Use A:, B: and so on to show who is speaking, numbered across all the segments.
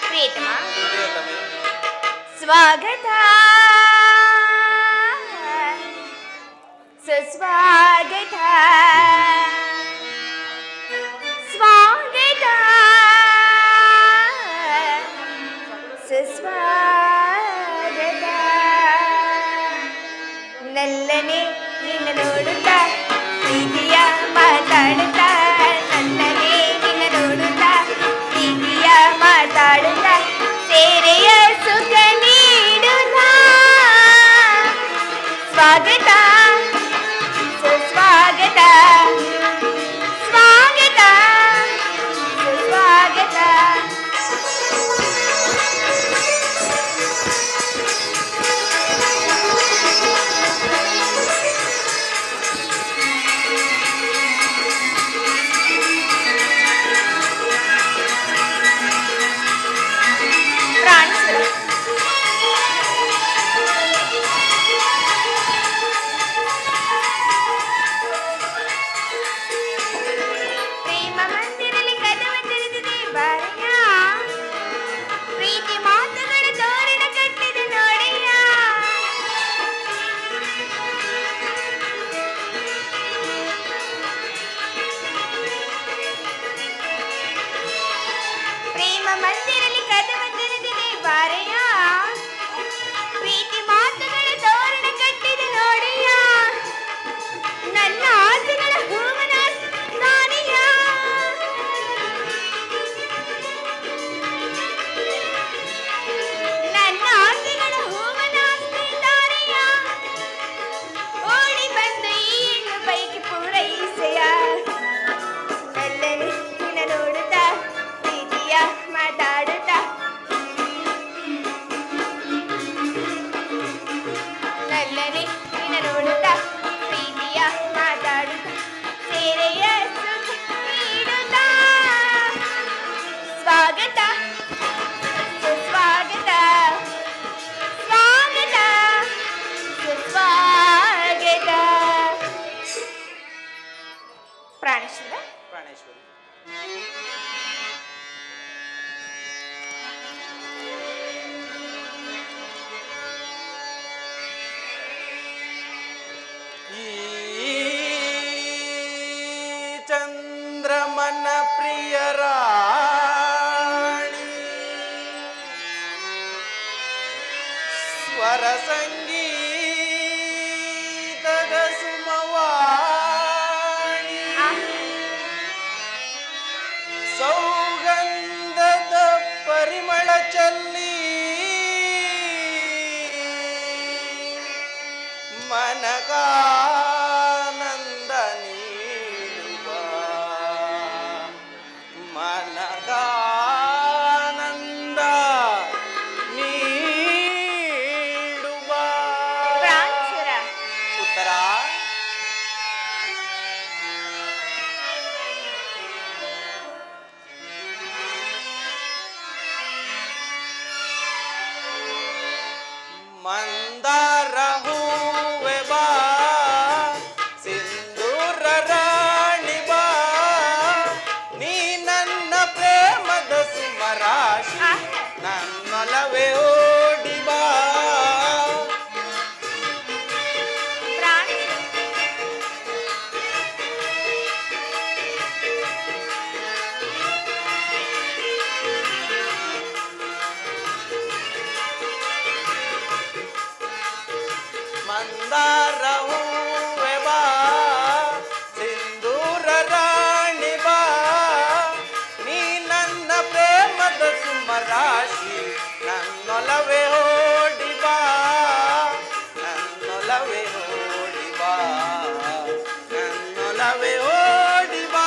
A: ಪ್ರಿಯತಮ, ಸ್ವಾಗತ ಸುಸ್ವಾಗತ ಸ್ವಾಗತ ಸುಸ್ವಾಗತ. ನಲ್ಲನೆ ನಿನ್ನ ನೋಡುತ್ತಾ ಪ್ರೀತಿಯ ಮಾತಾಡುತ್ತಾ, ನಲ್ಲನೆ ನಿನ್ನ ನೋಡುತ್ತಾ ಪ್ರೀತಿಯ ಮಾತಾಡುತ್ತಾ, ಸೇರೆಯ ಸುಖ ನೀಡುತ್ತಾ, ಸ್ವಾಗತ ಸುಸ್ವಾಗತ ಸ್ವಾಗತ ಸುಸ್ವಾಗತ. ಪ್ರೇಮ ಮಂದಿರಲಿ ಕದವ ತೆರೆದಿದೆ ಬಾರಯ್ಯ, ಪ್ರೀತಿ ಮಾತುಗಳ ತೋರಣ ಕಟ್ಟಿದೆ ನೋಡಯ್ಯ. ಪ್ರೇಮ ಮಂದಿರಲಿ ಕದವ ತೆರೆದಿದೆ ಬಾರಯ್ಯ, ಪ್ರೀತಿ ಮಾತುಗಳ ತೋರಣ ಕಟ್ಟಿದೆ ನೋಡಯ್ಯ. ನನ್ನ ಆಸೆಗಳ ಹೂವನ ನಾನಯ್ಯ, ನನ್ನ ಆಸೆಗಳ ಹೂವನ ನಾನಯ್ಯ. ಓಡಿ ಬಂದು ಈ ಹೆಣ್ಣು ಪೈಕಿ ಪೂರೈಸೆಯ, ನಲ್ಲನೆ ನಿನ್ನ ನೋಡುತ್ತಾ ಪ್ರೀತಿಯ ಮಾತಾಡುತ್ತಾ, ನಲ್ಲನೆ ನಿನ್ನ ನೋಡುತ್ತಾ ಪ್ರೀತಿಯ ಮಾತಾಡುತ್ತಾ, ಸೇರೆಯ ಸುಖ ನೀಡುತ್ತಾ, ಸ್ವಾಗತ ಸುಸ್ವಾಗತ ಸ್ವಾಗತ ಸುಸ್ವಾಗತ. ಪ್ರಾಣೇಶ್ವರ,
B: ಪ್ರಾಣೇಶ್ವರಿ, ಈ ಚಂದ್ರಮನ ಪ್ರಿಯರಾಣಿ ಸ್ವರ ಸಂಗೀತದ ಸುಮವಾಣಿ, ಸೌಗಂಧದ ಪರಿಮಳ ಚಲ್ಲಿ ಮನಗಾನಂದ ನೀಡುವ, ಮನಗಾನಂದ ನೀಡುವ.
A: ಪ್ರಾಣೇಶ್ವರ,
B: ಉತ್ತರ ಮಂದಾರ ಹೂವೆ ಬಾ, ಸಿಂಧೂರ ರಾಣಿ ಬಾ, ನೀ ನನ್ನ ಪ್ರೇಮದ ಸುಮರಾಶಿ, ನನ್ನೊಲವೇ ಓಡಿ ಬಾ. ಮಂದಾರ ಹೂವೆ ಬಾ, ಸಿಂಧೂರ ರಾಣಿ ಬಾ, ನೀ ನನ್ನ ಪ್ರೇಮದ ಸುಮರಾಶಿ, ನನ್ನೊಲವೇ ಓಡಿ ಬಾ, ನನ್ನೊಲವೇ ಓಡಿ ಬಾ, ನನ್ನೊಲವೇ ಓಡಿ ಬಾ.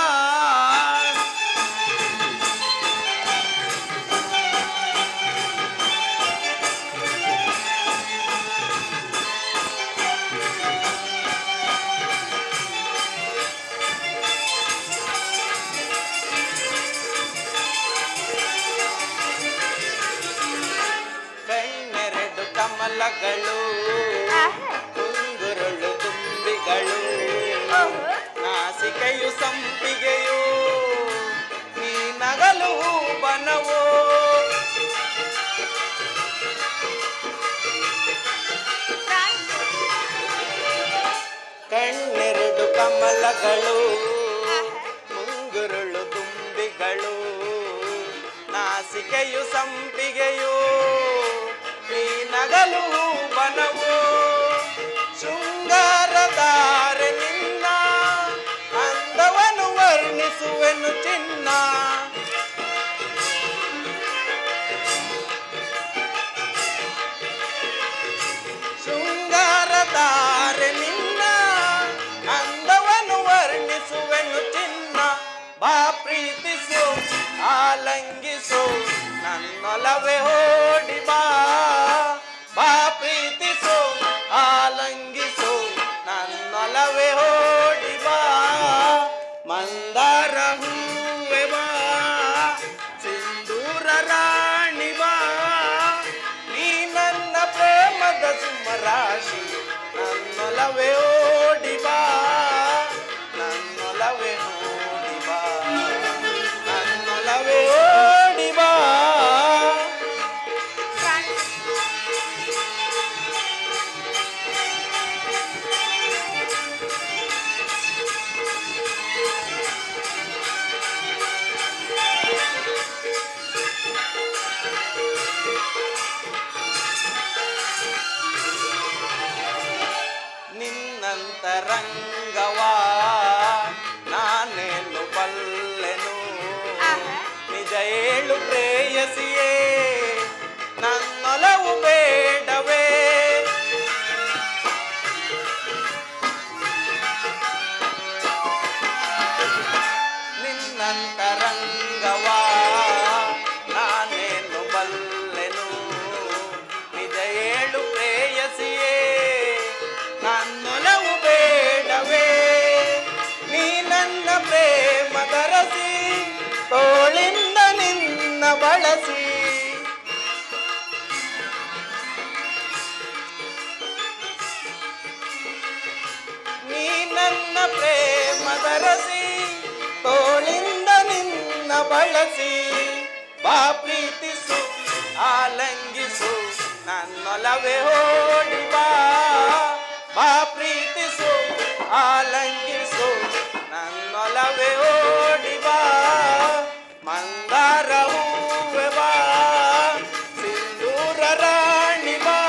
B: ಕಮಲಗಳು, ಕುಂಗುರುಳು ತುಂಬಿಗಳು, ನಾಸಿಕೆಯು ಸಂಪಿ ಕಮಲಗಳು
A: ಆಹಾ.
B: ಮುಂಗುರುಳು ದುಂಬಿಗಳು ನಾಸಿಕೆಯು ಸಂಪಿಗೆಯು ನೀ ನಗಲು ಬನವು ಶೃಂಗಾರಧಾರೆ ನಿನ್ನ ಅಂದವನು ವರ್ಣಿಸುವೆನು ಚಿನ್ನ ಶೃಂಗಾರಧಾರೆ ನಿನ್ನ ಅಂದವನು ವರ್ಣಿಸುವೆನು ಚಿನ್ನ ಬಾ ಪ್ರೀತಿಸು ಆಲಂಗಿಸು ನನ್ನೊಲವೇ ಓಡಿ ಬಾ ಬಾ ಪ್ರೀತಿಸು ಆಲಂಗಿಸು ನನ್ನೊಲವೇ ಓಡಿ ಬಾ ಮಂದಾರ ಹೂವೆ ಬಾ ಸಿಂಧೂರ ರಾಣಿ ಬಾ ನೀ ನನ್ನ ಪ್ರೇಮದ ಸುಮರಾಶಿ ನನ್ನೊಲವೇ ಓಡಿ ಬಾ ನನ್ನೊಲವೇ ಓಡಿ ಬಾ ನನ್ನೊಲವೇ ಓಡಿ ಬಾ ನಿನ್ನಂತರಂಗವಾ ನಾನೇನು ಬಲ್ಲೆನು
A: ಆಹಾ.
B: ನಿಜ ಏಳು ಪ್ರೇಯಸಿಯೇ ನನ್ನೊಲವು ಬೇಡವೇ ನಿನ್ನಂತರಂಗವಾ ನಾನೇನು ಬಲ್ಲೆನು ನಿಜ ಏಳು ಪ್ರೇಯಸಿಯೇ ನನ್ನೊಲವು ಬೇಡವೇ ನೀ ನನ್ನ ಪ್ರೇಮದರಸಿ ತೋಳಿಂದ ನಿನ್ನ ಬಳಸಿ ನೀ ನನ್ನ ಪ್ರೇಮದರಸಿ ತೋಳಿಂದ ನಿನ್ನ ಬಳಸಿ ಬಾ ಪ್ರೀತಿಸು ಆಲಂಗಿಸು ನನ್ನೊಲವೇ ಓಡಿ ಬಾ ಬಾ ಪ್ರೀತಿಸು ಆಲಂಗಿಸು ನನ್ನೊಲವೇ ಓಡಿ ಬಾ ಮಂದಾರ ಹೂವೆ ಬಾ ಸಿಂಧೂರ ರಾಣಿ ಬಾ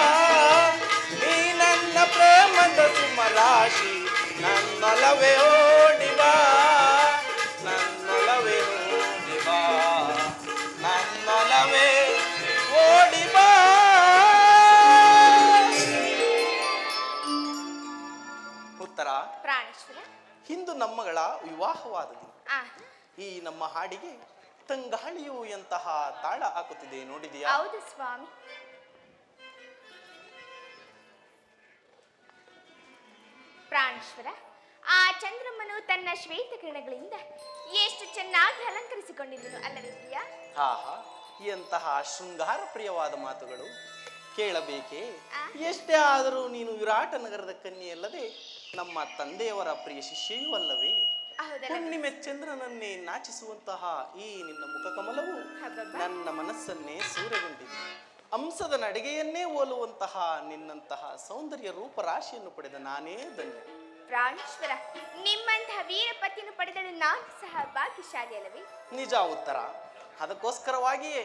B: ನೀ ನನ್ನ ಪ್ರೇಮದ ಸುಮರಾಶಿ ನನ್ನೊಲವೇ ಓಡಿ ಬಾ ನನ್ನೊಲವೇ ಓಡಿ ಬಾ ನನ್ನೊಲವೇ ಓಡಿ ಬಾ ಉತ್ತರ
A: ಪ್ರಾಣೇಶ್ವರ.
B: ಹಿಂದು ನಮ್ಮಗಳ ವಿವಾಹವಾದದ್ದು
A: ಆಹಾ.
B: ಈ ನಮ್ಮ ಹಾಡಿಗೆ ತಂಗಾಳಿಯು ಎಂತಹ ತಾಳ ಹಾಕುತ್ತಿದೆ ನೋಡಿದೆಯಾ
A: ಹೌದು ಸ್ವಾಮಿ. ಪ್ರಾಣೇಶ್ವರ, ಆ ಚಂದ್ರಮ್ಮನು ತನ್ನ ಶ್ವೇತ ಕಿರಣಗಳಿಂದ ಎಷ್ಟು ಚೆನ್ನಾಗಿ ಅಲಂಕರಿಸಿಕೊಂಡಿದ್ದನು ಅಲ್ಲವೇ ಪ್ರಿಯ?
B: ಆಹಾ ಎಂತಹ ಶೃಂಗಾರ ಪ್ರಿಯವಾದ ಮಾತುಗಳು ಕೇಳಬೇಕೇ
A: ಆ?
B: ಎಷ್ಟೇ ಆದರೂ ನೀನು ವಿರಾಟ ನಗರದ ಕನ್ಯೆಯಲ್ಲದೆ ನಮ್ಮ ತಂದೆಯವರ ಪ್ರಿಯ ಶಿಷ್ಯೆಯೂ ಅಲ್ಲವೇ
A: ಹೌದಲ್ಲ?
B: ಹುಣ್ಣಿಮೆ ಚಂದ್ರನನ್ನೇ ನಾಚಿಸುವಂತಹ ಈ ನಿನ್ನ ಮುಖಕಮಲವು
A: ಹಬ್ಬಬ್ಬ.
B: ನನ್ನ ಮನಸ್ಸನ್ನೇ ಸೂರೆಗೊಂಡಿದೆ ಅಂಸದ ನಡಿಗೆಯನ್ನೇ ಹೋಲುವಂತಹ ನಿನ್ನಂತಹ ಸೌಂದರ್ಯ ರೂಪರಾಶಿಯನ್ನು ಪಡೆದ ನಾನೇ ಧನ್ಯ
A: ಪ್ರಾಣೇಶ್ವರ, ನಿಮ್ಮಂತಹ ವೀರಪತಿಯನ್ನು ಪಡೆದಳು ನಾನು ಸಹ ಭಾಗ್ಯಶಾಲಿ ಅಲ್ಲವೇ?
B: ನಿಜ ಉತ್ತರ ಅದಕ್ಕೋಸ್ಕರವಾಗಿಯೇ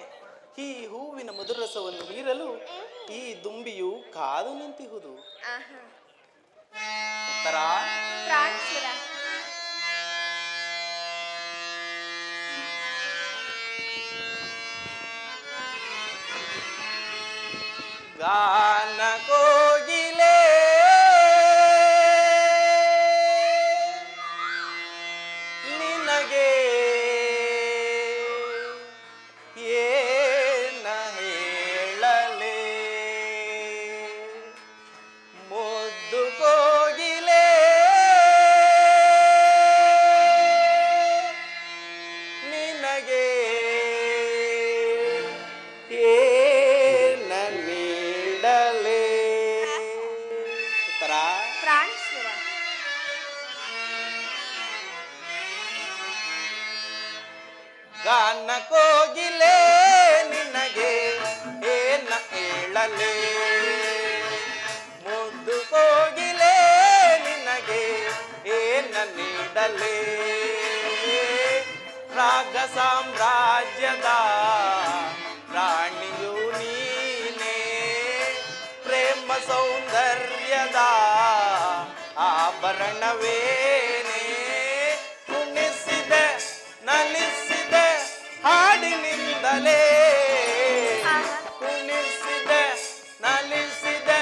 B: ಈ ಹೂವಿನ ಮಧುರಸವನ್ನು ಹೀರಲು ಈ ದುಂಬಿಯು ಕಾದು ನಿಂತಿಹುದು
A: ಆಹಾ.
B: ಉತ್ತರ
A: ಪ್ರಾಣೇಶ್ವರ,
B: ಗಾನ ಕೋಗಿಲೆ ನಿನಗೆ ಏನ ಹೇಳಲೆ ಮುದ್ದು ಕೋಗಿಲೆ ನಿನಗೆ ಏನ ನೀಡಲೆ ಉತ್ತರ
A: ಪ್ರಾಣೇಶ್ವರ,
B: ಗಾನ ಕೋಗಿಲೆ ನಿನಗೆ ಏನ ಹೇಳಲೆ ಮುದ್ದು ಕೋಗಿಲೆ ನಿನಗೆ ಏನ ನೀಡಲೇ ರಾಗ ಸಾಮ್ರಾಜ್ಯದ ರಾಣಿಯು ನೀನೇ ಪ್ರೇಮ ಸೌಂದರ್ಯದ ಆಭರಣವೇನೇ ಕುಣಿಸಿದೆ ನಲಿಸಿದೆ ಹಾಡಿನಿಂದಲೇ ಕುಣಿಸಿದೆ ನಲಿಸಿದೆ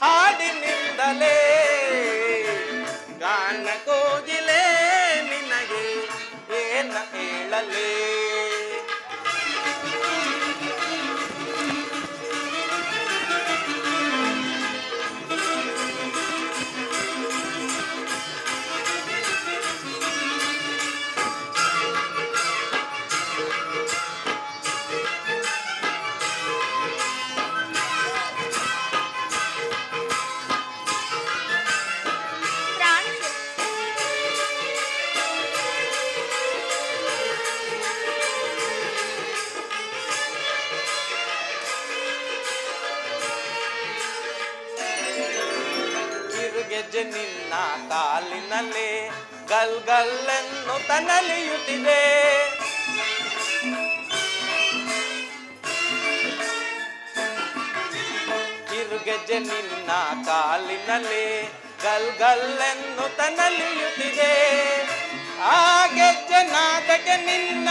B: ಹಾಡಿನಿಂದಲೇ ಗಾನ ಕೋಗಿಲೆ ನಿನಗೆ ಏನ ಹೇಳಲೇ ಗೆಜ್ಜೆ ನಿನ್ನ ಕಾಲಿನಲ್ಲೇ ಗಲ್ ಗಲ್ಲೆನ್ನು ತನಲಿಯುತ್ತಿದೆ ಕಿರುಗೆಜ್ಜೆ ನಿನ್ನ ಕಾಲಿನಲ್ಲೇ ಗಲ್ ಗಲ್ಲೆನ್ನು ತನಲಿಯುತ್ತಿದೆ ಆ ಗೆಜ್ಜೆ ನಾದಕ್ಕೆ ನಿನ್ನ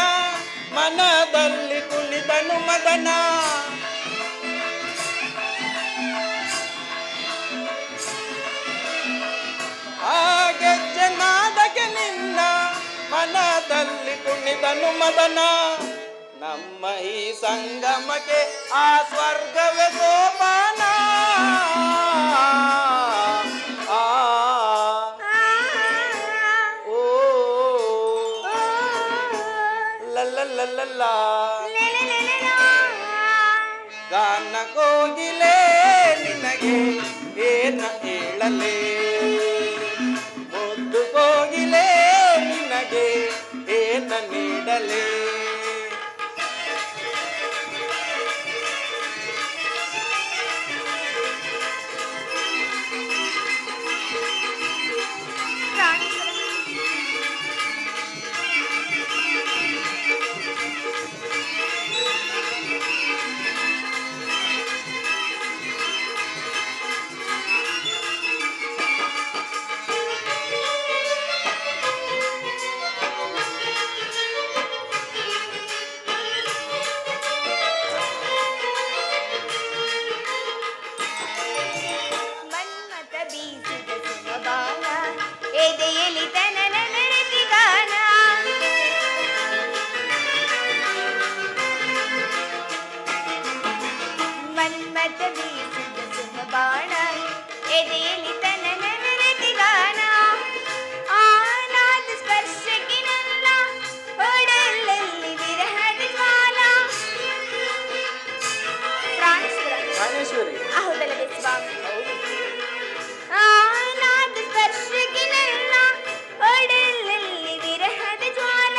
B: ಮನದಲ್ಲಿ ಕುಣಿದನು ಮದನ ಗೆಜ್ಜೆ ನಾದಕ್ಕೆ ನಿನ್ನ ಮನದಲ್ಲಿ ಕುಣಿದನು ಮದನ ನಮ್ಮ ಈ ಸಂಗಮಕ್ಕೆ ಆ ಸ್ವರ್ಗವೇ ಸೋಪಾನ ಓ ಲಲ್ಲ ಗಾನ ಕೋಗಿಲೆ ನಿನಗೆ ಏನ ಹೇಳಲೇ ಮುದ್ದು ಕೋಗಿಲೆ ನಿನಗೆ ಏನ ನೀಡಲೇ
A: ಹೌದಲ್ಲವೇ ಸ್ವಾಮಿ? ಒಡಲಲ್ಲಿ ವಿರಹದ ಜ್ವಾಲ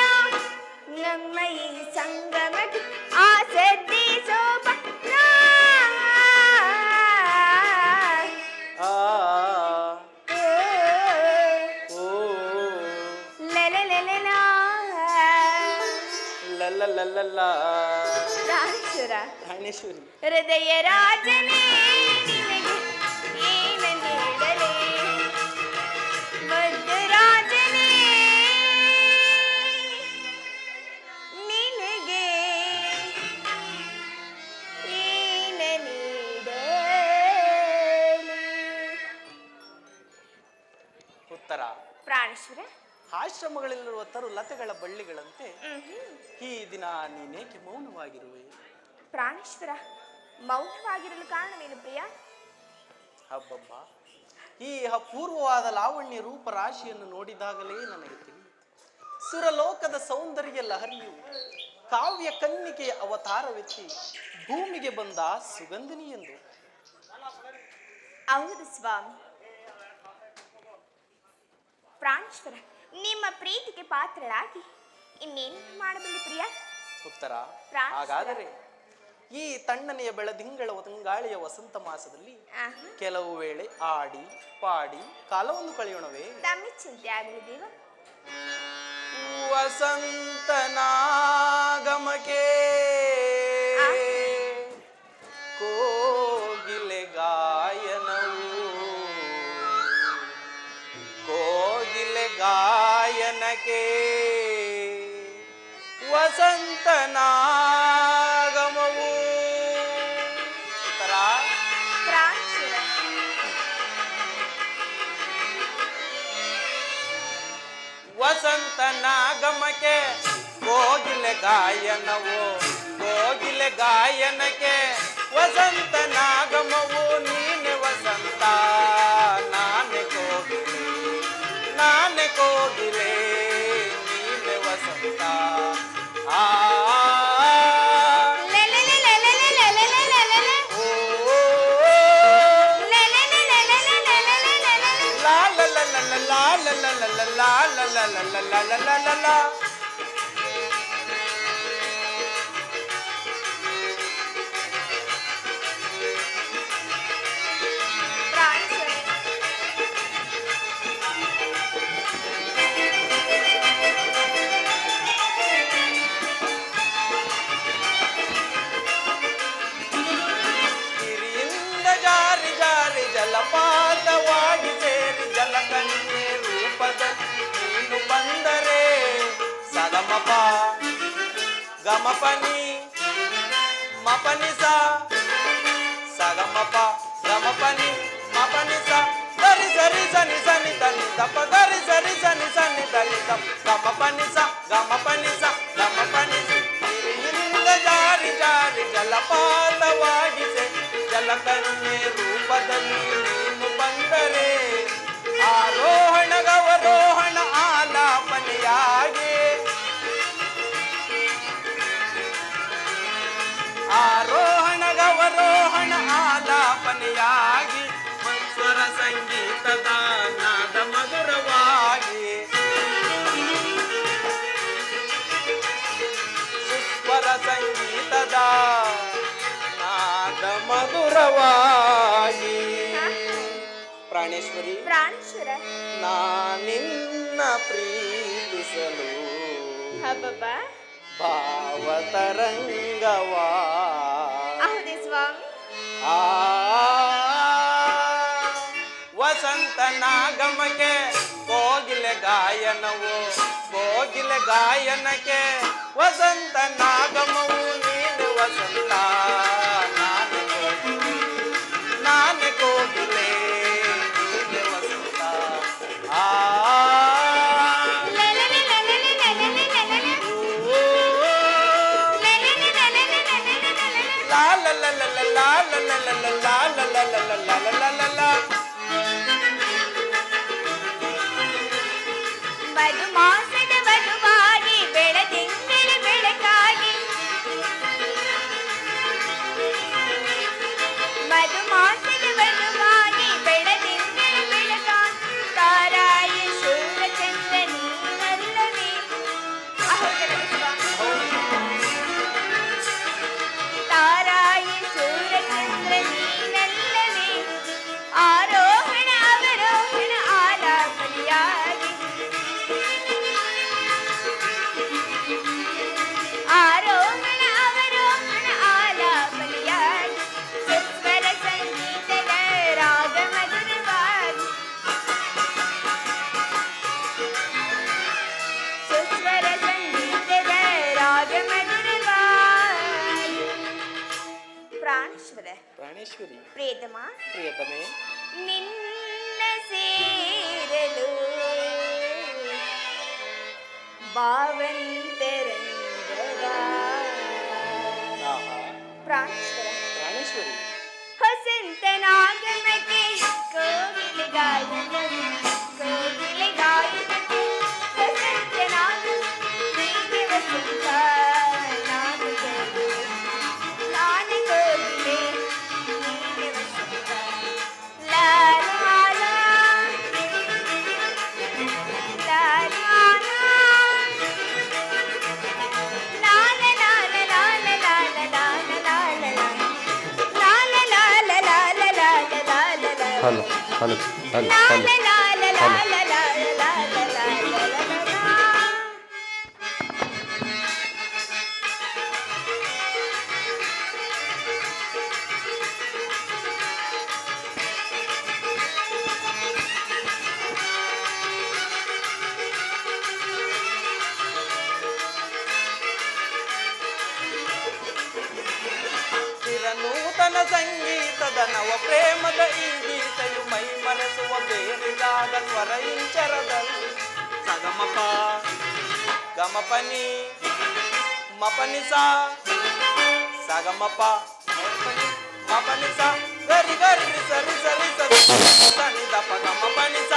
A: ನಮ್ಮ ಈ ಸಂಗಮಕ್ಕೆ ಆಸದ್ದಿ ಸೋಪಾನ ಹೃದಯ ರಾಜನೇ ನಿನಗೆ ಏನ ನೀಡಲೇ ಮಧ್ಯ ರಾಜನೇ ನಿನಗೆ ಏನ ನೀಡಲೇ.
B: ಉತ್ತರ
A: ಪ್ರಾಣೇಶ್ವರ,
B: ಆಶ್ರಮಗಳಲ್ಲಿರುವ ತರು ಲತೆಗಳ ಬಳ್ಳಿಗಳಂತೆ ಈ ದಿನ ನೀನೇಕೆ ಮೌನವಾಗಿರುವೆ?
A: ಪ್ರಾಣೇಶ್ವರ, ಮೌನವಾಗಿರಲು ಕಾರಣವೇನು ಪ್ರಿಯ?
B: ಹಬ್ಬಬ್ಬ, ಈ ಅಪೂರ್ವವಾದ ಲಾವಣ್ಯ ರೂಪ ರಾಶಿಯನ್ನು ನೋಡಿದಾಗಲೇ ನನಗೆ ತಿಳಿಯಿತು ಸುರಲೋಕದ ಸೌಂದರ್ಯ ಲಹರಿಯು ಕಾವ್ಯ ಕನ್ನಿಕೆಯ ಅವತಾರವೆತ್ತಿ ಭೂಮಿಗೆ ಬಂದ ಸುಗಂಧಿನಿ ಎಂದು.
A: ಹೌದು ಸ್ವಾಮಿ. ಪ್ರಾಣೇಶ್ವರ, ನಿಮ್ಮ ಪ್ರೀತಿಗೆ ಪಾತ್ರರಾಗಿ ಇನ್ನೇನು ಮಾಡಬಲ್ಲೆ ಪ್ರಿಯ?
B: ಉತ್ತರ, ಹಾಗಾದರೆ ಈ ತಣ್ಣನೆಯ ಬೆಳದಿಂಗಳ ತಂಗಾಳಿಯ ವಸಂತ ಮಾಸದಲ್ಲಿ
A: ಆಹಾ.
B: ಕೆಲವು ವೇಳೆ ಆಡಿ ಪಾಡಿ ಕಾಲವನ್ನು ಕಳೆಯೋಣವೇ?
A: ತಮ್ಮ ಚಿಂತೆ ಆಗಲಿ ದೇವ.
B: ವಸಂತನಾಗಮಕೆ ಕೋಗಿಲೆ ಗಾಯನವು, ಕೋಗಿಲೆ ಗಾಯನಕ್ಕೆ ವಸಂತನಾಗಮವು. ಉತ್ತರ
A: ಪ್ರಾಂಶುರ.
B: ವಸಂತನಾಗಮಕ್ಕೆ ಕೋಗಿಲೆ ಗಾಯನವು, ಕೋಗಿಲೆ ಗಾಯನಕ್ಕೆ ವಸಂತನಾಗಮವು. ನೀನೆ ವಸಂತ ನಾನೆ ಕೋಗಿಲೆ, ನಾನೆ ಕೋಗಿಲೆ ನೀನೆ ವಸಂತ. ಆ ಜಲಪಾತವಾಗಿ ಸೇರಿ ಜಲಕನ್ಯೆ ರೂಪದಲ್ಲಿ ನೀನು ಬಂದರೆ ಸಗಮಪ ಗಮಪನಿ ಮಪನಿಸ ಸಗಮಪ ಗಮಪನಿ ಮಪನಿಸ ಗರಿ ಸರಿ ಸನಿ ಸನಿ ತನಿ ತಪ ಗರಿ ಸರಿ ಸನಿ ಸನಿ ತನಿ ತಪ ಗಮಪನಿಸ ಗಮಪನಿಸ ಗಮಪನಿಸ ಹಿರಿಯಿಂದ ಜಾರಿ ಜಾರಿ ಜಲಪಾತವಾಗಿ ಸೇರಿ ಜಲಕನ್ಯೆ ರೂಪದಲ್ಲಿ ನೀನು ಬಂದರೆ ಆರೋಹಣ ಗವರೋಹಣ ಆಲಾಪನೆಯಾಗಿ, ಆರೋಹಣ ಗವರೋಹಣ ಆಲಾಪನೆಯಾಗಿ ಮನ್ಸ್ವರ ಸಂಗೀತದ ನಾದ ಮಧುರವಾಗಿ, ಸುಸ್ವರ ಸಂಗೀತದ ನಾದ ಮಧುರವಾಗಿ. ಪ್ರಾಣೇಶ್ವರಿ,
A: ಪ್ರಾಂಶುರ.
B: ನಾನಿನ್ನ ಪ್ರೀತಿಸಲು
A: ಹಬ್ಬಬ್ಬ
B: ಭಾವತರಂಗವಾ.
A: ಹೌದೇ ಸ್ವಾಮಿ.
B: ಆ ವಸಂತನಾಗಮಕ್ಕೆ ಕೋಗಿಲೆ ಗಾಯನವು, ಕೋಗಿಲೆ ಗಾಯನಕ್ಕೆ ವಸಂತನಾಗಮವು. ನೀನು ವಸಂತ ನಾನೇ ಕೋಗಿಲೆ, ನಾನೇ ಕೋಗಿಲೆ ನೀನೆ ವಸಂತ. ಆ ಲಾ ಲ ಲ ಲ ಲ ಲಾ ಲ ಲ ಲ ಲ ಲಾ ಲ ಲ ಲ ಲ ಲಾ ಲ ಲ ಲ ಲ.
A: ಮಧುಮಾಸದ ವಧುವಾಗಿ ಬೆಳದಿಂಗಳ ಬೆಳಕಾಗಿ, ಮಧುಮಾಸದ ವಧುವಾಗಿ ಬೆಳದಿಂಗಳ ಬೆಳಕಾಗಿ ತಾರಾಯಿ ಸೂರ್ಯಚಂದ್ರ ನೀನಲ್ಲವೇ. ಹೌದಲ್ಲ ಸ್ವಾಮಿ. ತಾರಾಯಿ ಸೂರ್ಯಚಂದ್ರ ನೀನಲ್ಲವೇ. ಆರೋಹಣ ಅವರೋಹಣ ಆಲಾಪನೆಯಾಗಿ, ಆರೋಹಣ ಅವರೋಹಣ ಆಲಾಪನೆಯಾಗಿ ಸುಸ್ವರ ಸಂಗೀತದ ರಾಗ ಮಧುರವಾಗಿ, ಸುಸ್ವರ ಸಂಗೀತದ ರಾಗ ಮಧುರವಾಗಿ. ಪ್ರಾಣೇಶ್ವರ.
B: ಪ್ರಾಣೇಶ್ವರಿ,
A: ಪ್ರಿಯತಮ,
B: ಪ್ರಿಯತಮೆ,
A: ನಿನ್ನ ಸೇರಲು ಭಾವಂತರಂಗವ.
B: ಆಹಾ.
A: ಪ್ರಾಣೇಶ್ವರ.
B: ಪ್ರಾಣೇಶ್ವರಿ,
A: ವಸಂತನಾಗಮಕ್ಕೆ ಕೋಗಿಲೆ ಗಾಯನ, ಕೋಗಿಲೆ ಗಾಯನಕ್ಕೆ ವಸಂತನಾಗಮಕ್ಕೆ ನೀನೆ ವಸಂತ ನಾನೇ ಕೋಗಿಲೆ, ನಾನೇ ಕೋಗಿಲೆ ನೀನೆ ವಸಂತ. ಲಾ ಲಾ ಲಾ, ಲಾ ಲಾ ಲಾ, ಲಾ ಲಾ ಲಾ ಲಾ ಲಾ ಲಾ ಲಾ ಲಾ ಲಾ ಲಾ ಲಾ.
C: ಹಲೋ ಹಲೋ ಹಲೋ
A: ಲಾ
C: ಹಲೋ
A: ಲಾ ಲಾ ಲಾ
C: ಹಲೋ
A: ಲಾ ಲಾ ಲಾ ಲಾ ಲಾ ಲಾ ಲಾ ಲಾ ಲಾ.
B: ಚಿರನೂತನ ಸಂಗೀತದ ನವ ಪ್ರೇಮದ ಈ ಗೀತೆಯು ಮೈ ಮರೆಸುವ ಬೇರಿದಾಗ ಸ್ವರ ಇಂಚರದಲ್ಲಿ ಸಗಮಪ ಗಮಪನಿ ಮಪನಿಸ ಸಗಮಪ ಮಪನಿಸ ಗರಿ ಗರಿ ಸರಿ ಸರಿ ಸರಿ ಸನಿ ದಪ ಗಮಪನಿಸ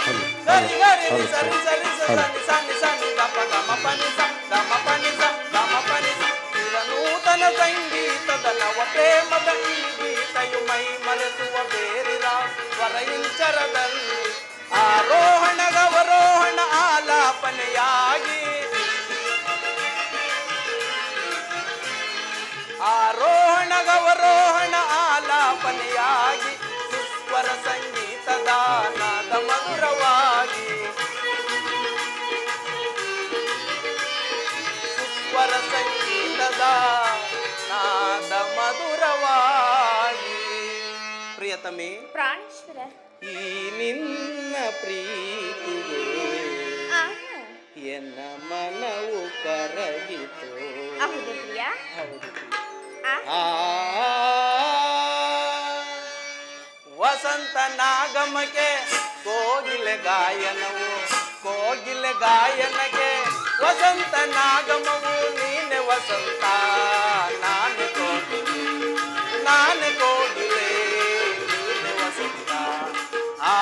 C: ಹಲೋ
B: ಗರಿ ಗರಿ
C: ಹಲೋ
B: ಸರಿ ಸರಿ ಸನಿ ಸನಿ ಸನಿ ದಪ ಗಮಪನಿಸ ಗಮಪನಿಸ ಗಮಪನಿಸ ಚಿರನೂತನ ಸಂಗೀತದ ನವ ಪ್ರೇಮದ ಈ ಗೀತೆಯು ಮೈ ಮರೆಸುವ ಬೇರಿರ ಸ್ವರ ಇಂಚರದಲ್ಲಿ ಆರೋಹಣ ಗವರೋಹಣ ಆಲಾಪನೆಯಾಗಿ ಆರೋಹಣ ಗವರೋಹಣ ಆಲಾಪನೆಯಾಗಿ ಸುಸ್ವರ ಸಂಗೀತದ ನಾದ ಮಧುರವಾಗಿ ಸುಸ್ವರ ಸಂಗೀತದ ನಾದ ಮಧುರವಾಗಿ. ಪ್ರಿಯತಮೆ,
A: ಪ್ರಾಣೇಶ್ವರ.
B: ಈ ನಿನ್ನ ಪ್ರೀತಿಗೆ
A: ಆಹಾ.
B: ಎನ್ನ ಮನವು ಕರಗಿತು.
A: ಹೌದು ಪ್ರಿಯ.
B: ಹೌದು ಪ್ರಿಯ.
A: ಆ?
B: ಆ ವಸಂತ ನಾಗಮಕ್ಕೆ ಕೋಗಿಲೆ ಗಾಯನವು ಕೋಗಿಲೆ ಗಾಯನಗೆ ವಸಂತ ನಾಗಮವು ನೀನೆ ವಸಂತ ನಾನೆ ಕೋಗಿಲೆ ನಾನೆ ಕೋಗಿಲೆ ನೀನೆ ವಸಂತ. ಆ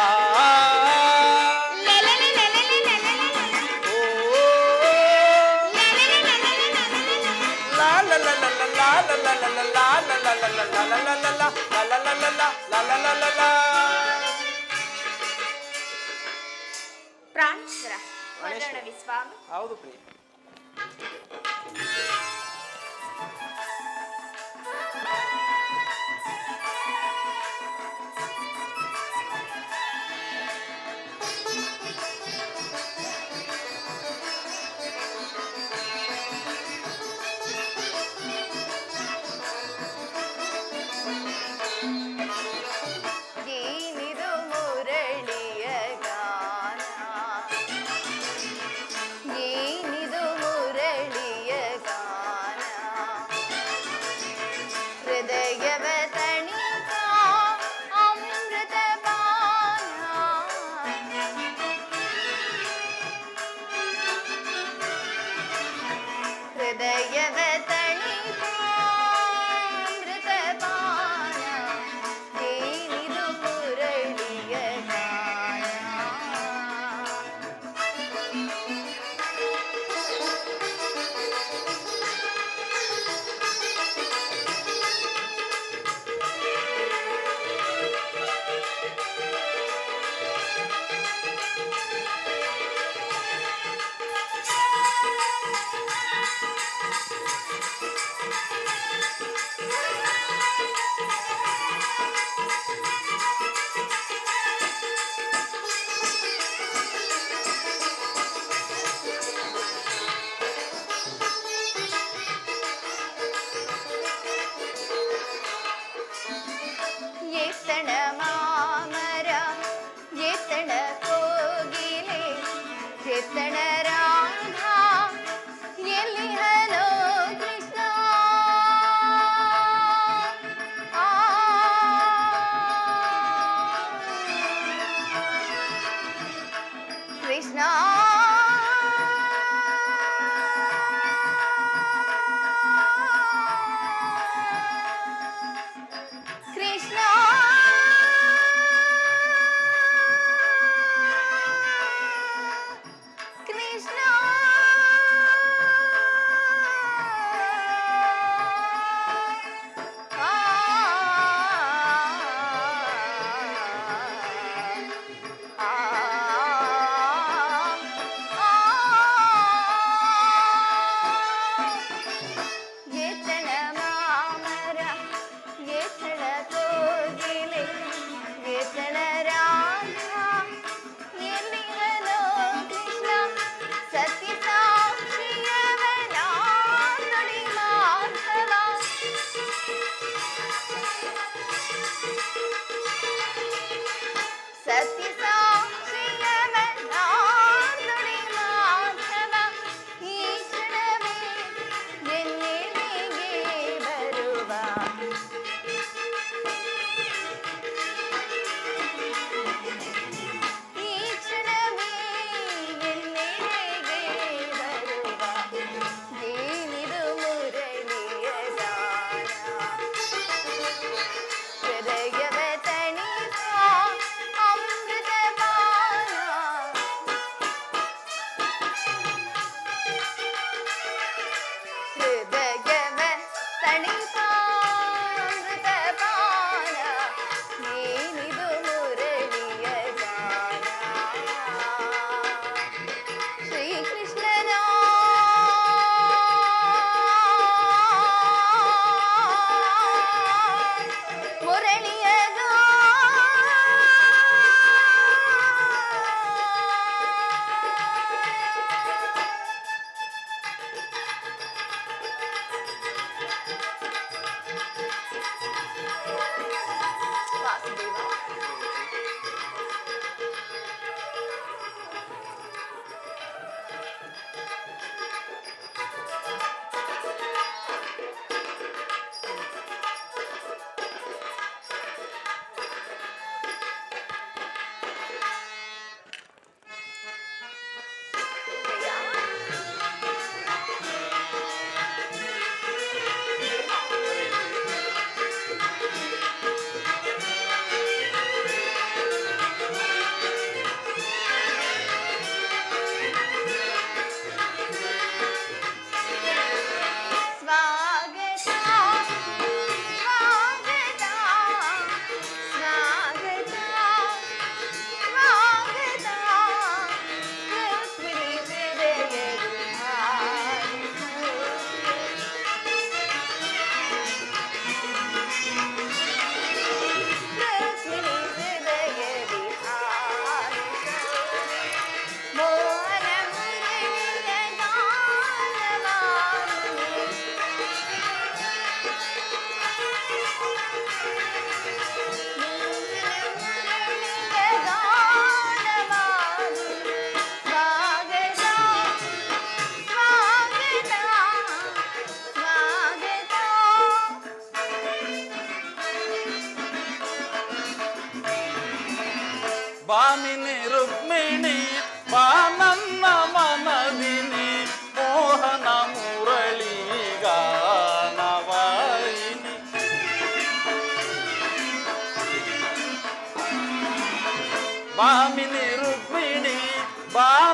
A: ಪ್ರಾಣೇಶ್ವರ. ಹೊರಡೋಣ ವಿಶ್ವಾಮಿ.
B: ಹೌದು ಪ್ರಿಯ.
A: ಏನಿದು ಮುರಳಿಯ ಗಾನ, ಏನಿದು ಮುರಳಿಯ ಗಾನ, ಹೃದಯವ ತಣಿತ ಅಮೃತ ಪಾನ, ಹೃದಯವ ತಣಿತ ಅಮೃತ ಪಾನ, ಏನಿದು ಮುರಳಿಯ ಗಾನ. ಎತ್ತಣ ಮಾಮರ ಎತ್ತಣ ಕೋಗಿಲೆ ಎತ್ತಣ ರಾಧಾ ಎಲ್ಲಿ ಹಲೋ ಕೃಷ್ಣ. ಆ ಕೃಷ್ಣ ಕೃಷ್ಣ ಕೃಷ್ಣ ಆ ಆ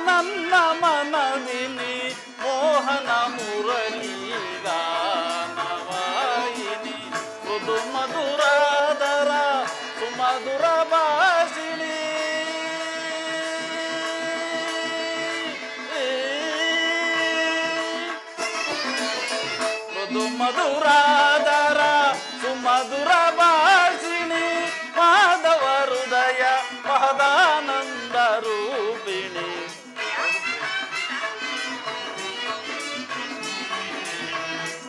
D: ನನ್ನ ಮನವಿನಿ ಮೋಹನ ಮುರಳಿ ಗಾನವಾಯಿನಿ ಮೃದು ಮಧುರಾದರ ಸುಮಧುರ ಭಾಷಿಣಿ ಮೃದು ಮಧುರಾದರ ಸುಮಧುರ ಭಾಷಿಣಿ ಮಾಧವ ಹೃದಯ ಮಹದಾನಂದ ರೂಪಿಣಿ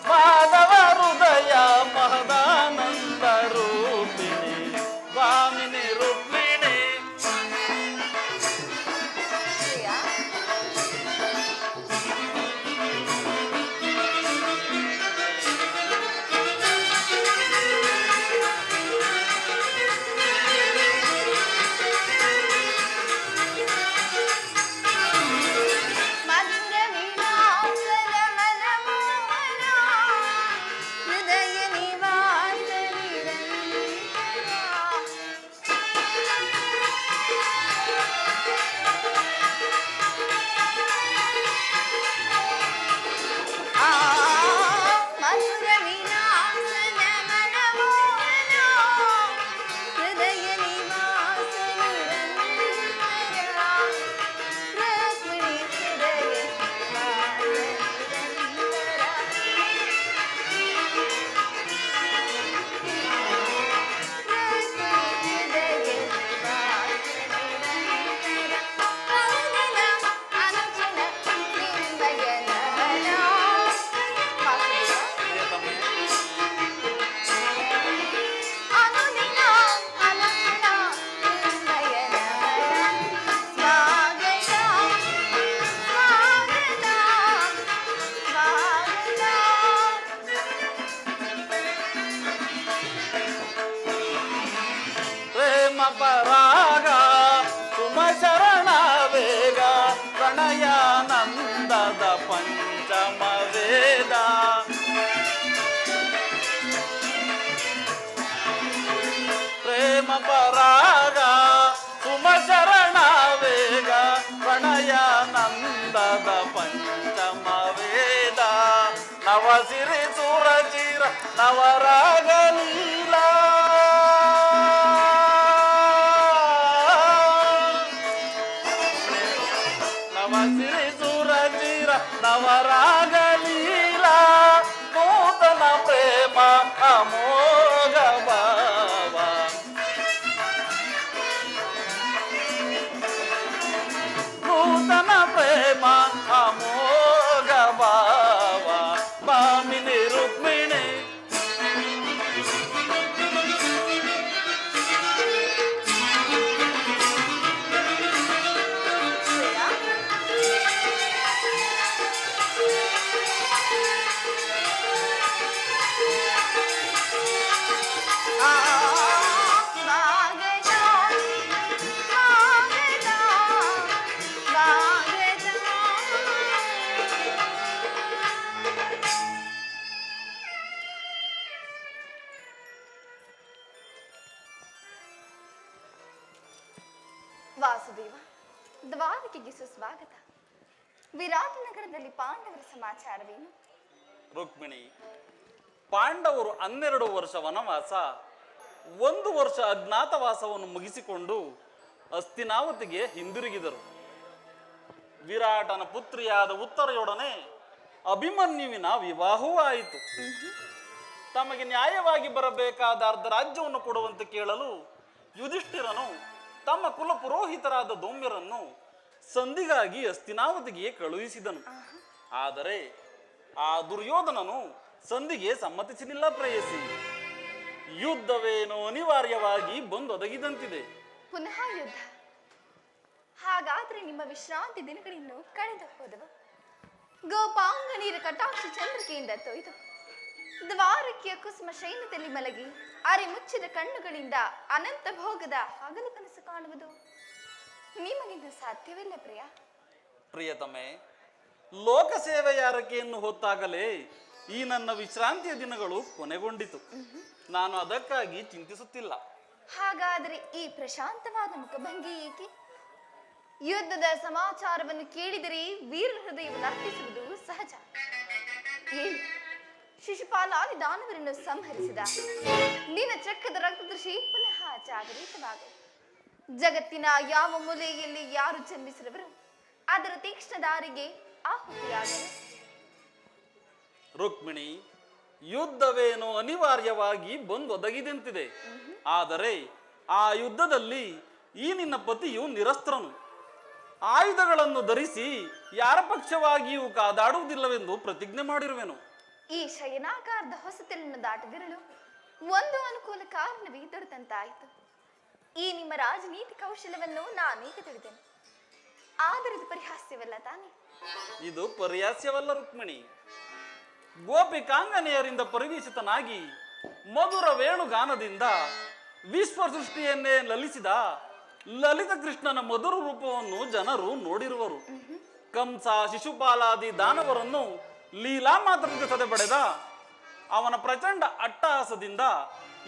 D: ಮಾಧವ ಹೃದಯ ಮಹದಾನಂದ ರೂಪಿಣಿ ಸ್ವಾಮಿನಿ ರುಕ್ಮಿಣಿ
A: ಪ್ರಿಯ, ಮಧುರ ವಿಲಾಸದ ಮನಮೋಹನ, ಹೃದಯ ನಿವಾಸ ನಿರಂತರ. ಆ ಮಧುರ ವಿಲಾಸದ ಮನಮೋಹನ, ಹೃದಯ ನಿವಾಸ ನಿರಂತರ. ರುಕ್ಮಿಣಿ ಹೃದಯ ನಿವಾಸ ನಿರಂತರ. ರುಕ್ಮಿಣಿ ಹೃದಯ ನಿವಾಸ ನಿರಂತರ. ಕೌನನ ಅನುಜನ ನಿಂಬಯ ನಮನ. ಅನುದಿನ ಅನುಕ್ಷಣ ನಿಂಬಯ ನಮನ. ಸ್ವಾಗತ ಸ್ವಾಗತ ಸ್ವಾಗತ.
D: ಪ್ರೇಮ ಪರಾಗ ಸುಮ ಶರಣ ವೇಗ ಪ್ರಣಯಾನಂದದ ಪಂಚಮ ವೇದ ಪ್ರೇಮ ಪರಾಗ ಸುಮ ಶರಣ ವೇಗ ಪ್ರಣಯಾನಂದದ ಪಂಚಮ ವೇದ ನವ ಸಿರಿ ಸುರಚಿರ ನವರಾಗ ಲೀಲಾ ನವ ಸಿರಿ ಸುರಚಿರ ನವರಾಗ ಲೀಲಾ ನೂತನ ಪ್ರೇಮ ಅಮೋಘ ಭಾವ ನೂತನ ಪ್ರೇಮ ಅಮೋಘ ಭಾವ ಭಾಮಿನಿ ರುಕ್ಮಿಣಿ
A: ಸ್ವಾಗತ ಸ್ವಾಗತ ಸ್ವಾಗತ. ವಾಸುದೇವ, ದ್ವಾರಕೆಗೆ ಸುಸ್ವಾಗತ. ವಿರಾಟ ನಗರದಲ್ಲಿ ಪಾಂಡವರ ಸಮಾಚಾರವೇನು?
D: ರುಕ್ಮಿಣಿ, ಪಾಂಡವರು 12 ವರ್ಷ ವನವಾಸ 1 ವರ್ಷ ಅಜ್ಞಾತವಾಸವನ್ನು ಮುಗಿಸಿಕೊಂಡು ಹಸ್ತಿನಾವತಿಗೆ ಹಿಂದಿರುಗಿದರು. ವಿರಾಟನ ಪುತ್ರಿಯಾದ ಉತ್ತರೆಯೊಡನೆ ಅಭಿಮನ್ಯುವಿನ ವಿವಾಹವೂ ಆಯಿತು. ತಮಗೆ ನ್ಯಾಯವಾಗಿ ಬರಬೇಕಾದ ಅರ್ಧ ರಾಜ್ಯವನ್ನು ಕೊಡುವಂತೆ ಕೇಳಲು ಯುಧಿಷ್ಠಿರನು ತಮ್ಮ ಕುಲ ಪುರೋಹಿತರಾದ ದೌಮ್ಯರನ್ನು ಸಂಧಿಗಾಗಿ ಹಸ್ತಿನಾವತಿಗೆ ಕಳುಹಿಸಿದನು. ಆದರೆ ಆ ದುರ್ಯೋಧನನು ಸಂಧಿಗೆ ಸಮ್ಮತಿಸಲಿಲ್ಲ. ಪ್ರೇಯಸಿ, ಯುದ್ಧವೇನೋ ಅನಿವಾರ್ಯವಾಗಿ ಬಂದೊದಗಿದಂತಿದೆ.
A: ಪುನಃ ಯುದ್ಧ? ಹಾಗಾದ್ರೆ ನಿಮ್ಮ ವಿಶ್ರಾಂತಿ ದಿನಗಳಿನ್ನು ಕಳೆದು ಹೋದವು. ಗೋಪಾಂಗ ನೀರ ಕಟಾಕ್ಷ ಚಂದ್ರಿಕೆಯಿಂದ ತೊಯ್ದು ದ್ವಾರಕೆಯ ಕುಸುಮ ಶೈನ್ಯದಲ್ಲಿ ಮಲಗಿ ಅರೆ ಮುಚ್ಚಿದ ಕಣ್ಣುಗಳಿಂದ ಅನಂತ ಭೋಗದ ಹಗಲು ಕನಸು ಕಾಣುವುದು ನಿಮಗಿಂದು ಸಾಧ್ಯವಿಲ್ಲ ಪ್ರಿಯ.
D: ಪ್ರಿಯತಮೆ, ಲೋಕ ಸೇವೆಯ ಅರಕೆಯನ್ನು ಹೊತ್ತಾಗಲೇ ಈ ನನ್ನ ವಿಶ್ರಾಂತಿಯ ದಿನಗಳು ಕೊನೆಗೊಂಡಿತು. ನಾನು ಅದಕ್ಕಾಗಿ ಚಿಂತಿಸುತ್ತಿಲ್ಲ.
A: ಹಾಗಾದರೆ ಈ ಪ್ರಶಾಂತವಾದ ಮುಖಭಂಗಿ ಏಕೆ? ಯುದ್ಧದ ಸಮಾಚಾರವನ್ನು ಕೇಳಿದರೆ ವೀರ ಹೃದಯವನ್ನು ಅರ್ಪಿಸುವುದು ಸಹಜ. ಏನು ಶಿಶುಪಾಲಾದಿ ದಾನವರನ್ನು ಸಂಹರಿಸಿದ ನಿನ್ನ ಚಕ್ರದ ರಕ್ತದೃಷ್ಟಿ ಪುನಃ ಜಾಗರಿತವಾಗ. ಜಗತ್ತಿನ ಯಾವ ಮೂಲೆಯಲ್ಲಿ ಯಾರು ಜನ್ಮಿಸಿದವರು ಅದರ ತೀಕ್ಷ್ಣ ದಾರಿಗೆ ಆಹುತಿಯಾಗಲು.
D: ರುಕ್ಮಿಣಿ, ಯುದ್ಧವೇನೋ ಅನಿವಾರ್ಯವಾಗಿ ಬಂದೊದಗಿದಂತಿದೆ. ಆದರೆ ಆ ಯುದ್ಧದಲ್ಲಿ ಈ ನಿನ್ನ ಪತಿಯು ನಿರಸ್ತ್ರನು. ಆಯುಧಗಳನ್ನು ಧರಿಸಿ ಯಾರ ಪಕ್ಷವಾಗಿಯೂ ಕಾದಾಡುವುದಿಲ್ಲವೆಂದು ಪ್ರತಿಜ್ಞೆ ಮಾಡಿರುವೆನು.
A: ಈ ಶಯನಾಕಾರದ ಹೊಸತಲನ್ನು ದಾಟದಿರಲು ಒಂದು ಅನುಕೂಲ ಕಾರಣವೇ ದೊರೆತಂತಾಯಿತು. ಈ ನಿಮ್ಮ ರಾಜನೀತಿ ಕೌಶಲವನ್ನು ನಾನೀಗ ತಿಳಿದೆನು. ಆದರೆ ಇದು ಪರಿಹಾಸ್ಯವಲ್ಲ ತಾನೆ?
D: ಇದು ಪರಿಹಾಸ್ಯವಲ್ಲ ರುಕ್ಮಿಣಿ. ಗೋಪಿಕಾಂಗನೆಯರಿಂದ ಪರಿವೇಶಿತನಾಗಿ ಮಧುರ ವೇಣುಗಾನದಿಂದ ವಿಶ್ವ ಸೃಷ್ಟಿಯನ್ನೇ ಲಲಿಸಿದ ಲಲಿತ ಕೃಷ್ಣನ ಮಧುರ ರೂಪವನ್ನು ಜನರು ನೋಡಿರುವರು. ಕಂಸ ಶಿಶುಪಾಲಾದಿ ದಾನವರನ್ನು ಲೀಲಾ ಮಾತ್ರದಿಂದ ಸದೆ ಪಡೆದ ಅವನ ಪ್ರಚಂಡ ಅಟ್ಟಹಾಸದಿಂದ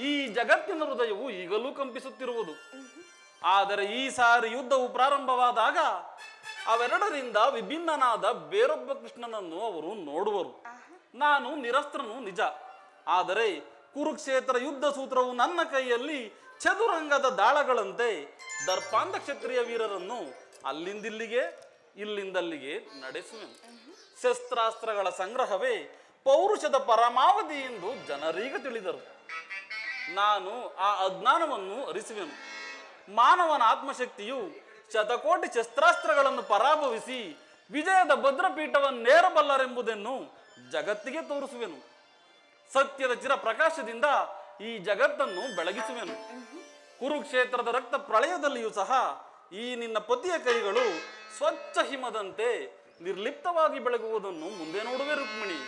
D: ಈ ಜಗತ್ತಿನ ಹೃದಯವು ಈಗಲೂ ಕಂಪಿಸುತ್ತಿರುವುದು. ಆದರೆ ಈ ಸಾರಿ ಯುದ್ಧವು ಪ್ರಾರಂಭವಾದಾಗ ಅವೆರಡರಿಂದ ವಿಭಿನ್ನನಾದ ಬೇರೊಬ್ಬ ಕೃಷ್ಣನನ್ನು ಅವರು ನೋಡುವರು. ನಾನು ನಿರಸ್ತ್ರನು ನಿಜ, ಆದರೆ ಕುರುಕ್ಷೇತ್ರ ಯುದ್ಧ ಸೂತ್ರವು ನನ್ನ ಕೈಯಲ್ಲಿ ಚದುರಂಗದ ದಾಳಗಳಂತೆ ದರ್ಪಾಂತ ಕ್ಷತ್ರಿಯ ವೀರರನ್ನು ಅಲ್ಲಿಂದಿಲ್ಲಿಗೆ ಇಲ್ಲಿಂದಲ್ಲಿಗೆ ನಡೆಸುವೆನು. ಶಸ್ತ್ರಾಸ್ತ್ರಗಳ ಸಂಗ್ರಹವೇ ಪೌರುಷದ ಪರಮಾವಧಿ ಎಂದು ಜನರೀಗ ತಿಳಿದರು. ನಾನು ಆ ಅಜ್ಞಾನವನ್ನು ಅರಿಸುವೆನು. ಮಾನವನ ಆತ್ಮಶಕ್ತಿಯು ಶತಕೋಟಿ ಶಸ್ತ್ರಾಸ್ತ್ರಗಳನ್ನು ಪರಾಭವಿಸಿ ವಿಜಯದ ಭದ್ರಪೀಠವನ್ನೇರಬಲ್ಲರೆಂಬುದನ್ನು ಜಗತ್ತಿಗೆ ತೋರಿಸುವೆನು. ಸತ್ಯದ ಚಿರ ಪ್ರಕಾಶದಿಂದ ಈ ಜಗತ್ತನ್ನು ಬೆಳಗಿಸುವೆನು. ಕುರುಕ್ಷೇತ್ರದ ರಕ್ತ ಪ್ರಳಯದಲ್ಲಿಯೂ ಸಹ ಈ ನಿನ್ನ ಪತಿಯ ಕೈಗಳು ಸ್ವಚ್ಛ ಹಿಮದಂತೆ ನಿರ್ಲಿಪ್ತವಾಗಿ ಬೆಳಗುವುದನ್ನು ಮುಂದೆ ನೋಡುವೆ ರುಕ್ಮಿಣಿ.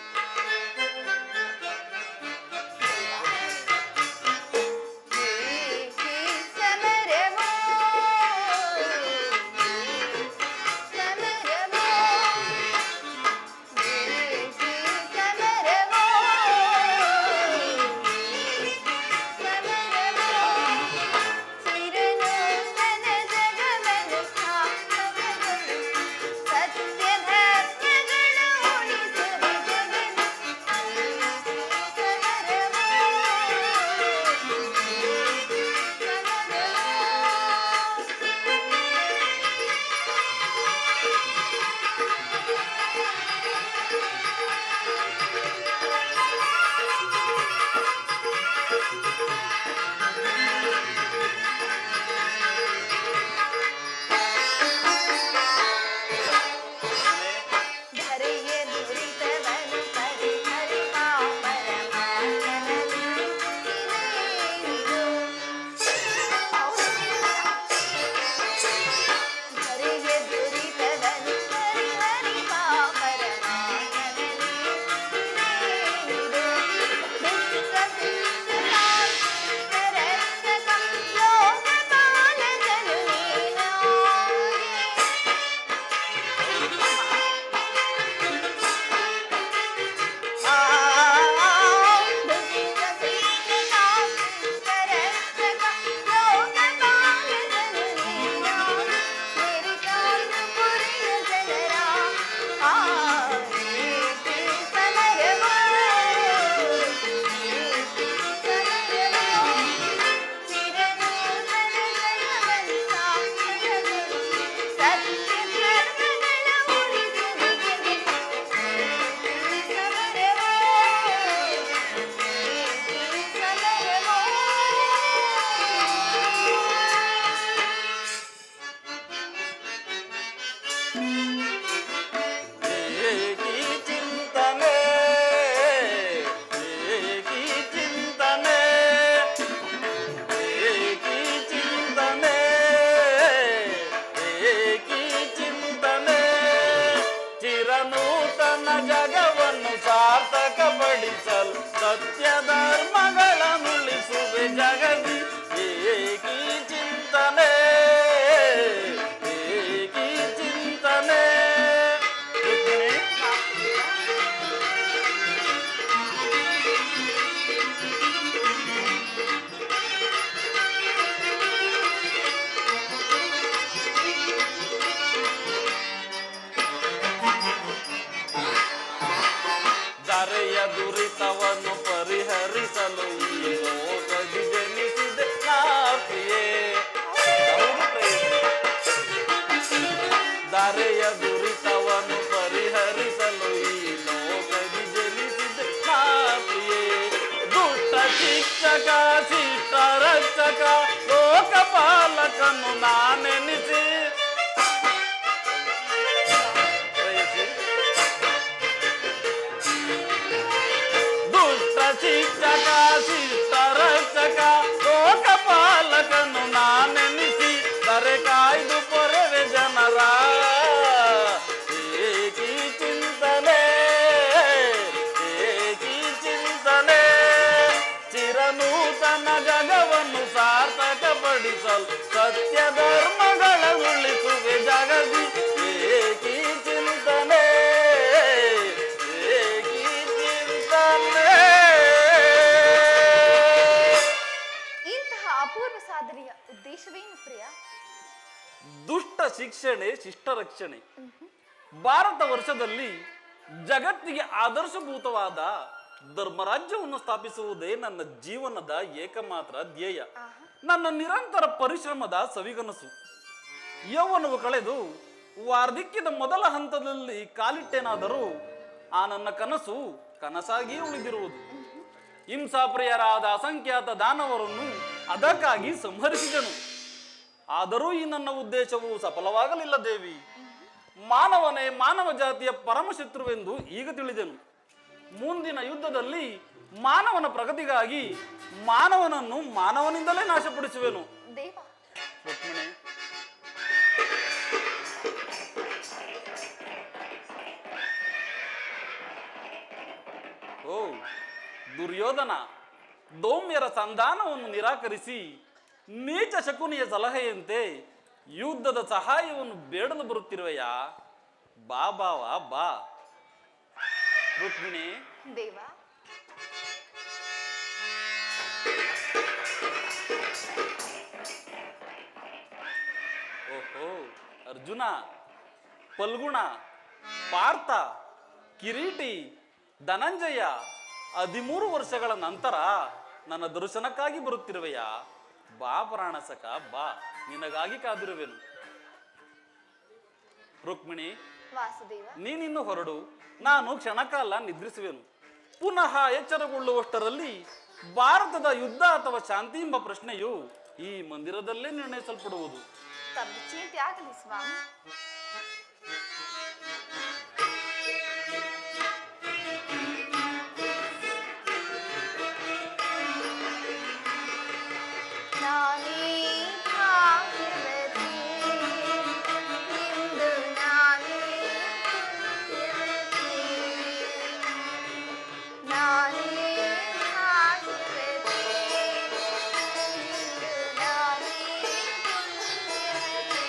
D: ಸತ್ಯ ಧರ್ಮಗಳ ಮುಳಿಸುವೆ ಜಗದಿ ಏಕಿ ಚಿಂತನೆ ಏಕಿ ಚಿಂತನೆ. ದುರಿತವನ್ನು ಪರಿಹರಿಸಲು ಈ ಲೋಕದಿ ಜನಿಸಿದೆ ನಾ ಪ್ರಿಯೆ. ಹೌದು ಪ್ರೇಯಸಿ. ದಾರೆಯ ದುರಿತವನ್ನು ಪರಿಹರಿಸಲು ಈ ಲೋಕದಿ ಜನಿಸಿದೆ ನಾ ಪ್ರಿಯೆ. ದುಷ್ಟ ಶಿಕ್ಷಕ ಶಿಷ್ಟ ರಕ್ಷಕ ಲೋಕಪಾಲಕನು ನಾನೆನಿಸಿ. ದುಷ್ಟ ಶಿಕ್ಷಕ ಶಿಷ್ಟ ರಕ್ಷಕ ಲೋಕಪಾಲಕನು ನಾನೆನಿಸಿ ದರೆ ಕಾಯ್ದು ಪೊರೆವೆ ಜನರ ಏಕಿ ಚಿಂತನೆ ಏಕಿ ಚಿಂತನೆ. ಚಿರನೂತನ ಜಗವನ್ನು ಸಾರ್ಥಕಪಡಿಸಲು ಸತ್ಯ ಧರ್ಮಗಳ ಉಳಿಸುವೆ ಜಗದಿ ಏಕಿ ಚಿಂತನೆ ಏಕಿ ಚಿಂತನೆ.
A: ಇಂತಹ ಅಪೂರ್ವ ಸಾಧನೆಯ ಉದ್ದೇಶವೇನು ಪ್ರಿಯ?
D: ದುಷ್ಟ ಶಿಕ್ಷಣೆ ಶಿಷ್ಟ ರಕ್ಷಣೆ. ಭಾರತ ವರ್ಷದಲ್ಲಿ ಜಗತ್ತಿಗೆ ಆದರ್ಶಭೂತವಾದ ಧರ್ಮರಾಜ್ಯವನ್ನು ಸ್ಥಾಪಿಸುವುದೇ ನನ್ನ ಜೀವನದ ಏಕಮಾತ್ರ ಧ್ಯೇಯ. ನನ್ನ ನಿರಂತರ ಪರಿಶ್ರಮದ ಸವಿಗನಸು. ಯೌವನವು ಕಳೆದು ವಾರ್ಧಕ್ಯದ ಮೊದಲ ಹಂತದಲ್ಲಿ ಕಾಲಿಟ್ಟೇನಾದರೂ ಆ ನನ್ನ ಕನಸು ಕನಸಾಗಿಯೇ ಉಳಿದಿರುವುದು. ಹಿಂಸಾಪ್ರಿಯರಾದ ಅಸಂಖ್ಯಾತ ದಾನವರನ್ನು ಅದಕ್ಕಾಗಿ ಸಂಹರಿಸಿದನು. ಆದರೂ ಈ ನನ್ನ ಉದ್ದೇಶವು ಸಫಲವಾಗಲಿಲ್ಲ ದೇವಿ. ಮಾನವನೇ ಮಾನವ ಜಾತಿಯ ಪರಮಶತ್ರುವೆಂದು ಈಗ ತಿಳಿದೆನು. ಮುಂದಿನ ಯುದ್ಧದಲ್ಲಿ ಮಾನವನ ಪ್ರಗತಿಗಾಗಿ ಮಾನವನನ್ನು ಮಾನವನಿಂದಲೇ ನಾಶಪಡಿಸುವೆನು.
A: ದೇವ,
D: ರುಕ್ಮಿಣಿ, ಓ ದುರ್ಯೋಧನ, ದೌಮ್ಯರ ಸಂಧಾನವನ್ನು ನಿರಾಕರಿಸಿ ನೀಚ ಶಕುನಿಯ ಸಲಹೆಯಂತೆ ಯುದ್ಧದ ಸಹಾಯವನ್ನು ಬೇಡಲು ಬರುತ್ತಿರುವೆಯಾ? ಬಾ ಬಾವ ಬಾ. ರುಕ್ಮಿಣಿ,
A: ದೇವ,
D: ಓಹೋ ಅರ್ಜುನ, ಫಲ್ಗುಣ, ಪಾರ್ಥ, ಕಿರೀಟಿ, ಧನಂಜಯ 13 ವರ್ಷಗಳ ನಂತರ ನನ್ನ ದರ್ಶನಕ್ಕಾಗಿ ಬರುತ್ತಿರುವೆಯಾ? ಬಾ ಪ್ರಾಣಸಕ ಬಾ, ನಿನಗಾಗಿ ಕಾದಿರುವೆನು. ರುಕ್ಮಿಣಿ,
A: ವಾಸುದೇವ,
D: ನೀನಿನ್ನು ಹೊರಡು, ನಾನು ಕ್ಷಣಕಾಲ ನಿದ್ರಿಸುವೆನು. ಪುನಃ ಎಚ್ಚರಗೊಳ್ಳುವಷ್ಟರಲ್ಲಿ ಭಾರತದ ಯುದ್ಧ ಅಥವಾ ಶಾಂತಿ ಎಂಬ ಪ್ರಶ್ನೆಯು ಈ ಮಂದಿರದಲ್ಲೇ ನಿರ್ಣಯಿಸಲ್ಪಡುವುದು.
A: ತಮ್ಮ ಚಿಂತೆ ಆಗಲಿ ಸ್ವಾಮಿ. ನಾನೇ ಭಾಗ್ಯವತಿ, ಇಂದು ನಾನೇ ಪುಣ್ಯವತಿ. ನಾನೇ ಭಾಗ್ಯವತಿ, ಇಂದು ನಾನೇ ಪುಣ್ಯವತಿ.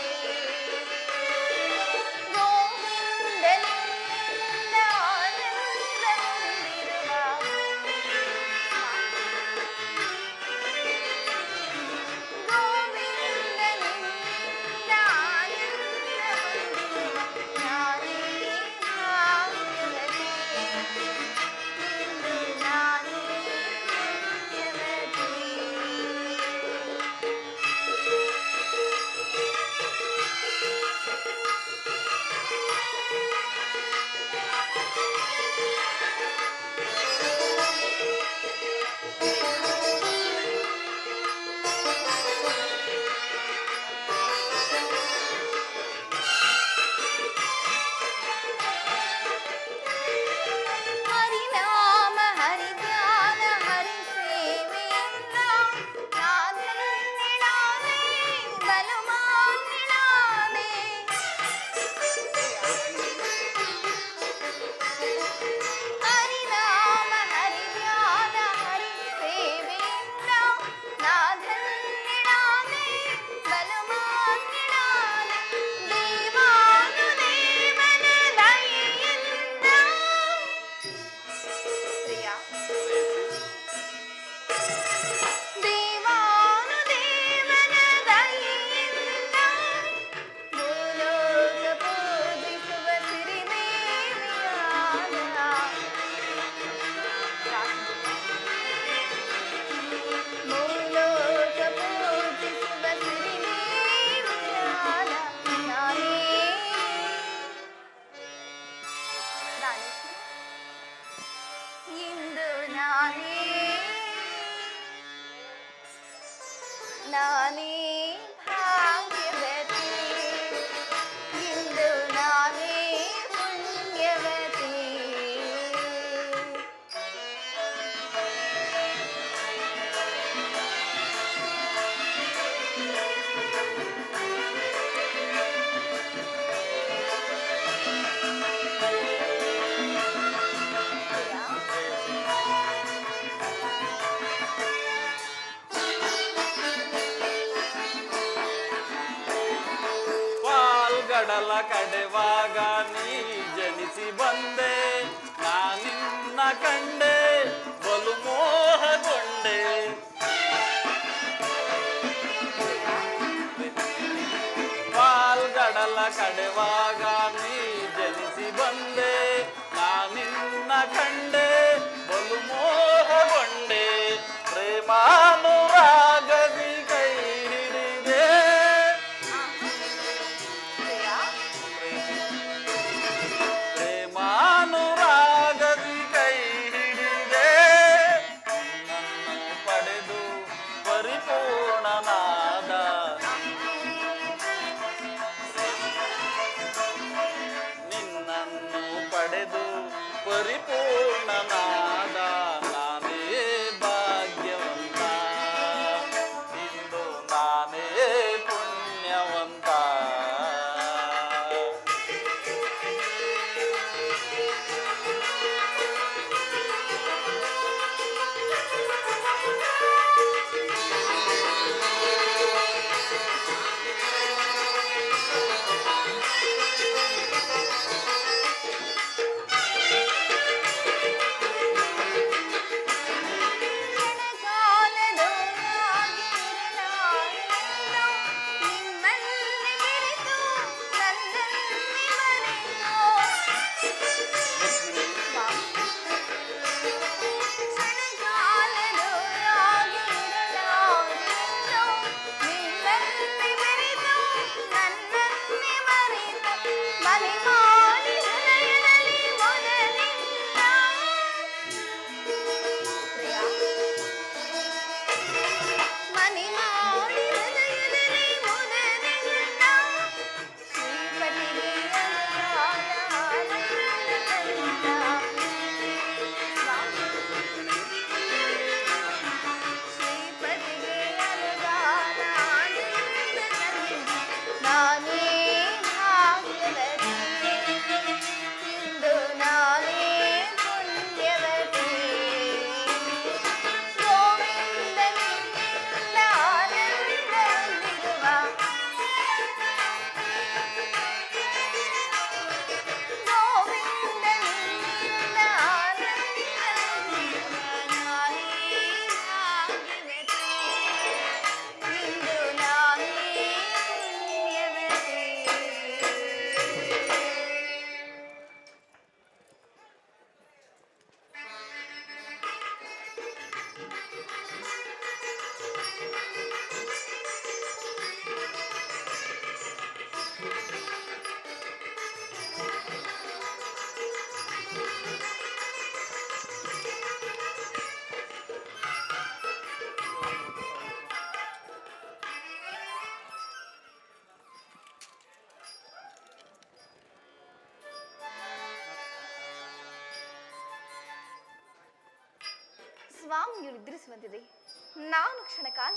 D: ಕಂಡೆ ಬಲು ಮೋಹಗೊಂಡೆ. ಪಾಲ್ಗಡಲ ಕಡೆವಾಗ ನೀ ಜನಿಸಿ ಬಂದೆ, ನಾನಿನ್ನ ಕಂಡೆ ಬಲು ಮೋಹಗೊಂಡೆ. ಪ್ರೇಮಾನುರಾಗದಿ ಕೈ ಹಿಡಿದೆ, ಪ್ರೇಮಾನುರಾಗದಿ ಕೈ ಹಿಡಿದೆ. ನಿನ್ನನ್ನು ಪಡೆದು ಪರಿಪೂರ್ಣನಾದ, ನಿನ್ನನ್ನು ಪಡೆದು ಪರಿಪೂರ್ಣನಾದ ನಾನೇ ಭಾಗ್ಯವಂತ, ಇಂದು ನಾನೇ ಪುಣ್ಯವಂತ.
A: ಸ್ವಾಮಿಯು ನಿದ್ರಿಸುವಂತಿದೆ. ನಾನು ಕ್ಷಣಕಾಲ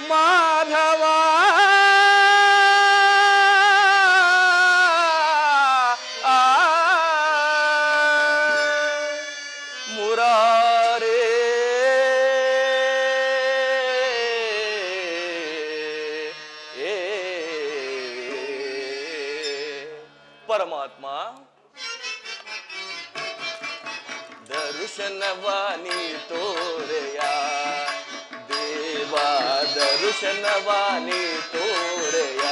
B: ಮಾಧವ ಮುರಾರೇ ಪರಮಾತ್ಮ ದರ್ಶನವಾನಿ ತೋರೆಯ ದೇವಾ, ದರ್ಶನವಾನಿ ತೋರೆಯ,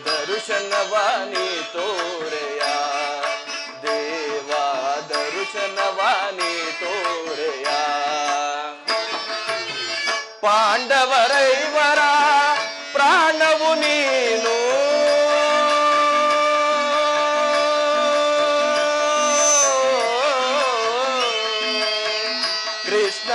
B: ದರ್ಶನವಾನಿ ತೋರೆಯ ದೇವಾ, ದರ್ಶನವಾನಿ ತೋರೆಯ. ಪಾಂಡವರೈವರ ಪ್ರಾಣವು ನೀನು, ಕೃಷ್ಣ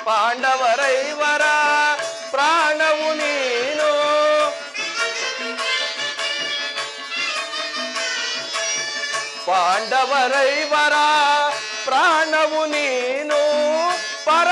B: ಪಾಂಡವರೈವರ ಪ್ರಾಣವು ನೀನು, ಪಾಂಡವರೈವರ ಪ್ರಾಣವು ನೀನು, ಪರ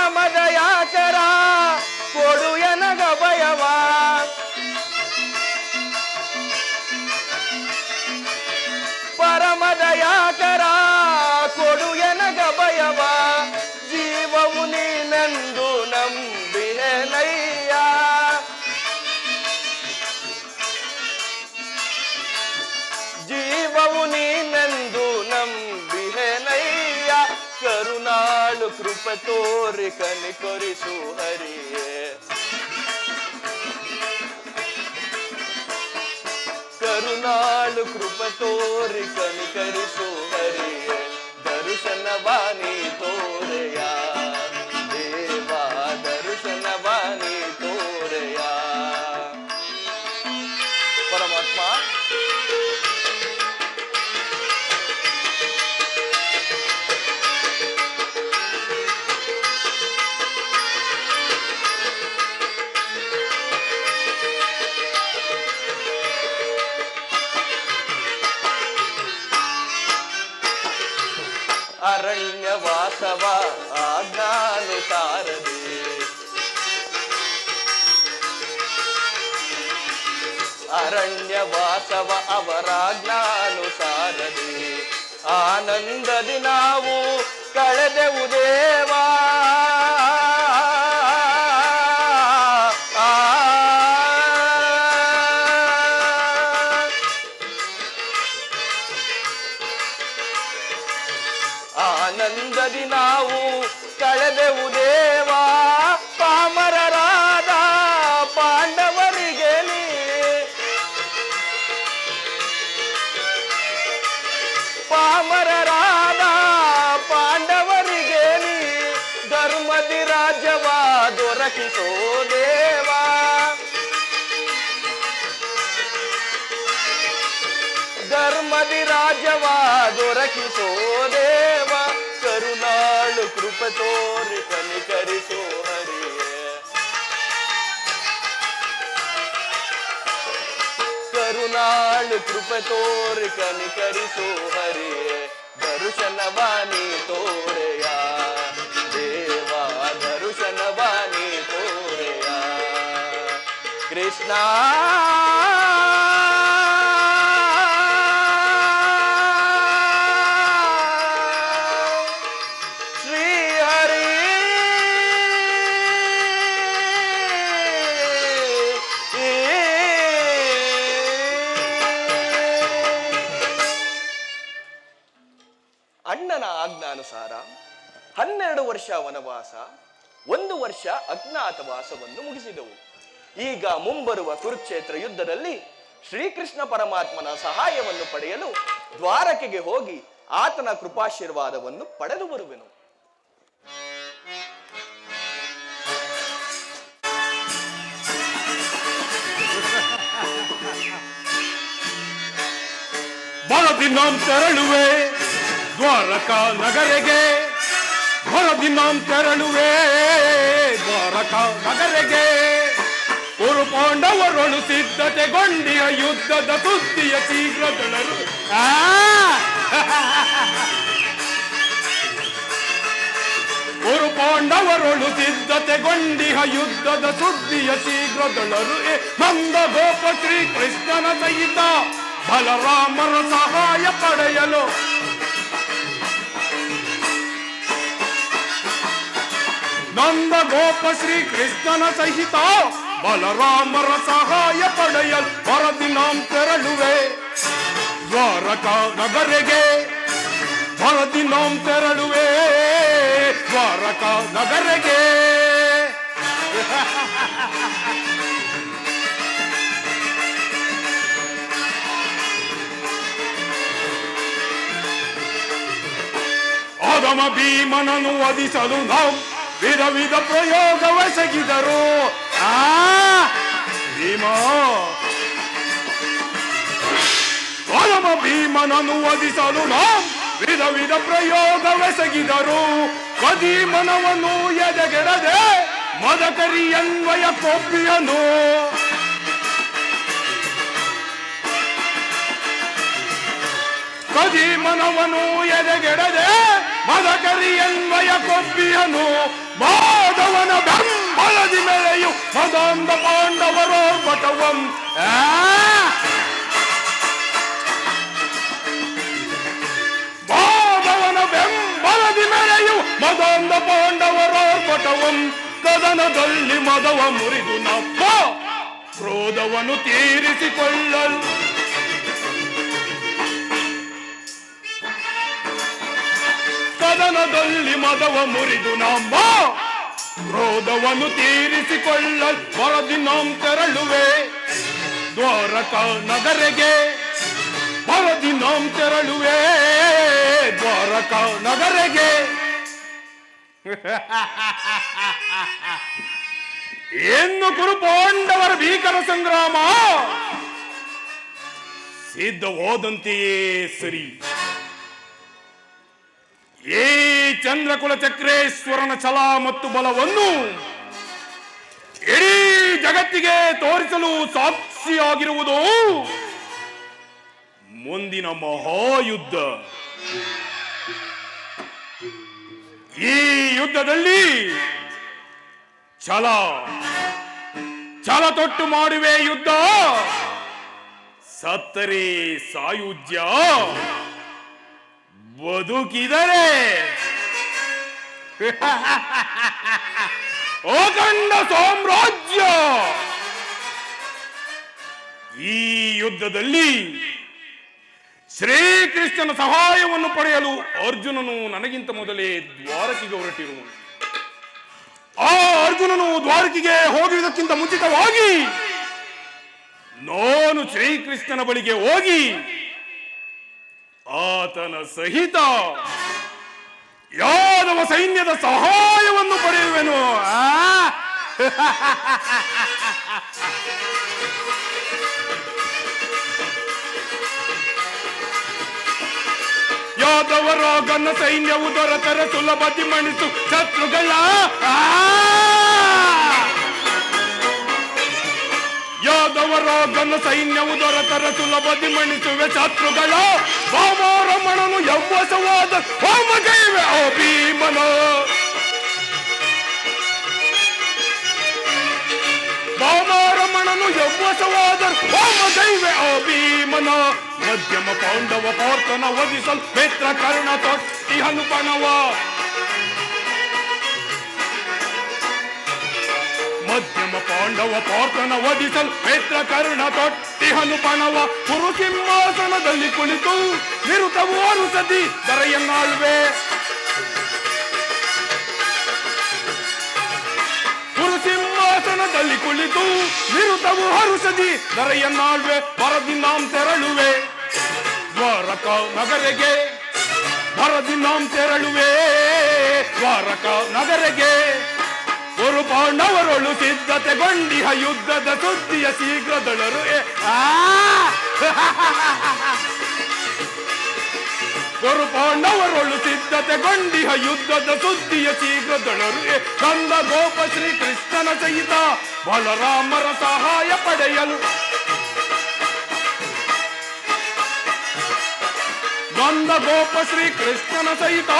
E: ಕೃಪೆ ತೋರಿ ಕನಿಕರಿಸು ಹರಿಯೇ ಕರುಣಾಳು ಕೃಪೆ ತೋರಿ ಕನಿಕರಿಸು ಹರಿಯೇ ದರ್ಶನವಾನಿ ತೋರೆಯ ದೇವಾ ದರ್ಶನವಾನಿ ತೋರೆಯ ಪರಮಾತ್ಮ ಅರಣ್ಯವಾಸವ ಆಜ್ಞಾನುಸಾರದೆ ಅರಣ್ಯವಾಸವ ಅವರಾಜ್ಞಾನುಸಾರದೆ ಆನಂದದಿ ನಾವು ಕಳೆದೆವು ದೇವಾ ಆನಂದದಿ ನಾವು ಕಳೆದೆವು ದೇವಾ ಪಾಮರರಾದ ಪಾಂಡವರಿಗೆ ನೀ ಪಾಮರರಾದ ಪಾಂಡವರಿಗೆ ನೀ ಧರ್ಮದಿ ರಾಜ್ಯವ ದೊರಕಿಸೋ ದೇವಾ ಧರ್ಮದಿ ರಾಜ್ಯವ ದೊರಕಿಸೋ ದೇವ ಕರುಣಾಳು ಕೃಪೆ ತೋರಿ ಕನಿಕರಿಸೋ ಹರಿಯೇ ಕರುಣಾಳು ಕೃಪೆ ತೋರಿ ಕನಿಕರಿಸೋ ಹರಿಯೇ ದರ್ಶನವಾನಿ ತೋರೆಯ ದೇವಾ ದರ್ಶನವಾನಿ ತೋರೆಯ ಕೃಷ್ಣ ಅಣ್ಣನ ಆಜ್ಞಾನುಸಾರ 12 ವರ್ಷ ವನವಾಸ 1 ವರ್ಷ ಅಜ್ಞಾತವಾಸವನ್ನು ಮುಗಿಸಿದವು. ಈಗ ಮುಂಬರುವ ಕುರುಕ್ಷೇತ್ರ ಯುದ್ಧದಲ್ಲಿ ಶ್ರೀಕೃಷ್ಣ ಪರಮಾತ್ಮನ ಸಹಾಯವನ್ನು ಪಡೆಯಲು ದ್ವಾರಕೆಗೆ ಹೋಗಿ ಆತನ ಕೃಪಾಶೀರ್ವಾದವನ್ನು ಪಡೆದು ಬರುವೆನು.
C: ಬರದಿನಾಂ ತೆರಳುವೆ ದ್ವಾರಕಾ ನಗರೆಗೆ ಬರದಿನಾಂ ತೆರಳುವೆ ದ್ವಾರಕಾ ನಗರೆಗೆ ಕುರು ಪಾಂಡವರೊಳು ಸಿದ್ಧತೆಗೊಂಡಿಯ ಯುದ್ಧದ ಸುದ್ದಿಯ ಶೀಘ್ರದೊಳರು ಕುರು ಪಾಂಡವರೊಳು ಸಿದ್ಧತೆಗೊಂಡಿಹ ಯುದ್ಧದ ಸುದ್ದಿಯ ಶೀಘ್ರದೊಳರು ನಂದ ಗೋಪ ಶ್ರೀಕೃಷ್ಣನ ಸಹಿತ ಬಲರಾಮರ ಸಹಾಯ ಪಡೆಯಲು ನಂದ ಗೋಪ ಶ್ರೀಕೃಷ್ಣನ ಸಹಿತ ಬಲರಾಮರ ಸಹಾಯ ಪಡೆಯಲು ಹೊರದಿನಾಂ ತೆರಳುವೆ ದ್ವಾರಕಾ ನಗರೆಗೆ ಹೊರದಿನಾಂ ತೆರಳುವೆ ದ್ವಾರಕಾ ನಗರೆಗೆ ಆದಮ ಭೀಮನನ್ನು ವಧಿಸಲು ನಾವು ವಿಧ ವಿಧ ಪ್ರಯೋಗವೆಸಗಿದರು. ಭೀಮ ಆದಮ ಭೀಮನನ್ನು ವಧಿಸಲು ನಾವು ವಿಧ ವಿಧ ಪ್ರಯೋಗವೆಸಗಿದರು. ಕದೀಮನವನ್ನು ಎದೆಗೆಡದೆ ಮದಕರಿ ಅನ್ವಯ ಕೊಬ್ಬಿಯನು ಕದೀಮನವನು ಎದೆಗೆಡದೆ ಮದಕರಿ ಅನ್ವಯ ಕೊಬ್ಬಿಯನು ಮಾಧವನ ಬೆಂಬಲದಿ ಮೇಲೆಯು ಮದಾಂಧ ಪಾಂಡವರೋ ಬಟವಂ ಮಾಧವನ ಬೆಂಬಲದಿ ಮೇಲೆಯು ಮದಾಂಧ ಪಾಂಡವರೋ ಬಟವಂ ಕದನದಲ್ಲಿ ಮದವ ಮುರಿದು ನಪ್ಪ ಕ್ರೋಧವನ್ನು ತೀರಿಸಿಕೊಳ್ಳಲು ಕದನದಲ್ಲಿ ಮದವ ಮುರಿದು ನಮ್ಮ ಕ್ರೋಧವನ್ನು ತೀರಿಸಿಕೊಳ್ಳಲು ವರದಿ ನಾಂ ತೆರಳುವೆ ದ್ವಾರಕ ನಗರೆಗೆ ವರದಿ ನಾಂ ತೆರಳುವೆ ದ್ವಾರಕ ನಗರೆಗೆ. ಏನು ಕುರುಪಾಂಡವರ ಭೀಕರ ಸಂಗ್ರಾಮ ಸಿದ್ಧವಾದಂತೆಯೇ ಸರಿ. ಈ ಚಂದ್ರಕುಲ ಚಕ್ರೇಶ್ವರನ ಛಲ ಮತ್ತು ಬಲವನ್ನು ಇಡೀ ಜಗತ್ತಿಗೆ ತೋರಿಸಲು ಸಾಕ್ಷಿಯಾಗಿರುವುದು ಮುಂದಿನ ಮಹಾಯುದ್ಧ. ಈ ಯುದ್ಧದಲ್ಲಿ ಛಲ ತೊಟ್ಟು ಮಾಡುವೆ ಯುದ್ಧ, ಸತ್ತರೆ ಸಾಯುಜ್ಯ, ಬದುಕಿದರೆ ಅಖಂಡ ಸಾಮ್ರಾಜ್ಯ. ಈ ಯುದ್ಧದಲ್ಲಿ ಶ್ರೀಕೃಷ್ಣನ ಸಹಾಯವನ್ನು ಪಡೆಯಲು ಅರ್ಜುನನು ನನಗಿಂತ ಮೊದಲೇ ದ್ವಾರಕೆಗೆ ಹೊರಟಿರುವನು. ಆ ಅರ್ಜುನನು ದ್ವಾರಕೆಗೆ ಹೋಗುವುದಕ್ಕಿಂತ ಮುಂಚಿತವಾಗಿ ನಾನು ಶ್ರೀಕೃಷ್ಣನ ಬಳಿಗೆ ಹೋಗಿ ಆತನ ಸಹಿತ ಯಾದವ ಸೈನ್ಯದ ಸಹಾಯವನ್ನು ಪಡೆಯುವೆನು. ಯಾದವರ ಗನ್ನ ಸೈನ್ಯವು ದೊರೆತರ ಸುಲಭದಿ ಮಣಿಸು ಶತ್ರುಗಳ. ಯಾದವರ ಗನ್ನ ಸೈನ್ಯವು ದೊರೆತರ ಸುಲಭದಿ ಮಣಿಸುವೆ ಶತ್ರುಗಳ. ವಾಮರಮಣನು ಯವ್ವಸವಾದ ಹೋಮಗೈವೆ ಆ ಭೀಮನ. ವಾಮರಮಣನು ಯವ್ವಸವಾದ ಹೋಮಗೈವೆ ಆ ಭೀಮನ. ಮಧ್ಯಮ ಪಾಂಡವ ಪಾರ್ಥನ ವಧಿಸಲ್ ಮಿತ್ರ ಕರ್ಣ ತೊಟ್ಟಿ ಹನುಪಣವ. ಮಧ್ಯಮ ಪಾಂಡವ ಪಾರ್ಥನ ವಧಿಸಲ್ ಮಿತ್ರ ಕರ್ಣ ತೊಟ್ಟಿ ಹನುಪಣವ. ಕುರು ಸಿಂಹಾಸನದಲ್ಲಿ ಕುಳಿತು ನಿರುತವು ಅರುಸದಿ ದರೆಯನ್ನಾಳ್ವೆ. ಕುರು ಸಿಂಹಾಸನದಲ್ಲಿ ಕುಳಿತು ನಿರುತವು ಹರುಸದಿ ದರೆಯನ್ನಾಳ್ವೆ. ವರದಿ ನಾಂ ತೆರಳುವೆ ದ್ವಾರಕ ನಗರೆಗೆ, ವರದಿ ನಾಂ ತೆರಳುವೆ ದ್ವಾರಕ ನಗರೆಗೆ. ಗುರು ಪಾಂಡವರೊಳು ಸಿದ್ಧತೆಗೊಂಡಿಹ ಯುದ್ಧದ ಸುದ್ದಿಯ ಶೀಘ್ರದೊಳರು. ಗುರು ಪಾಂಡವರೊಳು ಸಿದ್ಧತೆಗೊಂಡಿಹ ಯುದ್ಧದ ಸುದ್ದಿಯ ಶೀಘ್ರದೊಳರು. ಕಂದ ಗೋಪ ಶ್ರೀಕೃಷ್ಣನ ಸಹಿತ ಬಲರಾಮರ ಸಹಾಯ ಪಡೆಯಲು. ನಂದ ಗೋಪ ಶ್ರೀಕೃಷ್ಣನ ಸಹಿತ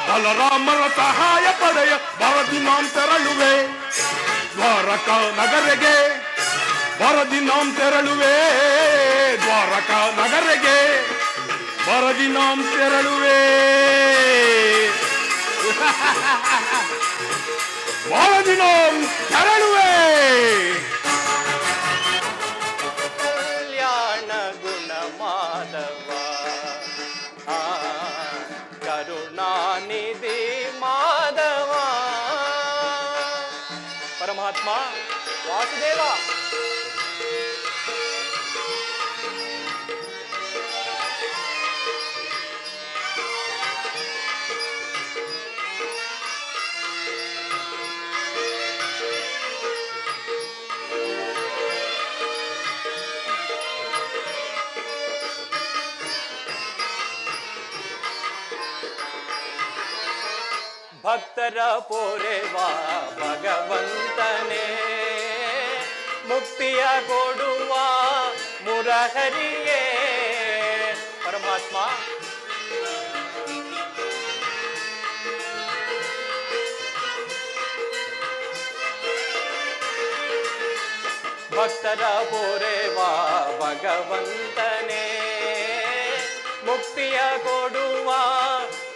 C: ಬಲರಾಮರ ಸಹಾಯ ಪಡೆಯ ವರದಿ ನಾಂ ತೆರಳುವೆ ದ್ವಾರಕ ನಗರೆಗೆ. ವರದಿ ನಾಂ ತೆರಳುವೆ ದ್ವಾರಕ ನಗರೆಗೆ. ವರದಿ ನಾಂ ತೆರಳುವೆ ವರದಿ ನಾಂ ತೆರಳುವೆ.
B: ಕಲ್ಯಾಣ ಗುಣ ಮಾಧವ ಕರುಣಾನಿಧಿ ಮಾಧವ. ಪರಮಾತ್ಮ ವಾಸುದೇವ. ಭಕ್ತರ ಪೋರೆವಾ ಭಗವಂತನೇ, ಮುಕ್ತಿಯ ಕೊಡುವ ಮುರಹರಿಯೇ. ಪರಮಾತ್ಮ ಭಕ್ತರ ಪೋರೆವಾ ಭಗವಂತನೇ, ಮುಕ್ತಿಯ ಕೊಡುವ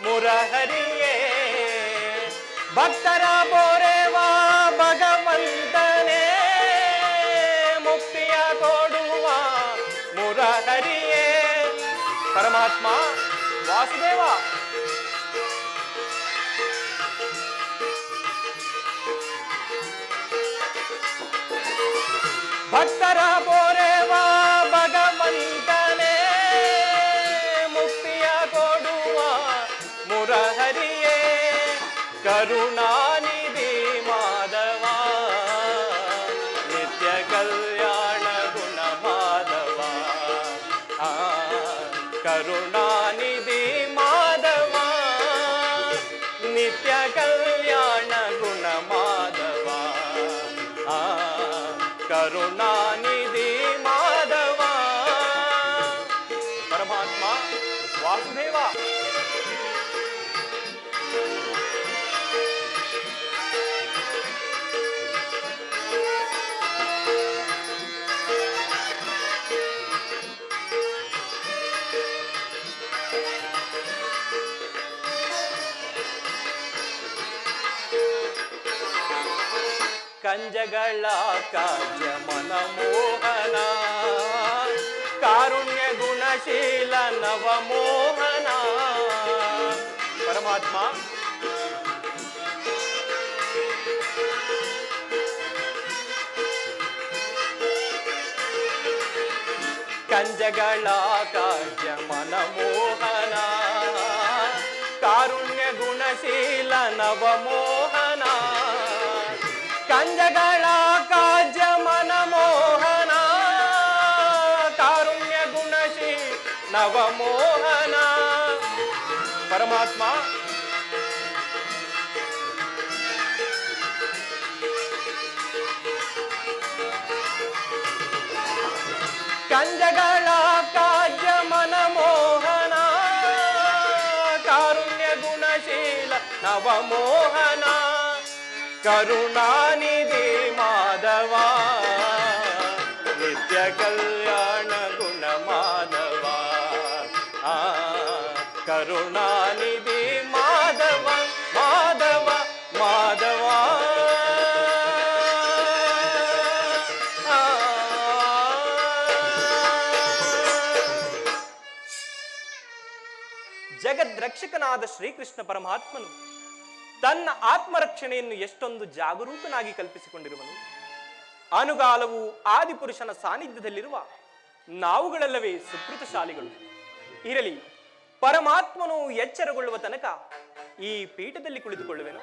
B: ಮುರಹರಿಯೇ. ಭಕ್ತರ ಪೋರೆವಾ ಭಗವಂತನೇ, ಮುಕ್ತಿಯ ಕೊಡುವ ಮುರಹರಿಯೇ. ಪರಮಾತ್ಮ ವಾಸುದೇವ.
E: ಹರಿಯೇ ಕರುಣಾನಿಧಿ ಮಾಧವ ನಿತ್ಯ ಕಲ್ಯಾಣ ಗುಣ ಮಾಧವ ಕರುಣಾನಿಧಿ ಮಾಧವ ನಿತ್ಯ ಕಲ್ಯಾಣ ಗುಣ ಮಾಧವ ಕರುಣಾನಿಧಿ ಮಾಧವ ಪರಮಾತ್ಮ ವಾಸುದೇವ ಕಂಜಗಳ ಕಾಜ ಮನಮೋಹನ ಕಾರುಣ್ಯ ಗುಣಶೀಲ ನವಮೋಹನ ಪರಮಾತ್ಮ ಕಂಜಗಳ ಕಾಜ ಮನಮೋಹನ ಕಾರುಣ್ಯ ಗುಣಶೀಲ ನವಮೋಹನ ಕಂಜಗಳ ಕಾಜ ಮನಮೋಹನ ಕಾರುಣ್ಯ ಗುಣಶೀ ನವಮೋಹನ ಪರಮಾತ್ಮ ಕಂಜಗಳ ಕಾಜ ಮನಮೋಹನ ಕಾರುಣ್ಯ ಗುಣಶೀಲ ನವಮೋಹನ ಕರುಣಾನಿಧಿ ಮಾಧವ ನಿತ್ಯ ಕಲ್ಯಾಣ ಗುಣ ಮಾಧವ ಕರುಣಾನಿಧಿ ಮಾಧವ ಮಾಧವ ಮಾಧವ ಜಗದ್ರಕ್ಷಕನಾದ ಶ್ರೀಕೃಷ್ಣ ಪರಮಾತ್ಮನು ತನ್ನ ಆತ್ಮರಕ್ಷಣೆಯನ್ನು ಎಷ್ಟೊಂದು ಜಾಗರೂಕನಾಗಿ ಕಲ್ಪಿಸಿಕೊಂಡಿರುವನು. ಅನುಗಾಲವು ಆದಿಪುರುಷನ ಸಾನ್ನಿಧ್ಯದಲ್ಲಿರುವ ನಾವುಗಳೆಲ್ಲವೇ ಸುಕೃತಶಾಲಿಗಳು. ಇರಲಿ, ಪರಮಾತ್ಮನು ಎಚ್ಚರಗೊಳ್ಳುವ ತನಕ ಈ ಪೀಠದಲ್ಲಿ ಕುಳಿತುಕೊಳ್ಳುವೆನು.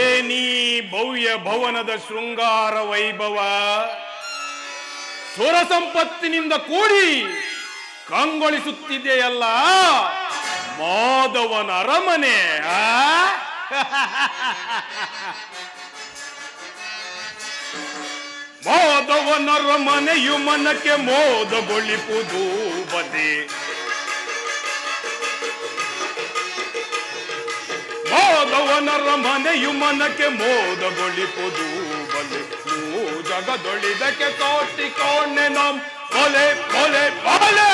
C: ಏನೀ ಭವ್ಯ ಭವನದ ಶೃಂಗಾರ ವೈಭವ, ಸುರ ಸಂಪತ್ತಿನಿಂದ ಕೂಡಿ ಕಂಗೊಳಿಸುತ್ತಿದೆಯಲ್ಲ ಮಾಧವನ ಅರಮನೆ. ಮಾಧವನ ಅರಮನೆಯು ಮನಕ್ಕೆ ಮೋದಗೊಳಿಪುದು ಬದೆ. ಮಾಧವನ ಅರಮನೆಯು ಮನಕ್ಕೆ ಮೋದಗೊಳಿಪುದು ಬಲೆ. ಜಗದೊಳಿದಕ್ಕೆ ತೋಟಿಕೊಂಡೆ ನಮ್ ಕೊಲೆ ಕೊಲೆ ಬಾಲೆ.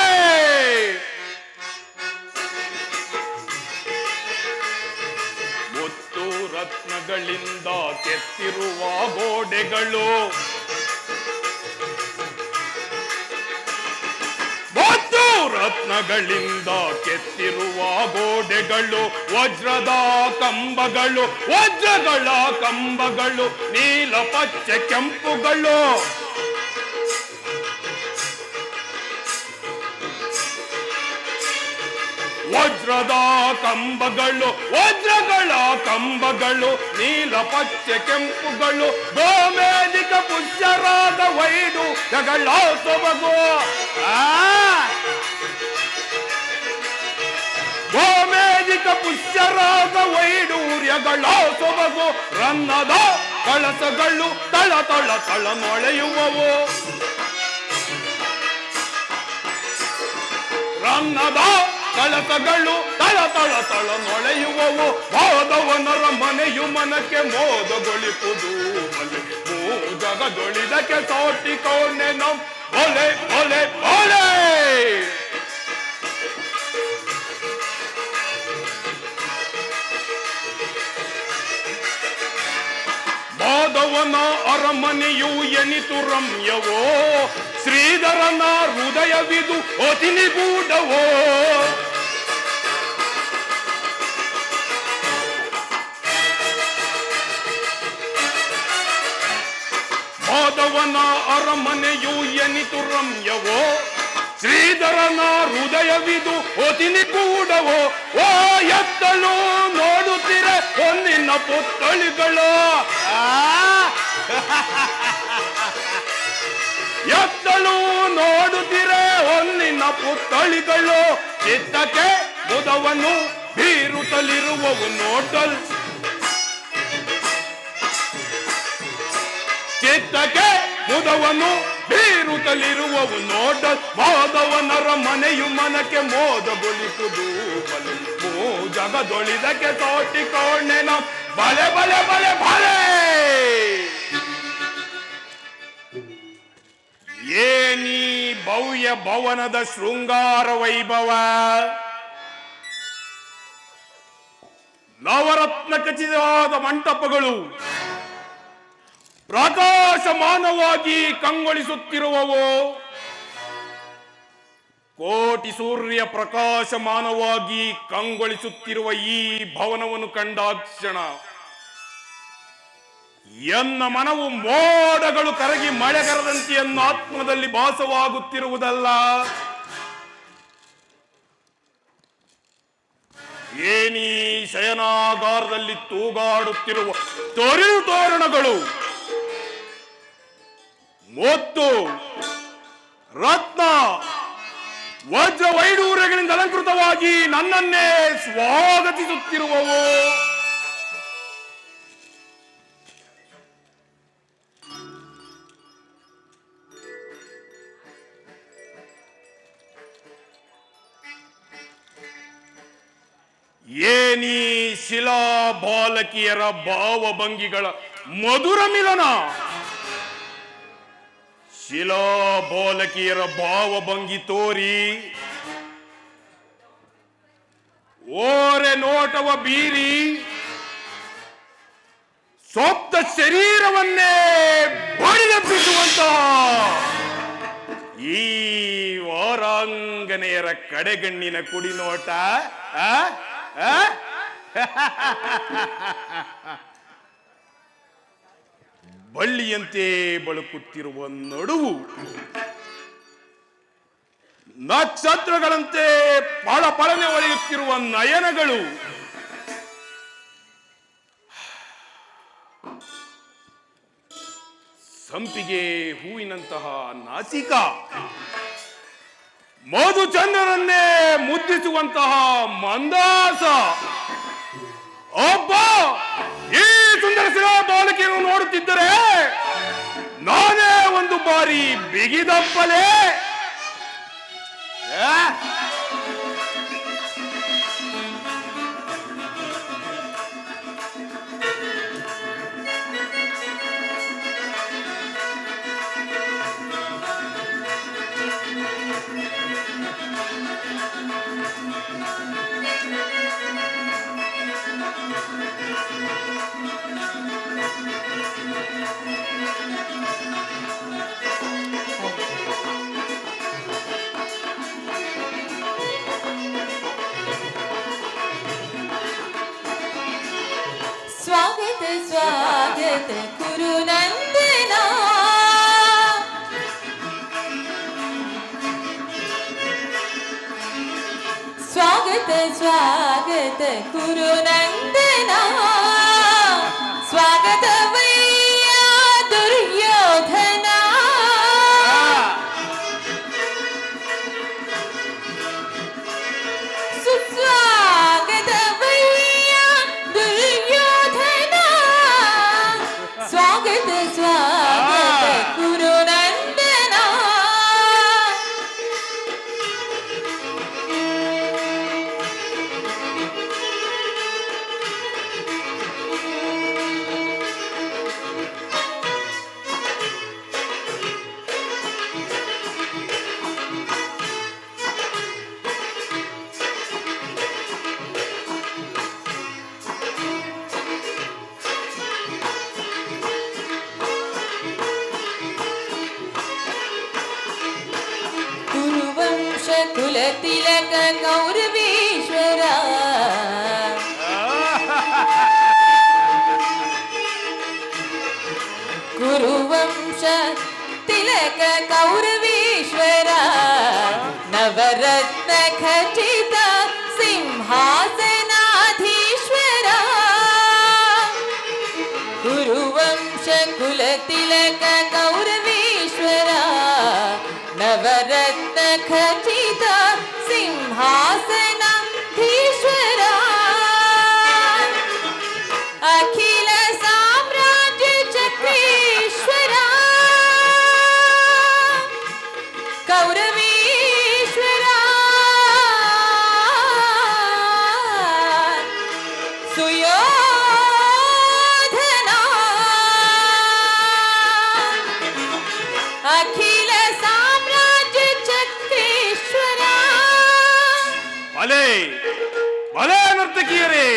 C: ಮುತ್ತು ರತ್ನಗಳಿಂದ ಕೆತ್ತಿರುವ ಗೋಡೆಗಳು, ಮುತ್ತು ರತ್ನಗಳಿಂದ ಕೆತ್ತಿರುವ ಗೋಡೆಗಳು, ವಜ್ರದ ಕಂಬಗಳು, ವಜ್ರಗಳ ಕಂಬಗಳು, ನೀಲ ಪಚ್ಚೆ ಕೆಂಪುಗಳು, ವಜ್ರದ ಕಂಬಗಳು, ವಜ್ರಗಳ ಕಂಬಗಳು, ನೀಲ ಪಚ್ಚೆ ಕೆಂಪುಗಳು, ಗೋಮೇಧಿಕ ಪುಷ್ಯರಾದ ವೈಡು ಜಗಳ ಸೊಬಗು. ಗೋಮೇಧಿಕ ಪುಷ್ಯರಾದ ವೈಡೂರ್ಯಗಳ ಸೊಬಗು, ರನ್ನದ ಕಳಸಗಳು ತಳ ತಳ ತಳ ಮೊಳೆಯುವವು. ರನ್ನದ ಕಳಸಗಳು ತಳ ತಳ ತಳ ಮೊಳೆಯುವವು. ಮಾಧವನರ ಮನೆಯು ಮನಕ್ಕೆ ಮೋದಗೊಳಿಪುದು ಬಲೆ. ಜಗದೊಳಿದಕ್ಕೆ ತೋಟಿಕೊಂಡೆ ನಮ್ ಕೊಲೆ ಕೊಲೆ ಕೊಲೆ. ಮಾಧವನ ಅರಮನೆಯು ಎನಿತು ರಮ್ಯವೋ, ಶ್ರೀಧರನ ಹೃದಯವಿದು ಅತಿ ನಿಗೂಢವೋ. ಮಾಧವನ ಅರಮನೆಯು ಎನಿತು ರಮ್ಯವೋ, ಶ್ರೀಧರನ ಹೃದಯವಿದು ಒತಿನಿ ಕೂಡವೋ. ಓ ಎತ್ತಲು ನೋಡುತ್ತೀರೆ ಒಂದಿನ ಪುತ್ತಳಿಗಳು, ಎತ್ತಲು ನೋಡುತ್ತೀರೆ ಒಂದಿನ ಪುತ್ತಳಿಗಳು. ಚಿತ್ತಕ್ಕೆ ಮುದವನ್ನು ಬೀರುತ್ತಲಿರುವವು ನೋಟಲ್, ಚಿತ್ತಕ್ಕೆ ಮುದವನ್ನು ಬೀರುತ್ತಲಿರುವವು ನೋಟಲ್. ಮಾಧವನರ ಮನೆಯು ಮನಕ್ಕೆ ಮೋದಗೊಳಿಸುವುದು ಬಲು, ಜಗದೊಳಿದಕ್ಕೆ ತೋಟಿಕೊಂಡೆನ ಬಲೆ ಬಲೆ ಬಲೆ ಬಲೆ. ಏನೀ ಭವ್ಯ ಭವನದ ಶೃಂಗಾರ ವೈಭವ, ನವರತ್ನ ಖಚಿತವಾದ ಮಂಟಪಗಳು ಪ್ರಕಾಶಮಾನವಾಗಿ ಕಂಗೊಳಿಸುತ್ತಿರುವವು. ಕೋಟಿ ಸೂರ್ಯ ಪ್ರಕಾಶಮಾನವಾಗಿ ಕಂಗೊಳಿಸುತ್ತಿರುವ ಈ ಭವನವನ್ನು ಕಂಡಾಕ್ಷಣ ಎನ್ನ ಮನವು ಮೋಡಗಳು ಕರಗಿ ಮಳೆಗರದಂತೆ ಎನ್ನ ಆತ್ಮದಲ್ಲಿ ಭಾಸವಾಗುತ್ತಿರುವುದಲ್ಲ. ಏನೀ ಶಯನಾಗಾರದಲ್ಲಿ ತೂಗಾಡುತ್ತಿರುವ ತೊರಿಲು ತೋರಣಗಳು, ಮುತ್ತು ರತ್ನ ವಜ್ರ ವೈಡೂರ್ಯಗಳಿಂದ ಅಲಂಕೃತವಾಗಿ ನನ್ನನ್ನೇ ಸ್ವಾಗತಿಸುತ್ತಿರುವವು. ಏನೀ ಶಿಲಾ ಬಾಲಕಿಯರ ಭಾವಭಂಗಿಗಳ ಮಧುರ ಮಿಲನ, ಶಿಲಾ ಬಾಲಕಿಯರ ಭಾವಭಂಗಿ ತೋರಿ ಓರೆ ನೋಟವ ಬೀರಿ ಸೊಪ್ತ ಶರೀರವನ್ನೇ ಬಡಿದೆಬ್ಬಿಸುವಂತಹ ಈ ವಾರಾಂಗನೆಯರ ಕಡೆಗಣ್ಣಿನ ಕುಡಿನೋಟ ಬಳ್ಳಿಯಂತೆ ಬಳುಕುತ್ತಿರುವ ನಡುವು, ನಕ್ಷತ್ರಗಳಂತೆ ಪಳಪಳನೆ ಹೊಳೆಯುತ್ತಿರುವ ನಯನಗಳು, ಸಂಪಿಗೆ ಹೂವಿನಂತಹ ನಾಸಿಕ, ಮಧುಚಂದ್ರನನ್ನೇ ಮುದ್ದಿಸುವಂತಹ ಮಂದಾಸ. ಒಬ್ಬ ಈ ಸುಂದರ ಶಿಲಾ ಬಾಲಕಿಯನ್ನು ನೋಡುತ್ತಿದ್ದರೆ ನಾನೇ ಒಂದು ಬಾರಿ ಬಿಗಿದಪ್ಪಲೇ.
F: स्वागत स्वागत गुरु नंदना, स्वागत स्वागत गुरु नंदना, स्वागत वैया दुर्योधना, सुस्वागत वैया दुर्योधना, स्वागत स्वागत गुरु नंदना. कुरुवंश कुल तिलक गौरवेश्वरा, कुरुवंश ತಿಲಕ ಕೌರವೀಶ್ವರ ನವರತ್ನ ಖಚಿತ ಸಿಂಹಾಸನಾಧೀಶ್ವರ ಕುರುವಂಶ ಕುಲ ತಿಲಕ ಕೌರವೀಶ್ವರ ನವರತ್ನ ಖಚಿತ ಸಿಂಹಾಸನಾಧೀಶ್ವರ ಅಖಿಲ ಸಾಮ್ರಾಜ್ಯ ಚಕ್ರೇಶ್ವರ ಕೌರವೀಶ್ವರ ಸುಯೋಧನ ಅಖಿಲ ಸಾಮ್ರಾಜ್ಯ ಚಕ್ರೇಶ್ವರ
C: ಭಲೆ ಭಲೆ ನರ್ತಕಿಯರೇ,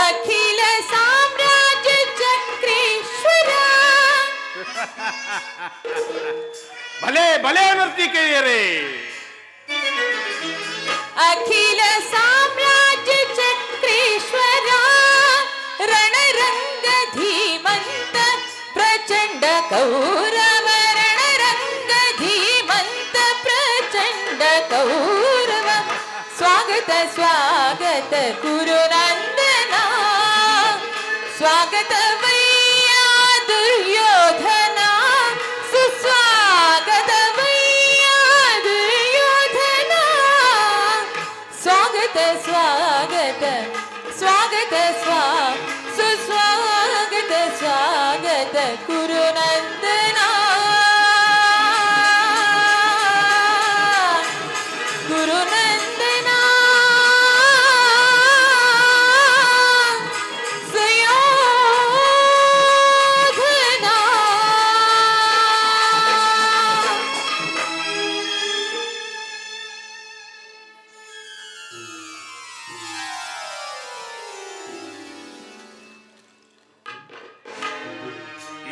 F: ಅಖಿಲ ಸಾಮ್ರಾಜ್ಯ ಚಕ್ರೇಶ್ವರ
C: ಭಲೆ ಭಲೆ ನರ್ತಿಕೆಯರೇ,
F: ಅಖಿಲ ಸಾಮ್ರಾಜ್ಯ ಚಕ್ರೇಶ್ವರ ರಣರಂಗ ಧೀಮಂತ ಪ್ರಚಂಡ ಕೌರವ ರಣರಂಗ ಧೀಮಂತ ಪ್ರಚಂಡ ಕೌರವ ಸ್ವಾಗತ ಸ್ವಾಗತ ಗುರುನಂದನ ಸ್ವಾಗತ ವೈಯ ದುರ್ಯೋಧನ ಸುಸ್ವಾಗತ ವೈಯ ದುರ್ಯೋಧನ ಸ್ವಾಗತ ಸ್ವಾಗತ ಸ್ವಾಗತ ಸುಸ್ವಾಗತ ಸ್ವಾಗತ ಗುರುನಂದನ ಗುರುನಂದನ ಸುಯೋಧನ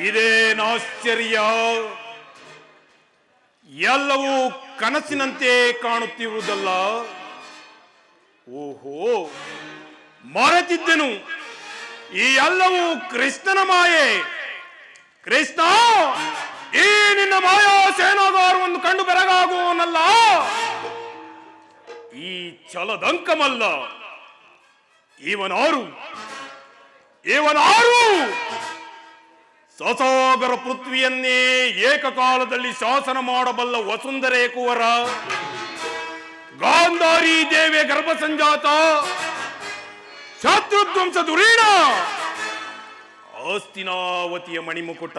C: ಇದೇನಾಶ್ಚರ್ಯ! ಎಲ್ಲವೂ ಕನಸಿನಂತೆ ಕಾಣುತ್ತಿರುವುದಲ್ಲ. ಓಹೋ, ಮರೆತಿದ್ದೆನು, ಈ ಎಲ್ಲವೂ ಕೃಷ್ಣನ ಮಾಯೆ. ಕೃಷ್ಣ, ಈ ನಿನ್ನ ಮಾಯಾ ಸೇನಾಗಾರವನ್ನು ಕಂಡು ಬೆರಗಾಗುವವನಲ್ಲ, ಈ ಛಲದಂಕಮಲ್ಲ. ಇವನಾರು ಇವನಾರು ಸಸಾಗರ ಪೃಥ್ವಿಯನ್ನೇ ಏಕಕಾಲದಲ್ಲಿ ಶಾಸನ ಮಾಡಬಲ್ಲ ವಸುಂಧರೆ ಕುವರ, ಗಾಂಧಾರಿ ದೇವಿಯ ಗರ್ಭ ಸಂಜಾತ, ಶತ್ರುಧ್ವಂಸ ದುರೀಣ, ಹಸ್ತಿನಾವತಿಯ ಮಣಿಮುಕುಟ,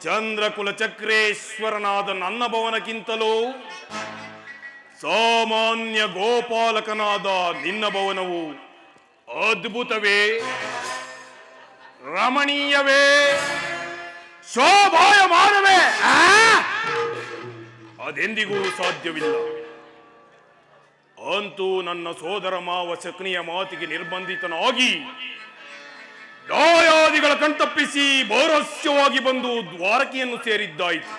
C: ಚಂದ್ರಕುಲ ಚಕ್ರೇಶ್ವರನಾದ ನನ್ನ ಭವನಕ್ಕಿಂತಲೂ ಸಾಮಾನ್ಯ ಗೋಪಾಲಕನಾದ ನಿನ್ನ ಭವನವು ಅದ್ಭುತವೇ, ರಮಣೀಯವೇ, ಶೋಭಾಯಮಾನವೇ? ಅದೆಂದಿಗೂ ಸಾಧ್ಯವಿಲ್ಲ. ಅಂತೂ ನನ್ನ ಸೋದರ ಮಾವ ಶಕುನಿಯ ಮಾತಿಗೆ ನಿರ್ಬಂಧಿತನಾಗಿ ದಾಯಾದಿಗಳ ಕಣ್ತಪ್ಪಿಸಿ ಭೌರಸ್ಯವಾಗಿ ಬಂದು ದ್ವಾರಕೆಯನ್ನು ಸೇರಿದ್ದಾಯಿತು.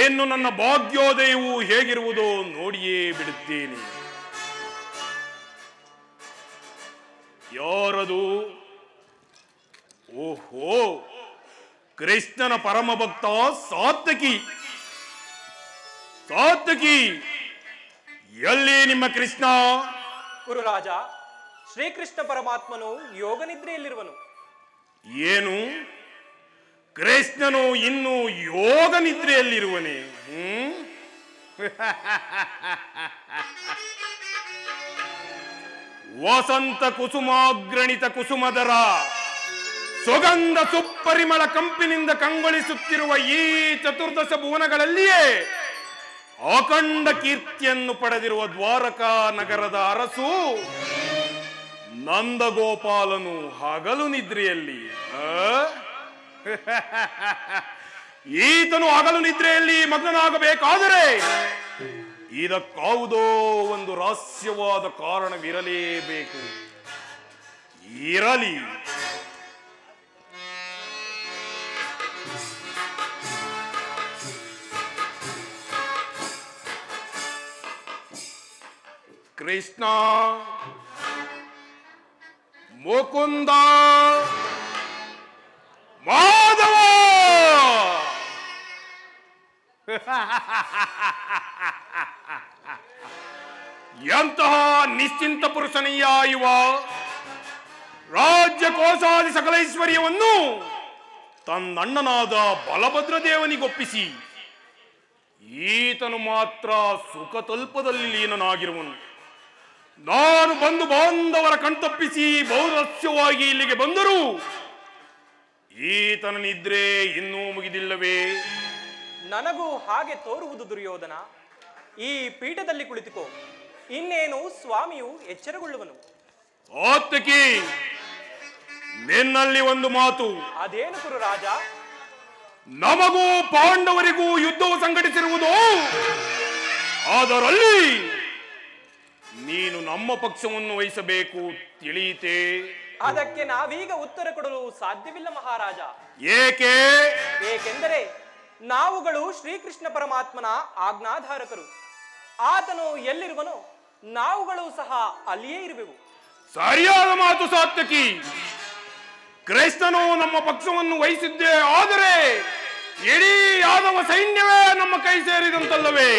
C: ಏನು ನನ್ನ ಭಾಗ್ಯೋದಯವು ಹೇಗಿರುವುದೋ ನೋಡಿಯೇ ಬಿಡುತ್ತೇನೆ. ಯಾರದು? ಓಹೋ, ಕೃಷ್ಣನ ಪರಮ ಭಕ್ತ ಸಾತ್ಯಕಿ. ಸಾತ್ಯಕಿ, ಎಲ್ಲಿ ನಿಮ್ಮ ಕೃಷ್ಣ?
E: ಗುರುರಾಜ, ಶ್ರೀಕೃಷ್ಣ ಪರಮಾತ್ಮನು ಯೋಗ ನಿದ್ರೆಯಲ್ಲಿರುವನು.
C: ಏನು? ಕೃಷ್ಣನು ಇನ್ನೂ ಯೋಗ ನಿದ್ರೆಯಲ್ಲಿರುವನೇ? ವಸಂತ ಕುಸುಮಾಗ್ರಣಿತ ಕುಸುಮದರ ಸುಗಂಧ ಸುಪ್ಪರಿಮಳ ಕಂಪಿನಿಂದ ಕಂಗೊಳಿಸುತ್ತಿರುವ ಈ ಚತುರ್ದಶ ಭುವನಗಳಲ್ಲಿಯೇ ಅಖಂಡ ಕೀರ್ತಿಯನ್ನು ಪಡೆದಿರುವ ದ್ವಾರಕಾ ನಗರದ ಅರಸು ನಂದಗೋಪಾಲನು ಹಗಲು ನಿದ್ರೆಯಲ್ಲಿ. ಈತನು ಹಗಲು ನಿದ್ರೆಯಲ್ಲಿ ಮಗ್ನನಾಗಬೇಕಾದರೆ ಇದಕ್ಕಾವುದೋ ಒಂದು ರಹಸ್ಯವಾದ ಕಾರಣವಿರಲೇಬೇಕು. ಇರಲಿ. ಕೃಷ್ಣ, ಮುಕುಂದ, ಮಾಧವ ಎಂತಹ ನಿಶ್ಚಿಂತ ಪುರುಷನಯ್ಯ ಇವ. ರಾಜ್ಯ ಕೋಶಾದಿ ಸಕಲೈಶ್ವರ್ಯವನ್ನು ತನ್ನಣ್ಣನಾದ ಬಲಭದ್ರ ದೇವನಿಗೊಪ್ಪಿಸಿ ಈತನು ಮಾತ್ರ ಸುಖ ತಲ್ಪದಲ್ಲಿ ಲೀನನಾಗಿರುವನು. ನಾನು ಬಂದು ಬಾಂಧವರ ಕಣ್ತಪ್ಪಿಸಿ ಬಹುರಹಸ್ಯವಾಗಿ ಇಲ್ಲಿಗೆ ಬಂದರೂ ಈತನ ನಿದ್ರೆ ಇನ್ನೂ ಮುಗಿದಿಲ್ಲವೇ?
E: ನನಗೂ ಹಾಗೆ ತೋರುವುದು ದುರ್ಯೋಧನ. ಈ ಪೀಠದಲ್ಲಿ ಕುಳಿತುಕೋ, ಇನ್ನೇನು ಸ್ವಾಮಿಯು ಎಚ್ಚರಗೊಳ್ಳುವನು.
C: ಸಾತ್ವಿಕಿ, ನಿನ್ನಲ್ಲಿ ಒಂದು ಮಾತು.
E: ಅದೇನು ಕುರುರಾಜ?
C: ನಮಗೂ ಪಾಂಡವರಿಗೂ ಯುದ್ಧವು ಸಂಘಟಿಸಿರುವುದು, ಅದರಲ್ಲಿ ನೀನು ನಮ್ಮ ಪಕ್ಷವನ್ನು ವಹಿಸಬೇಕು, ತಿಳಿಯಿತೆ?
E: ಅದಕ್ಕೆ ನಾವೀಗ ಉತ್ತರ ಕೊಡಲು ಸಾಧ್ಯವಿಲ್ಲ ಮಹಾರಾಜ.
C: ಏಕೆ?
E: ಏಕೆಂದರೆ ನಾವುಗಳು ಶ್ರೀಕೃಷ್ಣ ಪರಮಾತ್ಮನ ಆಜ್ಞಾಧಾರಕರು. ಆತನು ಎಲ್ಲಿರುವನೋ ನಾವುಗಳು ಸಹ ಅಲ್ಲಿಯೇ ಇರುವೆವು.
C: ಸರಿಯಾದ ಮಾತು ಸಾತ್ವಿಕಿ. ಕೃಷ್ಣನು ನಮ್ಮ ಪಕ್ಷವನ್ನು ವಹಿಸಿದ್ದೇ ಆದರೆ ಇಡೀ ಯಾದವ ಸೈನ್ಯವೇ ನಮ್ಮ ಕೈ ಸೇರಿದಂತಲ್ಲವೇ?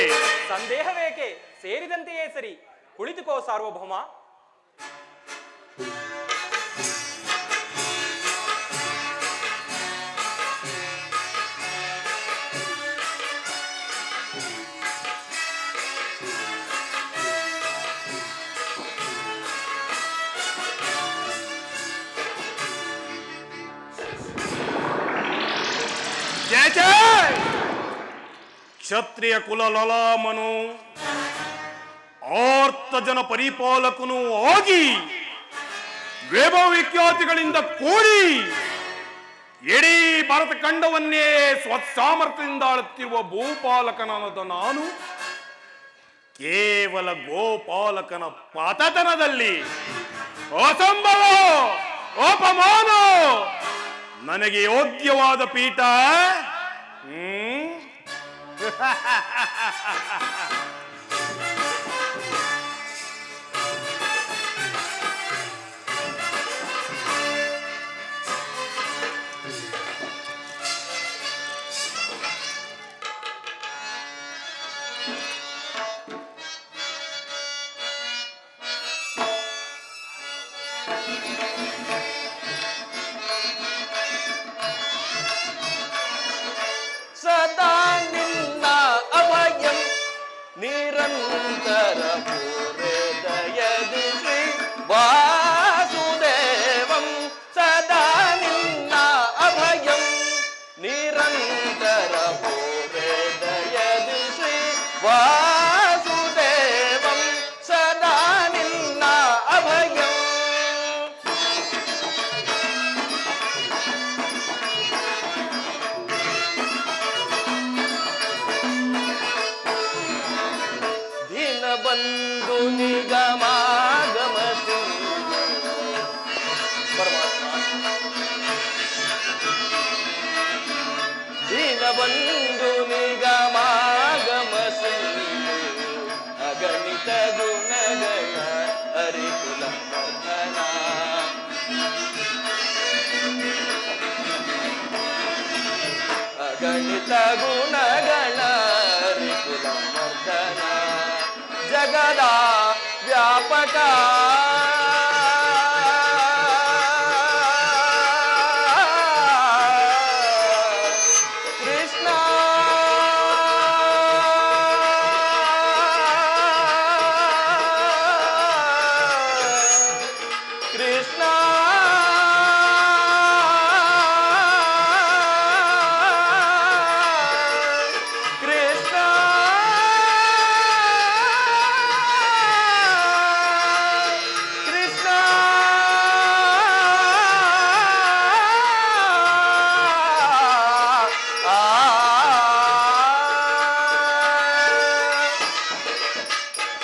E: ಸಂದೇಹವೇಕೆ? ಸೇರಿದಂತೆಯೇ ಸರಿ. ಕುಳಿತುಕೋ ಸಾರ್ವಭೌಮ.
C: ಕ್ಷತ್ರಿಯ ಕುಲ ಲಲಾಮನು, ಆರ್ತ ಜನ ಪರಿಪಾಲಕನು ಆಗಿ ವೈಭವ ವಿಖ್ಯಾತಿಗಳಿಂದ ಕೂಡಿ ಇಡೀ ಭಾರತ ಖಂಡವನ್ನೇ ಸ್ವಸಾಮರ್ಥ್ಯದಿಂದ ಆಳುತ್ತಿರುವ ಭೂಪಾಲಕನಾದ ನಾನು ಕೇವಲ ಗೋಪಾಲಕನ ಪತತನದಲ್ಲಿ ಅಸಂಭವ, ಅಪಮಾನ, ನನಗೆ ಯೋಗ್ಯವಾದ ಪೀಠ
B: ಸದಾ ನಿನ್ನ ಅಭಯಂ ನಿರಂತರ ಪೂರ್ಣದಯದಿ ಶ್ರೀ ವಾಸುದೇವಂ. ಸದಾ ನಿನ್ನ ಅಭಯಂ ನಿರಂತರ ಪೂರ್ಣದಯದಿ ಶ್ರೀ ವಾಸುದೇವಂ. ಸದಾ ನಿನ್ನ ಅಭಯಂ. ಬಂಧು ನಿಗಮಾಗಮ ಪರಮಾತ್ಮ ದೀನಬಂಧು ನಿಗಮಾಗಮ ಸಿಂಧು ಅಗಣಿತ ಗುಣಗಳ ಹರಿಕುಲ ಮರ್ಧನ. ಅಗಣಿತ ಗುಣಗಳ ಹರಿಕುಲ ಮರ್ಧನ. ಜಗದ ವ್ಯಾಪಕ ಕೃಷ್ಣ. ಕೃಷ್ಣ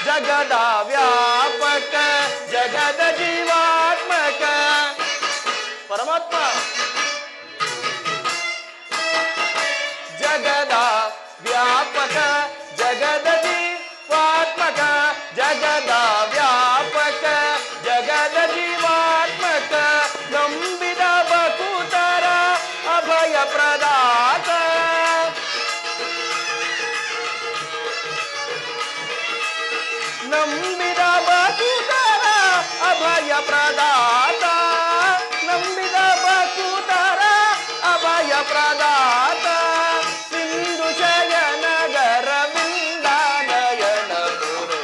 B: ಜಗದ ವ್ಯಾಪಕ ಜಗದ ಜೀವಾತ್ಮಕ ಪರಮಾತ್ಮ. ಜಗದ ವ್ಯಾಪಕ ಜಗದ ಜೀವಾತ್ಮಕ. ಜಗದ ವ್ಯಾಪಕ ಜಗದ ಜೀವಾತ್ಮಕ. ನಂಬಿದ ಬಕುತರ ನಂಬಿದ ಬಕುತರ ಅಭಯ ಪ್ರದಾತ, ನಂಬಿದ ಬಕುತರ ಅಭಯ ಪ್ರದಾತ, ಸಿಂಧು ಶಯನಗರ ವಿಂದಾನಯನ ಪುರೆ.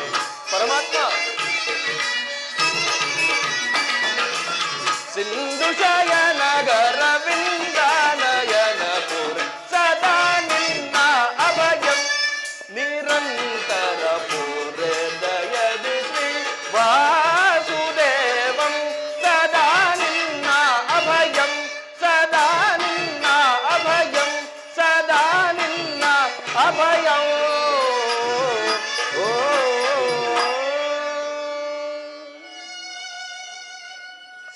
B: ಪರಮಾತ್ಮ ಸಿಂಧು ಶಯನಗರ ವಿಂದಾನಯನ ಪುರೆ, ಸದಾ ನಿನ್ನ ಅಭಯಂ ನಿರಂತರ ಪೂರೆ ದಯದಿ ಶ್ರೀ ವಾಸುದೇವಂ, ಸದಾ ನಿನ್ನ ಅಭಯಂ, ಸದಾ ನಿನ್ನ ಅಭಯಂ, ಸದಾ ನಿನ್ನ ಅಭಯಂ. ಓ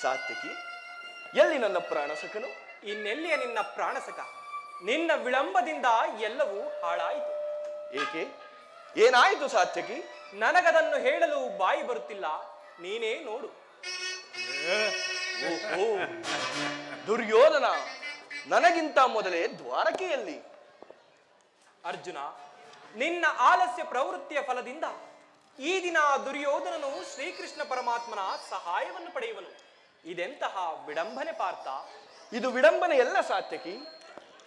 B: ಸಾತ್ವಿಕಿ, ಎಲ್ಲಿ ನನ್ನ ಪ್ರಾಣಸಖನು?
E: ಇನ್ನೆಲ್ಲಿಯ ನಿನ್ನ ಪ್ರಾಣಸಕ? ನಿನ್ನ ವಿಳಂಬದಿಂದ ಎಲ್ಲವೂ ಹಾಳಾಯಿತು.
B: ಏಕೆ? ಏನಾಯಿತು ಸಾತ್ವಿಕಿ?
E: ನನಗದನ್ನು ಹೇಳಲು ಬಾಯಿ ಬರುತ್ತಿಲ್ಲ, ನೀನೇ ನೋಡು.
B: ಓಹೋ, ದುರ್ಯೋಧನ ನನಗಿಂತ ಮೊದಲೇ ದ್ವಾರಕೆಯಲ್ಲಿ.
E: ಅರ್ಜುನ, ನಿನ್ನ ಆಲಸ್ಯ ಪ್ರವೃತ್ತಿಯ ಫಲದಿಂದ ಈ ದಿನ ದುರ್ಯೋಧನನು ಶ್ರೀಕೃಷ್ಣ ಪರಮಾತ್ಮನ ಸಹಾಯವನ್ನು ಪಡೆಯುವನು. ಇದೆಂತಹ ವಿಡಂಬನೆ ಪಾರ್ಥ?
B: ಇದು ವಿಡಂಬನೆ ಎಲ್ಲ ಸಾತ್ವಿಕಿ,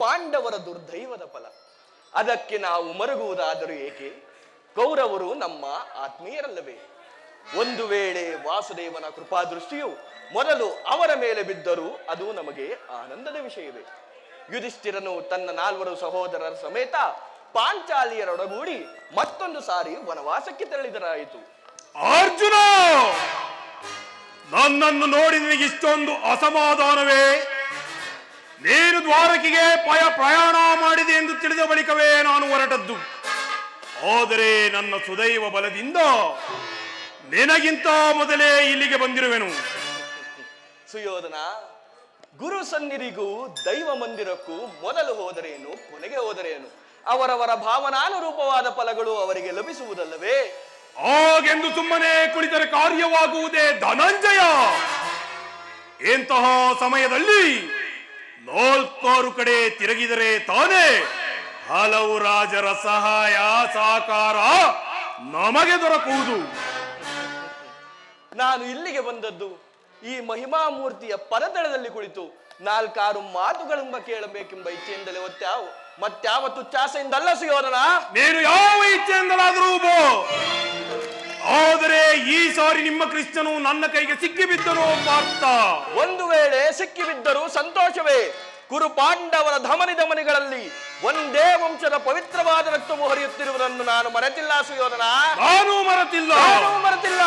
B: ಪಾಂಡವರ ದುರ್ದೈವದ ಫಲ. ಅದಕ್ಕೆ ನಾವು ಮರುಗುವುದಾದರೂ ಏಕೆ? ಕೌರವರು ನಮ್ಮ ಆತ್ಮೀಯರಲ್ಲವೇ? ಒಂದು ವೇಳೆ ವಾಸುದೇವನ ಕೃಪಾದೃಷ್ಟಿಯು ಮೊದಲು ಅವರ ಮೇಲೆ ಬಿದ್ದರೂ ಅದು ನಮಗೆ ಆನಂದದ ವಿಷಯವೇ. ಯುಧಿಷ್ಠಿರನು ತನ್ನ 4 ಸಹೋದರರ ಸಮೇತ ಪಾಂಚಾಲಿಯರೊಡಗೂಡಿ ಮತ್ತೊಂದು ಸಾರಿ ವನವಾಸಕ್ಕೆ ತೆರಳಿದರಾಯಿತು.
C: ಅರ್ಜುನ, ನನ್ನನ್ನು ನೋಡಿ ನಿನಗೆ ಇಷ್ಟೊಂದು ಅಸಮಾಧಾನವೇ? ನೀನು ದ್ವಾರಕೆಗೆ ಪ್ರಯಾಣ ಮಾಡಿದೆ ಎಂದು ತಿಳಿದ ಬಳಿಕವೇ ನಾನು ಹೊರಟದ್ದು. ಆದರೆ ನನ್ನ ಸುದೈವ ಬಲದಿಂದ ನಿನಗಿಂತ ಮೊದಲೇ ಇಲ್ಲಿಗೆ ಬಂದಿರುವೆನು.
B: ಸುಯೋಧನ, ಗುರು ಸನ್ನಿಧಿಗೂ ದೈವ ಮಂದಿರಕ್ಕೂ ಮೊದಲು ಹೋದರೇನು, ಕೊನೆಗೆ ಹೋದರೇನು? ಅವರವರ ಭಾವನಾನುರೂಪವಾದ ಫಲಗಳು ಅವರಿಗೆ ಲಭಿಸುವುದಲ್ಲವೇ?
C: ಹಾಗೆಂದು ಸುಮ್ಮನೆ ಕುಳಿತರೆ ಕಾರ್ಯವಾಗುವುದೇ ಧನಂಜಯ? ಇಂತಹ ಸಮಯದಲ್ಲಿ 4 ಕಡೆ ತಿರುಗಿದರೆ ತಾನೇ ಹಲವು ರಾಜರ ಸಹಾಯ ಸಹಕಾರ ನಮಗೆ ದೊರಕುವುದು.
B: ನಾನು ಇಲ್ಲಿಗೆ ಬಂದದ್ದು ಈ ಮಹಿಮಾಮೂರ್ತಿಯ ಪರತಳದಲ್ಲಿ ಕುಳಿತು 4 ಮಾತುಗಳೆಂಬ ಕೇಳಬೇಕೆಂಬ ಇಚ್ಛೆಯಿಂದಲೇ ಮತ್ಯಾವ ತುಚ್ಛಾಸೆಯಿಂದಲ್ಲ ಸುಯೋಧನ.
C: ನೀನು ಯಾವ ಇಚ್ಛೆಯಿಂದಲಾದರೂ ಬೋ, ಆದರೆ ಈ ಸಾರಿ ನಿಮ್ಮ ಕೃಷ್ಣನು ನನ್ನ ಕೈಗೆ ಸಿಕ್ಕಿಬಿದ್ದನು ಪಾರ್ಥ.
B: ಒಂದು ವೇಳೆ ಸಿಕ್ಕಿಬಿದ್ದರೂ ಸಂತೋಷವೇ. ಕುರು ಪಾಂಡವರ ಧಮನಿಗಳಲ್ಲಿ ಒಂದೇ ವಂಶದ ಪವಿತ್ರವಾದ ರಕ್ತವು ಹರಿಯುತ್ತಿರುವುದನ್ನು ನಾನು ಮರೆತಿಲ್ಲ ಸುಯೋಧನ.
C: ನಾನು ಮರೆತಿಲ್ಲ.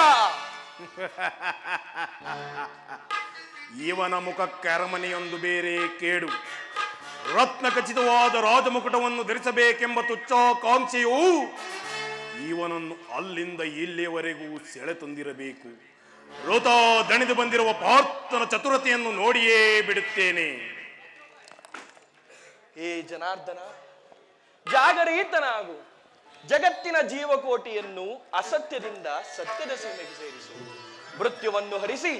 C: ಇವನ ಮುಖಕ್ಕೆ ಅರಮನೆಯೊಂದು ಬೇರೆ ಕೇಡು. ರತ್ನ ಖಚಿತವಾದ ರಾಜಮುಕುಟವನ್ನು ಧರಿಸಬೇಕೆಂಬ ತುಚ್ಛಾಕಾಂಕ್ಷೆಯು ಇವನನ್ನು ಅಲ್ಲಿಂದ ಇಲ್ಲಿಯವರೆಗೂ ಸೆಳೆ ತಂದಿರಬೇಕು. ಋತ ದಣಿದು ಬಂದಿರುವ ಪಾರ್ಥನ ಚತುರತೆಯನ್ನು ನೋಡಿಯೇ ಬಿಡುತ್ತೇನೆ.
B: ಏ ಜನಾರ್ದನ, ಜಾಗರೀತನಾಗು. ಜಗತ್ತಿನ ಜೀವಕೋಟಿಯನ್ನು ಅಸತ್ಯದಿಂದ ಸತ್ಯದ ಸೀಮೆಗೆ ಸೇರಿಸು. ಮೃತ್ಯುವನ್ನು ಹರಿಸಿ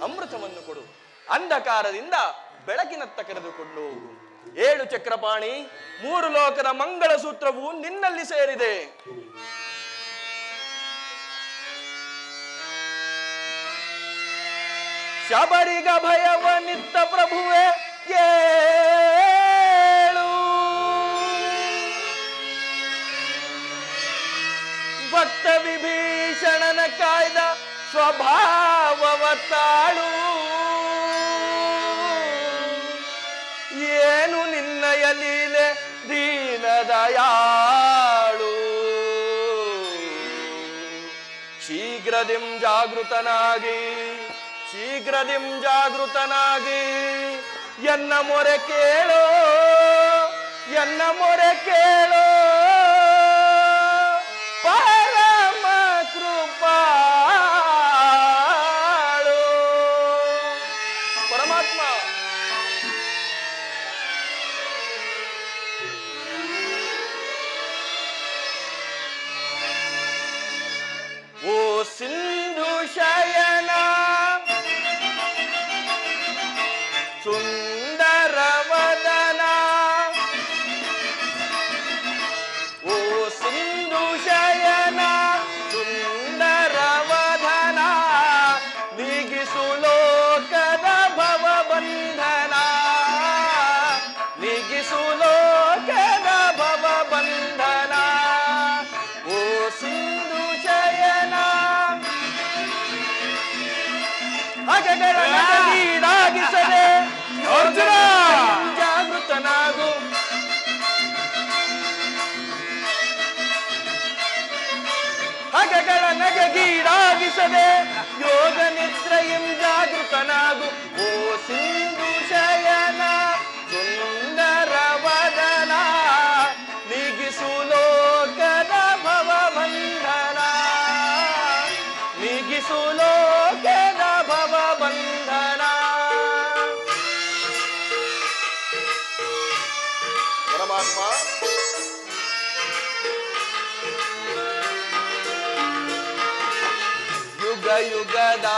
B: ಅಮೃತವನ್ನು ಕೊಡು. ಅಂಧಕಾರದಿಂದ ಬೆಳಕಿನತ್ತ ಕರೆದುಕೊಂಡು ಹೋಗು. 7 ಚಕ್ರಪಾಣಿ, 3 ಲೋಕದ ಮಂಗಳ ಸೂತ್ರವು ನಿನ್ನಲ್ಲಿ ಸೇರಿದೆ. ಶಬರಿಗ ಭಯವನಿತ್ತ ಪ್ರಭುವೆ ಏಳು, ಭಕ್ತ ವಿಭೀಷಣನ ಕಾಯ್ದ ಸ್ವಭಾವವ ತಾಳು. ಏನು ನಿನ್ನಯ ಲೀಲೆ ದೀನದಯಾಳು. ಶೀಘ್ರದಿಂ ಜಾಗೃತನಾಗಿ ಎನ್ನ ಮೊರೆ ಕೇಳೋ, ಪರಮ ಕೃಪಾಳು. ಪರಮಾತ್ಮ ಓ ಸಿಂಧು ಶಯನ ಸುಂದರ ವದನ, ಓ ನಗೆಗಳ ನಗೆಗೀಡಾಗಿಸದೆ ಯೋಗ ನಿದ್ರೆಯಂ ಜಾಗೃತನಾಗು ಓ ಸಿಂಧು ಶಯನ ಸುಂದರ ವದನ ನೀಗಿಸು ಲೋಕದ ಭವಬಂಧನ ನೀಗಿಸು ಲೋಕದ ಭವಬಂಧನ. ಪರಮಾತ್ಮ ಯುಗ ಯುಗದ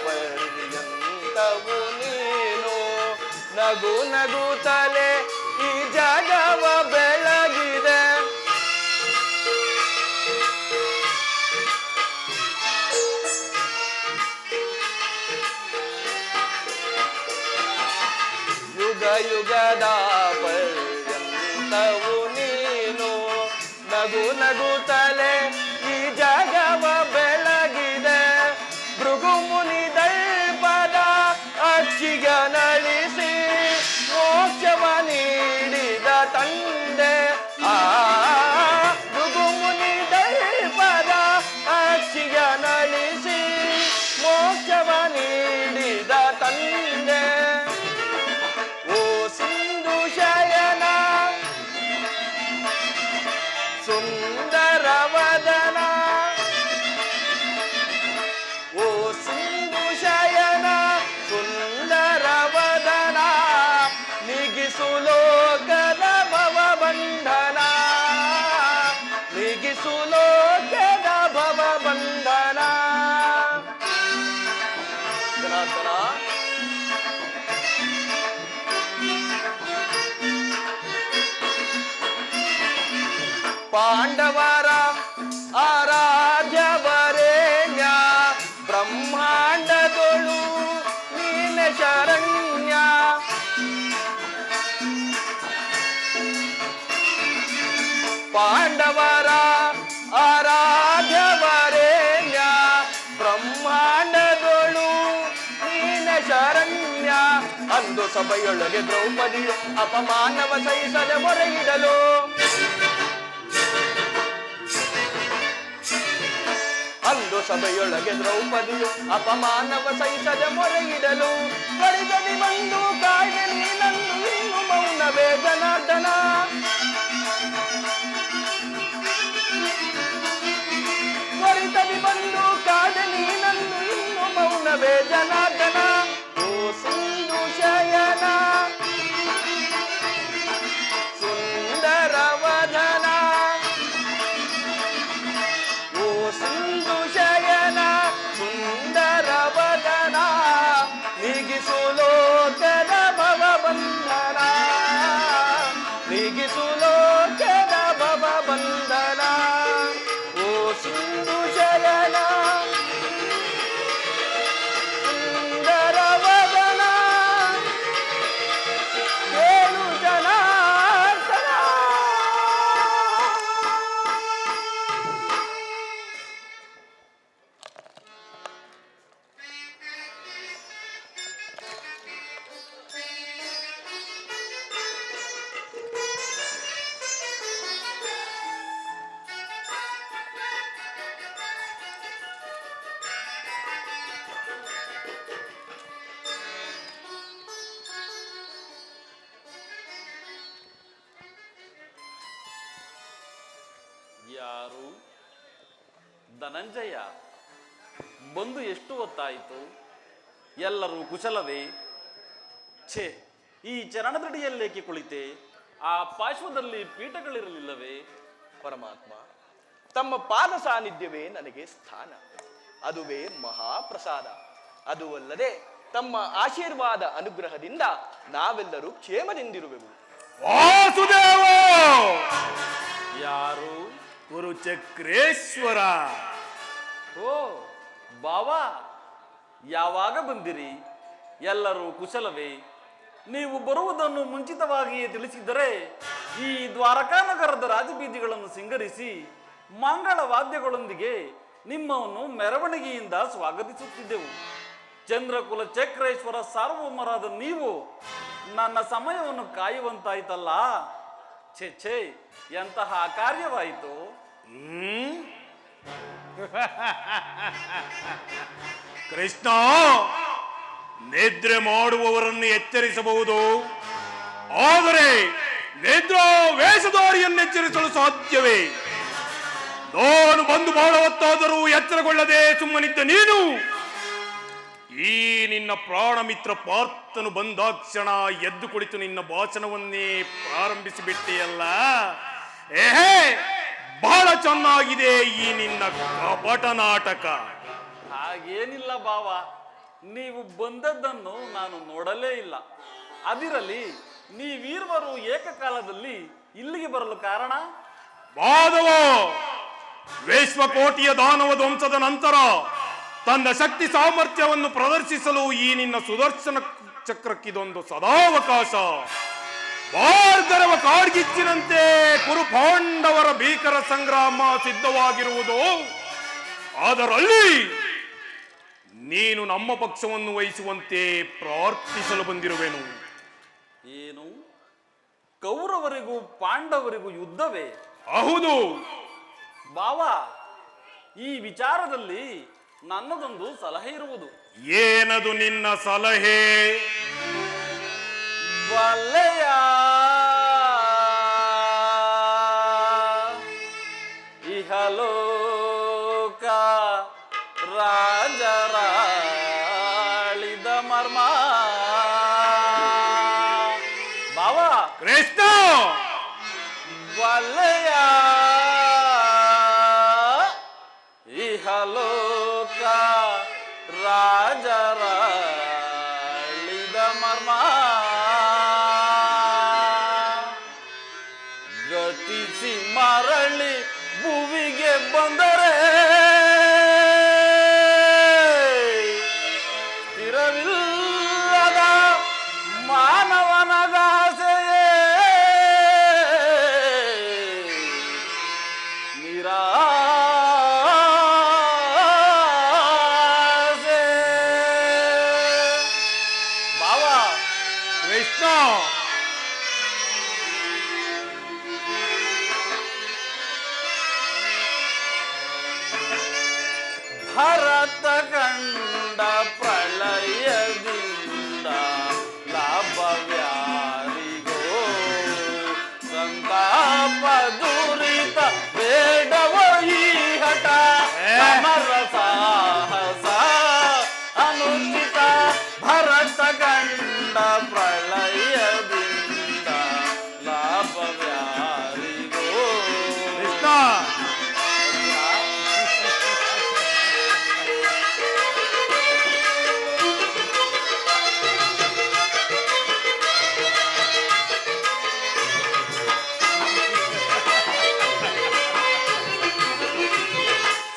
B: ಪರ್ಯಂತವು ನೀನು ನಗು ನಗುತ್ತಲೇ ಈ ಜಗವ ಬೆಳಗಿದೆ. ಯುಗ ಯುಗದ ಪರ್ಯಂತವು ನೀನು ನಗು ನಗುತ್ತಲೇ ಈ ಜಗವ ಬೆಳಗಿದೆ. ಭೃಗು ಮುನಿ ದೈವದ ಅಚ್ಚಿಗ ನಳಿಸಿ ಮೋಕ್ಷವ ನೀಡಿದ ತಂದೆ. ಭೃಗು ಮುನಿ ದೈವದ ಅಚ್ಚಿಗ ನಳಿಸಿ ಮೋಕ್ಷವ ನೀಡಿದ ತಂದೆ. ಓ ಸಿಂಧು ಶಯನ ಸುಂದರ ವದನ ಓ ಸಿಂಧು ಶಯನ ಸುಂದರ ವದನ ನೀಗಿಸು ಲೋಕದ ಭವಬಂಧನ ನೀಗಿಸು ಲೋಕದ ಭವಬಂಧನ. ಜನಾರ್ದನ ಪಾಂಡವರ ಆರಾಧ್ಯವರೇಣ್ಯ ಬ್ರಹ್ಮಾಂಡದೊಳು ನೀನ ಶರಣ್ಯ. ಪಾಂಡವರ ಆರಾಧ್ಯವರೇಣ್ಯ ಬ್ರಹ್ಮಾಂಡದೊಳು ನೀನ ಶರಣ್ಯ. ಅಂದು ಸಭೆಯೊಳಗೆ ದ್ರೌಪದಿಯು ಅಪಮಾನವ ಸಹಿಸದೆ ಮೊರೆಯಿಡಲು ಅಂದು ಸಭೆಯೊಳಗೆ ದ್ರೌಪದಿಯು ಅಪಮಾನವ ಸಹಿಸದೆ ಮೊರೆಯಿಡಲು ತ್ವರಿತದಿ ಬಂದು ಕಾಯ್ದೆ ನೀನನ್ನು ಇನ್ನು ಮೌನವೇ ಜನಾರ್ದನ. ತ್ವರಿತದಿ ಬಂದು ಕಾಯ್ದೆ ನೀನನ್ನು ಇನ್ನು ಮೌನವೇ ಜನಾರ್ದನ. ಓ ಸಿಂಧು ಶಯನ ಸುಂದರ ವದನ ಓ ಸಿಂಧು ಶಯನ ಸುಂದರ ವದನ ನೀಗಿಸು ಲೋಕದ ಭವಬಂಧನ ನೀಗಿಸು ಲೋಕದ ಭವಬಂಧನ. ಓ ಸಿಂಧು ಶಯನ ಸುಂದರ ವದನ ಕೇಳು ಜನಾರ್ದನ.
D: ಯಾರು? ಧನಂಜಯ ಬಂದು ಎಷ್ಟು ಹೊತ್ತಾಯಿತು? ಎಲ್ಲರೂ ಕುಶಲವೇ? ಛೇ, ಈ ಚರಣದಡಿಯಲ್ಲೇಕೆ ಕುಳಿತೆ? ಆ ಪಾರ್ಶ್ವದಲ್ಲಿ ಪೀಠಗಳಿರಲಿಲ್ಲವೇ?
B: ಪರಮಾತ್ಮ ತಮ್ಮ ಪಾದ ಸಾನ್ನಿಧ್ಯವೇ ನನಗೆ ಸ್ಥಾನ, ಅದುವೇ ಮಹಾಪ್ರಸಾದ. ಅದು ಅಲ್ಲದೆ ತಮ್ಮ ಆಶೀರ್ವಾದ ಅನುಗ್ರಹದಿಂದ ನಾವೆಲ್ಲರೂ ಕ್ಷೇಮದಿಂದಿರುವೆವು.
C: ವಾಸುದೇವ
D: ಯಾರು?
C: ಕುರುಚಕ್ರೇಶ್ವರ.
D: ಓ ಬಾವಾ, ಯಾವಾಗ ಬಂದಿರಿ? ಎಲ್ಲರೂ ಕುಶಲವೇ? ನೀವು ಬರುವುದನ್ನು ಮುಂಚಿತವಾಗಿಯೇ ತಿಳಿಸಿದ್ದರೆ ಈ ದ್ವಾರಕಾ ನಗರದ ರಾಜಬೀದಿಗಳನ್ನು ಸಿಂಗರಿಸಿ ಮಂಗಳ ವಾದ್ಯಗಳೊಂದಿಗೆ ನಿಮ್ಮನ್ನು ಮೆರವಣಿಗೆಯಿಂದ ಸ್ವಾಗತಿಸುತ್ತಿದ್ದೆವು. ಚಂದ್ರಕುಲ ಚಕ್ರೇಶ್ವರ ಸಾರ್ವಭೌಮರಾದ ನೀವು ನನ್ನ ಸಮಯವನ್ನು ಕಾಯುವಂತಾಯ್ತಲ್ಲ. ಛೇ ಛೇ, ಎಂತಹ ಕಾರ್ಯವಾಯಿತು.
C: ಕೃಷ್ಣ, ನಿದ್ರೆ ಮಾಡುವವರನ್ನು ಎಚ್ಚರಿಸಬಹುದು, ಆದರೆ ನಿದ್ರಾ ವೇಷಧಾರಿಯನ್ನು ಎಚ್ಚರಿಸಲು ಸಾಧ್ಯವೇ? ನಾನು ಬಂದು ಬಹಳ ಹೊತ್ತಾದರೂ ಎಚ್ಚರಗೊಳ್ಳದೆ ಸುಮ್ಮನಿದ್ದ ನೀನು ಈ ನಿನ್ನ ಪ್ರಾಣ ಮಿತ್ರ ಪಾರ್ಥನು ಬಂದಾಕ್ಷಣ ಎದ್ದು ಕುಳಿತು ನಿನ್ನ ಭಾಷಣವನ್ನೇ ಪ್ರಾರಂಭಿಸಿಬಿಟ್ಟೆಯಲ್ಲ. ಏಹೇ, ಬಹಳ ಚೆನ್ನಾಗಿದೆ ಈ ನಿನ್ನ ಕಪಟ ನಾಟಕ.
D: ಹಾಗೇನಿಲ್ಲ ಬಾವ, ನೀವು ಬಂದದ್ದನ್ನು ನಾನು ನೋಡಲೇ ಇಲ್ಲ. ಅದಿರಲಿ, ನೀವೀರ್ವರು ಏಕಕಾಲದಲ್ಲಿ ಇಲ್ಲಿಗೆ ಬರಲು ಕಾರಣ?
C: ಮಾಧವ ವಿಶ್ವಕೋಟಿಯ ದಾನವ ಧ್ವಂಸದ ನಂತರ ತನ್ನ ಶಕ್ತಿ ಸಾಮರ್ಥ್ಯವನ್ನು ಪ್ರದರ್ಶಿಸಲು ಈ ನಿನ್ನ ಸುದರ್ಶನ ಚಕ್ರಕ್ಕಿದೊಂದು ಸದಾವಕಾಶ. ಭಾರ್ಗರವ ಕಾಡ್ಗಿಚ್ಚಿನಂತೆ ಕುರು ಪಾಂಡವರ ಭೀಕರ ಸಂಗ್ರಾಮ ಸಿದ್ಧವಾಗಿರುವುದು. ಅದರಲ್ಲಿ ನೀನು ನಮ್ಮ ಪಕ್ಷವನ್ನು ವಹಿಸುವಂತೆ ಪ್ರಾರ್ಥಿಸಲು ಬಂದಿರುವೆನು.
D: ಏನು, ಕೌರವರಿಗೂ ಪಾಂಡವರಿಗೂ ಯುದ್ಧವೇ?
C: ಹೌದು
D: ಬಾವ, ಈ ವಿಚಾರದಲ್ಲಿ ನನ್ನದೊಂದು ಸಲಹೆ ಇರುವುದು.
C: ಏನದು ನಿನ್ನ ಸಲಹೆ?
D: ಬಲ್ಲೆಯ ಇಹಲೋಕ ರಾಜರಾಳಿದ ಮರ್ಮ. ಬಾವ,
C: ಕೃಷ್ಣ,
D: ಬಲ್ಲೆಯ ಇಹಲೋಕ ರಾಜರಾಳಿದ ಮರ್ಮ. ಗತಿಸಿ ಮರಳಿ ಭುವಿಗೆ ಬಂದರೆ ಸ್ಥಿರವಿಲ್ಲದ ಮಾನವನದಾಸೆಯೇ ನಿರಾಸೆ. ಬಾವ,
C: ಕೃಷ್ಣ,
D: ಭರತ ಕಂಡ ಪ್ರಳಯದಿಂದ ಲಾಭವ್ಯಾರಿಗೋ ಸಂತಾಪ ದುರಿತ ಬೇಡವೋ ಈ ಹಠ. ಸಮರ ಸಾಹಸ ಅನುಚಿತ ಭರತ ಕಂಡ ಪ್ರಳಯದಿಂದ ಲಾಭವ್ಯಾರಿಗೋ.
C: ಕೃಷ್ಣ,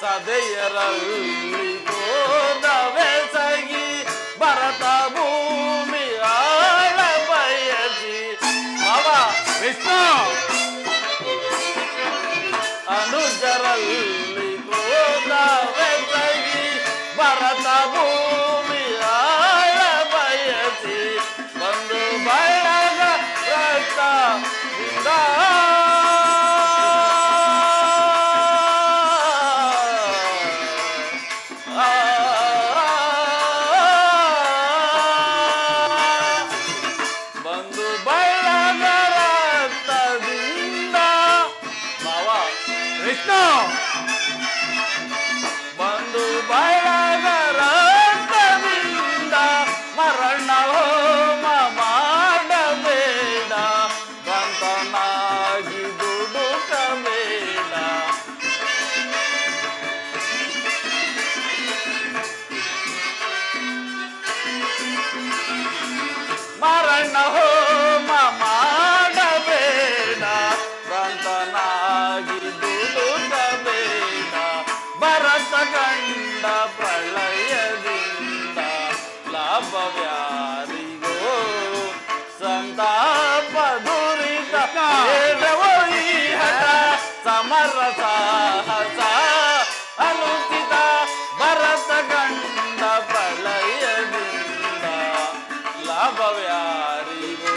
D: ಸದೆಯರಲ್ಲಿ ಗೋದವೆಸಗಿ ಭರತ ಭೂಮಿ ಆಳ ಬಯಸಿ. ಬಾವ,
C: ಕೃಷ್ಣ,
D: ಅನುಜರಲ್ಲಿ ಗೋದವೆಸಗಿ ಭರತ ಭೂಮಿ ಆಳ ಬಯಸಿ ಬಂದು ಬಳಗ ರಕ್ತದಿಂದ ಬಂದು ಬಳಗ ರಕ್ತದಿಂದ. ಬಾವ,
C: ಕೃಷ್ಣ,
D: ಬಂದು ಬಳಗ ರಕ್ತದಿಂದ ಮರಣ ಹೋಮ ಮಾಡಬೇಡ, ಗಂತನಾಗಿ ದುಡುಕಬೇಡ. ಮರಣ ಹೋಮ ಮಾಡಬೇಡ, ಗಂತನಾಗಿ ದುಡುಕಬೇಡ. ಭರತ ಕಂಡ ಪ್ರಳಯದಿಂದ ಲಾಭವ್ಯಾರಿಗೋ ಸಂತಾಪ ದುರಿತ ಬೇಡವೋ ಈ ಹಠ. ಸಮರ ಸಾಹಸ ಅನುಚಿತ ಭರತ ಕಂಡ ಪ್ರಳಯದಿಂದ ಲಾಭವ್ಯಾರಿಗೋ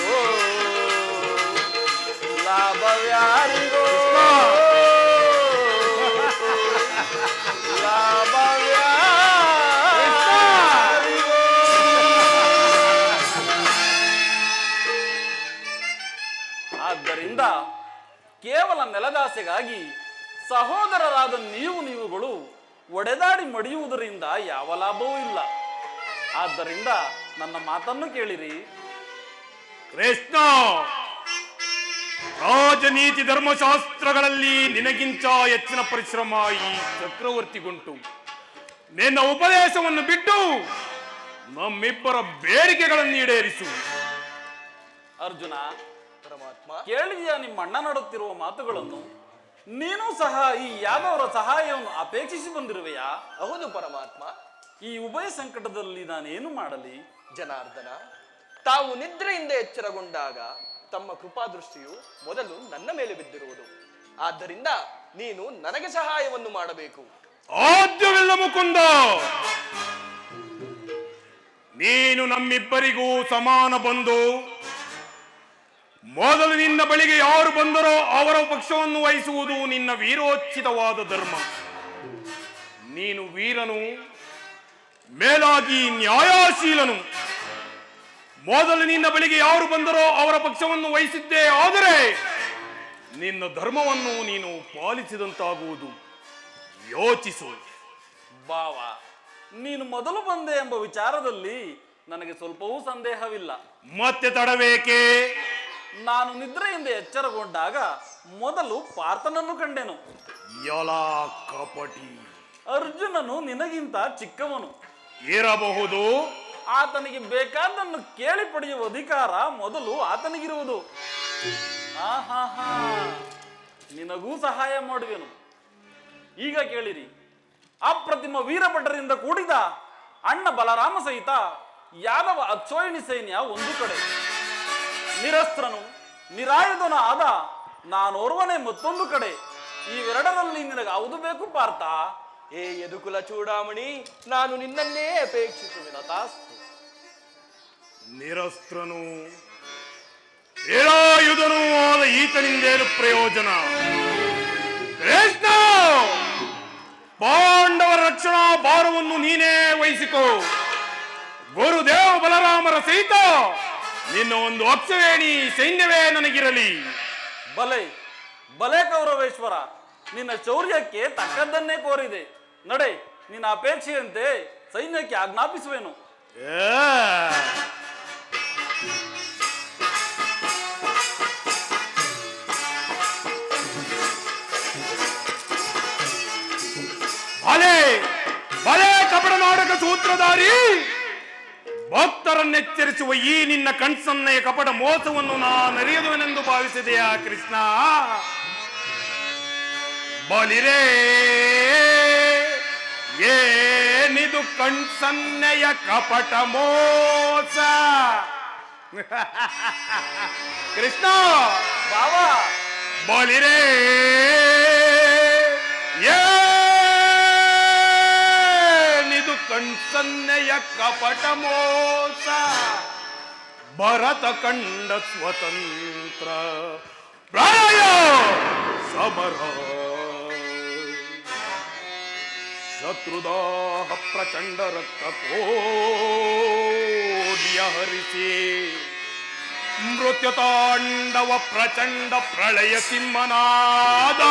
D: ಲಾಭವ್ಯಾರಿಗೋ.
B: ಭವ್ಯ.
D: ಆದ್ದರಿಂದ ಕೇವಲ ನೆಲದಾಸೆಗಾಗಿ ಸಹೋದರರಾದ ನೀವುಗಳು ಒಡೆದಾಡಿ ಮಡಿಯುವುದರಿಂದ ಯಾವ ಲಾಭವೂ ಇಲ್ಲ. ಆದ್ದರಿಂದ ನನ್ನ ಮಾತನ್ನು ಕೇಳಿರಿ.
C: ಕೃಷ್ಣ, ರಾಜನೀತಿ ಧರ್ಮಶಾಸ್ತ್ರಗಳಲ್ಲಿ ನಿನಗಿಂತ ಹೆಚ್ಚಿನ ಪರಿಶ್ರಮ ಈ ಚಕ್ರವರ್ತಿಗುಂಟು. ನಿನ್ನ ಉಪದೇಶವನ್ನು ಬಿಟ್ಟು ನಮ್ಮಿಬ್ಬರ ಬೇಡಿಕೆಗಳನ್ನು ಈಡೇರಿಸು.
D: ಅರ್ಜುನ,
B: ಪರಮಾತ್ಮ,
D: ಕೇಳಿದೆಯಾ ನಿಮ್ಮ ಅಣ್ಣ ನಡುತ್ತಿರುವ ಮಾತುಗಳನ್ನು? ನೀನು ಸಹ ಈ ಯಾದವರ ಸಹಾಯವನ್ನು ಅಪೇಕ್ಷಿಸಿ ಬಂದಿರುವೆಯಾ?
B: ಹೌದು ಪರಮಾತ್ಮ.
D: ಈ ಉಭಯ ಸಂಕಟದಲ್ಲಿ ನಾನೇನು ಮಾಡಲಿ?
B: ಜನಾರ್ದನ, ತಾವು ನಿದ್ರೆಯಿಂದ ಎಚ್ಚರಗೊಂಡಾಗ ತಮ್ಮ ಕೃಪಾದೃಷ್ಟಿಯು ಮೊದಲು ನನ್ನ ಮೇಲೆ ಬಿದ್ದಿರುವುದು. ಆದ್ದರಿಂದ ನೀನು ನನಗೆ ಸಹಾಯವನ್ನು ಮಾಡಬೇಕು.
C: ಆದ್ಯವಿಲ್ಲ ಮುಕುಂದ, ನೀನು ನಮ್ಮಿಬ್ಬರಿಗೂ ಸಮಾನ ಬಂಧು. ಮೊದಲು ನಿನ್ನ ಬಳಿಗೆ ಯಾರು ಬಂದರೋ ಅವರ ಪಕ್ಷವನ್ನು ವಹಿಸುವುದು ನಿನ್ನ ವೀರೋಚಿತವಾದ ಧರ್ಮ. ನೀನು ವೀರನು, ಮೇಲಾಗಿ ನ್ಯಾಯಶೀಲನು. ಮೊದಲು ನಿನ್ನ ಬಳಿಗೆ ಯಾರು ಬಂದರೋ ಅವರ ಪಕ್ಷವನ್ನು ವಹಿಸಿದ್ದೇ ಆದರೆ ನಿನ್ನ ಧರ್ಮವನ್ನು ನೀನು ಪಾಲಿಸಿದಂತಾಗುವುದು. ಯೋಚಿಸು.
D: ಬಾವ, ನೀನು ಮೊದಲು ಬಂದೆ ಎಂಬ ವಿಚಾರದಲ್ಲಿ ನನಗೆ ಸ್ವಲ್ಪವೂ ಸಂದೇಹವಿಲ್ಲ.
C: ಮತ್ತೆ ತಡಬೇಕೆ?
D: ನಾನು ನಿದ್ರೆಯಿಂದ ಎಚ್ಚರಗೊಂಡಾಗ ಮೊದಲು ಪಾರ್ಥನನ್ನು ಕಂಡೆನು.
C: ಯಲ ಕಪಟಿ.
D: ಅರ್ಜುನನು ನಿನಗಿಂತ ಚಿಕ್ಕವನು
C: ಇರಬಹುದು.
D: ಆತನಿಗೆ ಬೇಕಾದ್ದನ್ನು ಕೇಳಿ ಪಡೆಯುವ ಅಧಿಕಾರ ಮೊದಲು ಆತನಿಗಿರುವುದು. ಆಹಾಹಾ, ನಿನಗೂ ಸಹಾಯ ಮಾಡುವೆನು. ಈಗ ಕೇಳಿರಿ. ಅಪ್ರತಿಮ ವೀರಭಟರಿಂದ ಕೂಡಿದ ಅಣ್ಣ ಬಲರಾಮ ಸಹಿತ ಯಾದವ ಅಕ್ಷೋಹಿಣಿ ಸೈನ್ಯ ಒಂದು ಕಡೆ, ನಿರಸ್ತ್ರನು ನಿರಾಯುಧನ ಆದ ನಾನೋರ್ವನೇ ಮತ್ತೊಂದು ಕಡೆ. ಇವೆರಡರಲ್ಲಿ ನಿನಗೆ ಯಾವುದು ಬೇಕು ಪಾರ್ಥ?
B: ಏ ಯದುಕುಲ ಚೂಡಾಮಣಿ, ನಾನು ನಿನ್ನನ್ನೇ ಅಪೇಕ್ಷಿಸುವೆನ ತಾಸ್ತು.
C: ನಿರಸ್ತ್ರನು ನಿರಾಯುಧನೂ ಆದ ಈತನಿಂದೇನು ಪ್ರಯೋಜನ? ಕೃಷ್ಣ, ಪಾಂಡವರ ರಕ್ಷಣಾ ಭಾರವನ್ನು ನೀನೇ ವಹಿಸಿಕೋ. ಗುರುದೇವ ಬಲರಾಮರ ಸಹಿತ ನಿನ್ನ ಒಂದು ಅಕ್ಷವೇಣಿ ಸೈನ್ಯವೇ ನನಗಿರಲಿ.
D: ಬಲೆ ಬಲೆ ಕೌರವೇಶ್ವರ, ನಿನ್ನ ಶೌರ್ಯಕ್ಕೆ ತಕ್ಕದ್ದನ್ನೇ ಕೋರಿದೆ. ನಡೆ, ನಿನ್ನ ಅಪೇಕ್ಷೆಯಂತೆ ಸೈನ್ಯಕ್ಕೆ ಆಜ್ಞಾಪಿಸುವೆನು.
C: ಭಲೆ ಭಲೆ ಕಪಟ ನಾಟಕ ಸೂತ್ರಧಾರಿ, ಭಕ್ತರನ್ನೆಚ್ಚರಿಸುವ ಈ ನಿನ್ನ ಕಣ್ಸನ್ನೆಯ ಕಪಟ ಮೋಸವನ್ನು ನಾನರಿಯದುವೆನೆಂದು ಭಾವಿಸಿದೆಯಾ ಕೃಷ್ಣ? ಬಲಿರೇ, ಏನಿದು ಕಣ್ಸನ್ನೆಯ ಕಪಟ ಮೋಸ? ಕೃಷ್ಣ,
D: ಬಾವ,
C: ಬಲಿರೇ, ಏನಿದು ಕಣ್ಸನ್ನೆಯ ಕಪಟ ಮೋಸ? ಭರತ ಕಂಡ ಸ್ವತಂತ್ರ ಪ್ರಾಯ ಸಮರ, ಶತ್ರುದಾಹ ಪ್ರಚಂಡ ರಕ್ತ ಕೋಡಿಯ ಹರಿಸಿ, ಮೃತ್ಯು ತಾಂಡವ ಪ್ರಚಂಡ ಪ್ರಳಯ ಸಿಂಹನಾದ,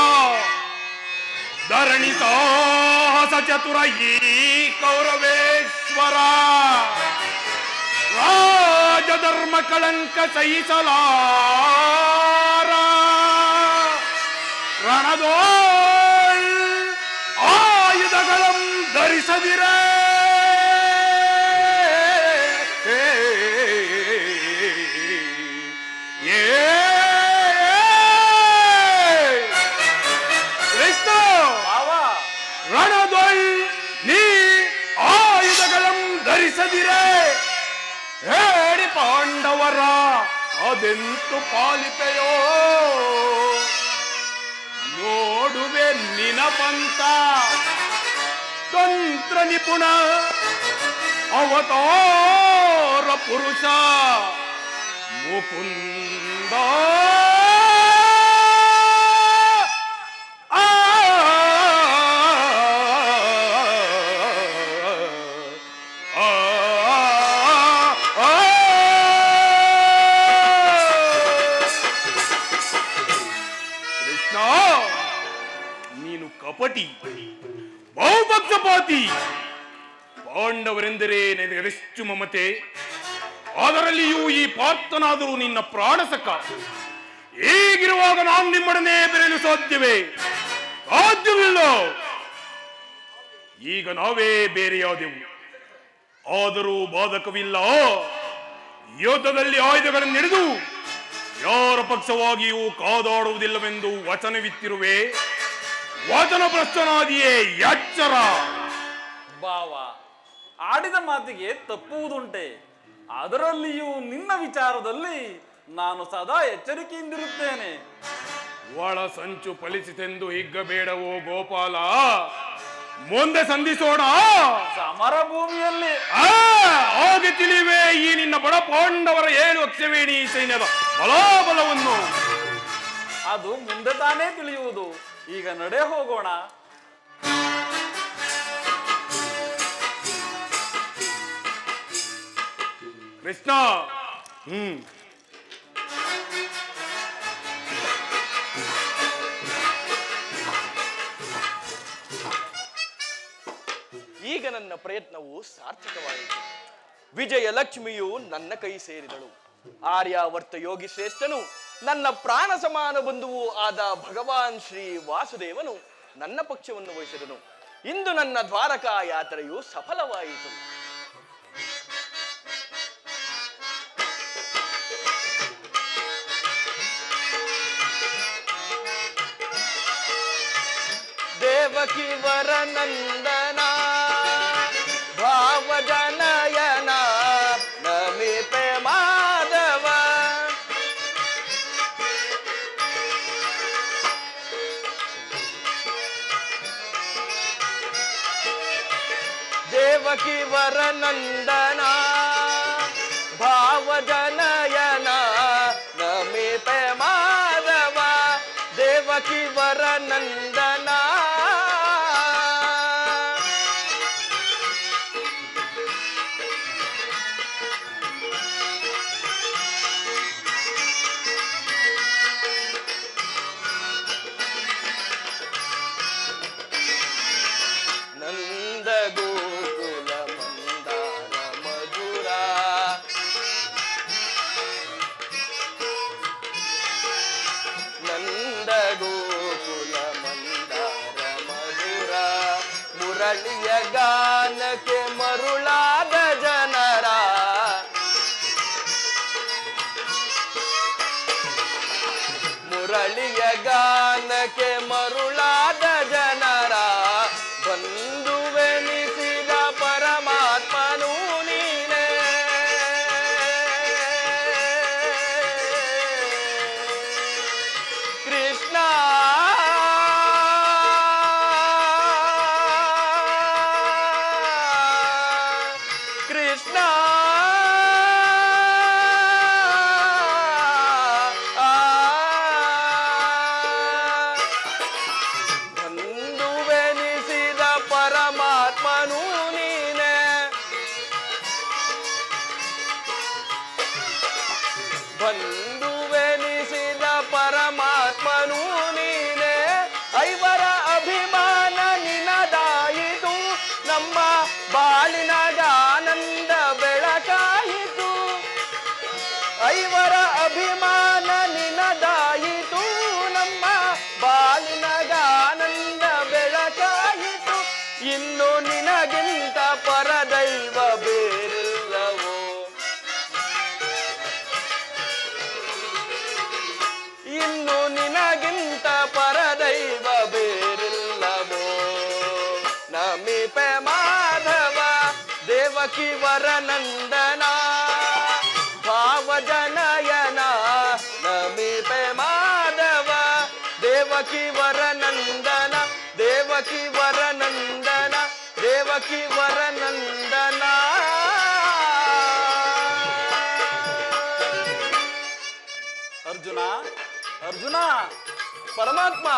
C: ಧರಣಿ ಸಾಹಸ ಚತುರ ಈ ಕೌರವೇಶ್ವರ, ರಾಜಧರ್ಮ ಕಳಂಕ ಸಹಿಸಲಾರ, ರಣದೋಳ್ ಆಯುಧಗಳಂ ಧರಿಸದಿರೇ, ರಣದೊಳ್ ನೀ ಆಯುಧಗಳಂ ಧರಿಸದಿರೇ, ಹೇಳಿ ಪಾಂಡವರ ಅದೆಂತು ಪಾಲಿಪೆಯೋ, ನೋಡುವೆ ನಿನಪಂತ ತಂತ್ರ ನಿಪುಣ ಅವತಾರ ಪುರುಷ ಮುಕುಂದ. ಜಾತಿ. ಪಾಂಡವರೆಂದರೆ ನಿನಗೆಷ್ಟು ಮಮತೆ, ಅದರಲ್ಲಿಯೂ ಈ ಪಾರ್ಥನಾದರೂ ನಿನ್ನ ಪ್ರಾಣಸಖ. ಹೀಗಿರುವಾಗ ನಾನು ನಿಮ್ಮೊಡನೆ ಬೆರೆಯಲು ಸಾಧ್ಯವೇ? ಸಾಧ್ಯವಿಲ್ಲ. ಈಗ ನಾವೇ ಬೇರೆಯಾದೆವು, ಆದರೂ ಬಾಧಕವಿಲ್ಲ. ಯುದ್ಧದಲ್ಲಿ ಆಯುಧಗಳನ್ನು ಹಿಡಿದು ಯಾರ ಪಕ್ಷವಾಗಿಯೂ ಕಾದಾಡುವುದಿಲ್ಲವೆಂದು ವಚನವಿತ್ತಿರುವೆ. ವಚನ ಭ್ರಷ್ಟನಾದಿಯೇ, ಎಚ್ಚರ.
D: ಭಾವ, ಆಡಿದ ಮಾತಿಗೆ ತಪ್ಪುವುದುಂಟೆ. ಅದರಲ್ಲಿಯೂ ನಿನ್ನ ವಿಚಾರದಲ್ಲಿ ನಾನು ಸದಾ ಎಚ್ಚರಿಕೆಯಿಂದಿರುತ್ತೇನೆ.
C: ಒಳ ಸಂಚು ಫಲಿಸಿತೆಂದು ಹಿಗ್ಗಬೇಡವೋ ಗೋಪಾಲ, ಮುಂದೆ ಸಂಧಿಸೋಣ.
D: ಸಮರ ಭೂಮಿಯಲ್ಲಿ
C: ಹಾಗೆ ತಿಳಿಯುವೆ ಈ ನಿನ್ನ ಬಡ ಪಾಂಡವರ 7 ಅಕ್ಷವೇಣಿ ಸೈನ್ಯದ ಬಲಾಬಲವನ್ನು.
D: ಅದು ಮುಂದೆ ತಾನೇ ತಿಳಿಯುವುದು. ಈಗ ನಡೆ ಹೋಗೋಣ.
C: ಕೃಷ್ಣ,
B: ಈಗ ನನ್ನ ಪ್ರಯತ್ನವು ಸಾರ್ಥಕವಾಯಿತು. ವಿಜಯಲಕ್ಷ್ಮಿಯು ನನ್ನ ಕೈ ಸೇರಿದಳು. ಆರ್ಯಾವರ್ತ ಯೋಗಿ ಶ್ರೇಷ್ಠನು, ನನ್ನ ಪ್ರಾಣ ಸಮಾನ ಬಂಧುವು ಆದ ಭಗವಾನ್ ಶ್ರೀ ವಾಸುದೇವನು ನನ್ನ ಪಕ್ಷವನ್ನು ವಹಿಸಿದನು. ಇಂದು ನನ್ನ ದ್ವಾರಕಾ ಯಾತ್ರೆಯು ಸಫಲವಾಯಿತು. ದೇವಕಿ ವರನಂದನ ಭಾವಜನಯನ ನಮಿಪೆ ಮಾಧವ. ದೇವಕಿ ವರನಂದನ ಭಾವಜನಯನ ನಮಿಪೆ ಮಾಧವ. ದೇವಕಿ ವರನಂದನ ನಂದ ಗೋಕುಲ ಮಂದಾರ ಮಧುರ. ನಂದ ಗೋಕುಲ ಮಂದಾರ ಮಧುರ. ಮುರಳಿಯ ಗಾನಕ್ಕೆ ಮರುಳಾದ ಜನರ. ಮುರಳಿಯ ಗಾನಕ್ಕೆ ಮರುಳಾದ ಜನರ. ಬಂಧುವೆನಿಸಿದ ಪರಮಾತ್ಮನು ನೀನೇ. ಕೃಷ್ಣ, ಕೃಷ್ಣ, ಬಂಧುವೆನಿಸಿದ ಪರಮಾತ್ಮನು ನೀನೆ. ಬಂಧುವೆನಿಸಿದ ಪರಮಾತ್ಮನು ನೀನೆ. ಐವರ ಅಭಿಮಾನ ನಿನದಾಯಿತು, ನಮ್ಮ ಬಾಳಿನ ಆನಂದ ಬೆಳಕಾಯಿತು. ಐವರ ಅಭಿಮಾನ ನಿನದಾಯಿತು, ನಮ್ಮ ಬಾಳಿನ ಆನಂದ ಬೆಳಕಾಯಿತು. ಇನ್ನು ನಿನಗಿಂತ ಪರದೈವ ಬೇರಿಲ್ಲವೋ. ಇನ್ನು ನಿನಗಿಂತ ಪರದೈವ ಬೇರಿಲ್ಲವೋ. ನಮಿಪೆ ಮಾಧವ ದೇವಕಿ ವರನಂದನ ಭಾವಜನಯನ. ನಮಿಪೆ ಮಾಧವ ದೇವಕಿ ವರನಂದನ. ದೇವಕಿ ವರನಂದನ. ದೇವಕಿ ವರನಂದನ.
D: ಅರ್ಜುನ, ಅರ್ಜುನ,
B: ಪರಮಾತ್ಮ,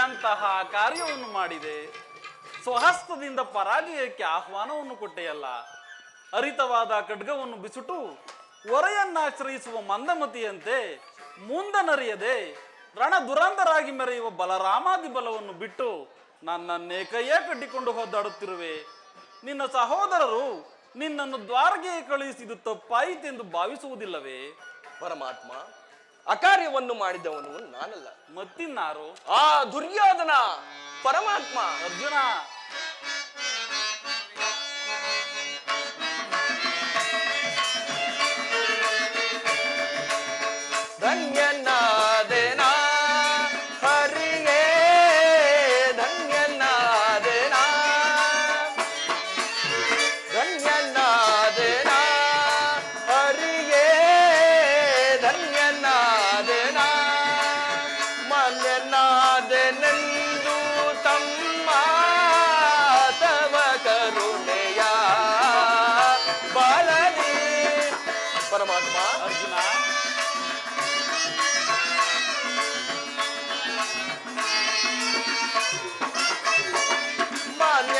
D: ಎಂತಹ ಕಾರ್ಯವನ್ನು ಮಾಡಿದೆ. ಸ್ವಹಸ್ತದಿಂದ ಪರಾಜಯಕ್ಕೆ ಆಹ್ವಾನವನ್ನು ಕೊಟ್ಟೆಯಲ್ಲ. ಹರಿತವಾದ ಖಡ್ಗವನ್ನು ಬಿಸುಟು ಹೊರೆಯನ್ನಾಶ್ರಯಿಸುವ ಮಂದಮತಿಯಂತೆ ಮುಂದನರಿಯದೆ ರಣ ದುರಂತರಾಗಿ ಮೆರೆಯುವ ಬಲರಾಮಾದಿ ಬಲವನ್ನು ಬಿಟ್ಟು ನನ್ನನ್ನೇ ಕೈಯೇ ಕಟ್ಟಿಕೊಂಡು ಹೋದಾಡುತ್ತಿರುವೆ. ನಿನ್ನ ಸಹೋದರರು ನಿನ್ನನ್ನು ದ್ವಾರಗೆ ಕಳುಹಿಸಿದು ತಪ್ಪಾಯಿತೆಂದು ಭಾವಿಸುವುದಿಲ್ಲವೇ?
B: ಪರಮಾತ್ಮ, ಅಕಾರ್ಯವನ್ನು ಮಾಡಿದವನು ನಾನಲ್ಲ,
D: ಮತ್ತಿನ್ನಾರು?
B: ಆ ದುರ್ಯೋಧನ. ಪರಮಾತ್ಮ,
D: ಅರ್ಜುನ,
B: ಧನ್ಯನಾದೆನಾ ಹರಿಯೇ, ಧನ್ಯನಾದೆನಾ, ಧನ್ಯನಾದೆನಾ ಹರಿಯೇ, ಧನ್ಯನಾದೆನಾ, ಮಾನ್ಯನಾದೆನೆಂದು ತಮ್ಮ ತವ ಕರುಣೆಯ ಬಾಳಲಿ. ಪರಮಾತ್ಮ,
D: ಅರ್ಜುನ,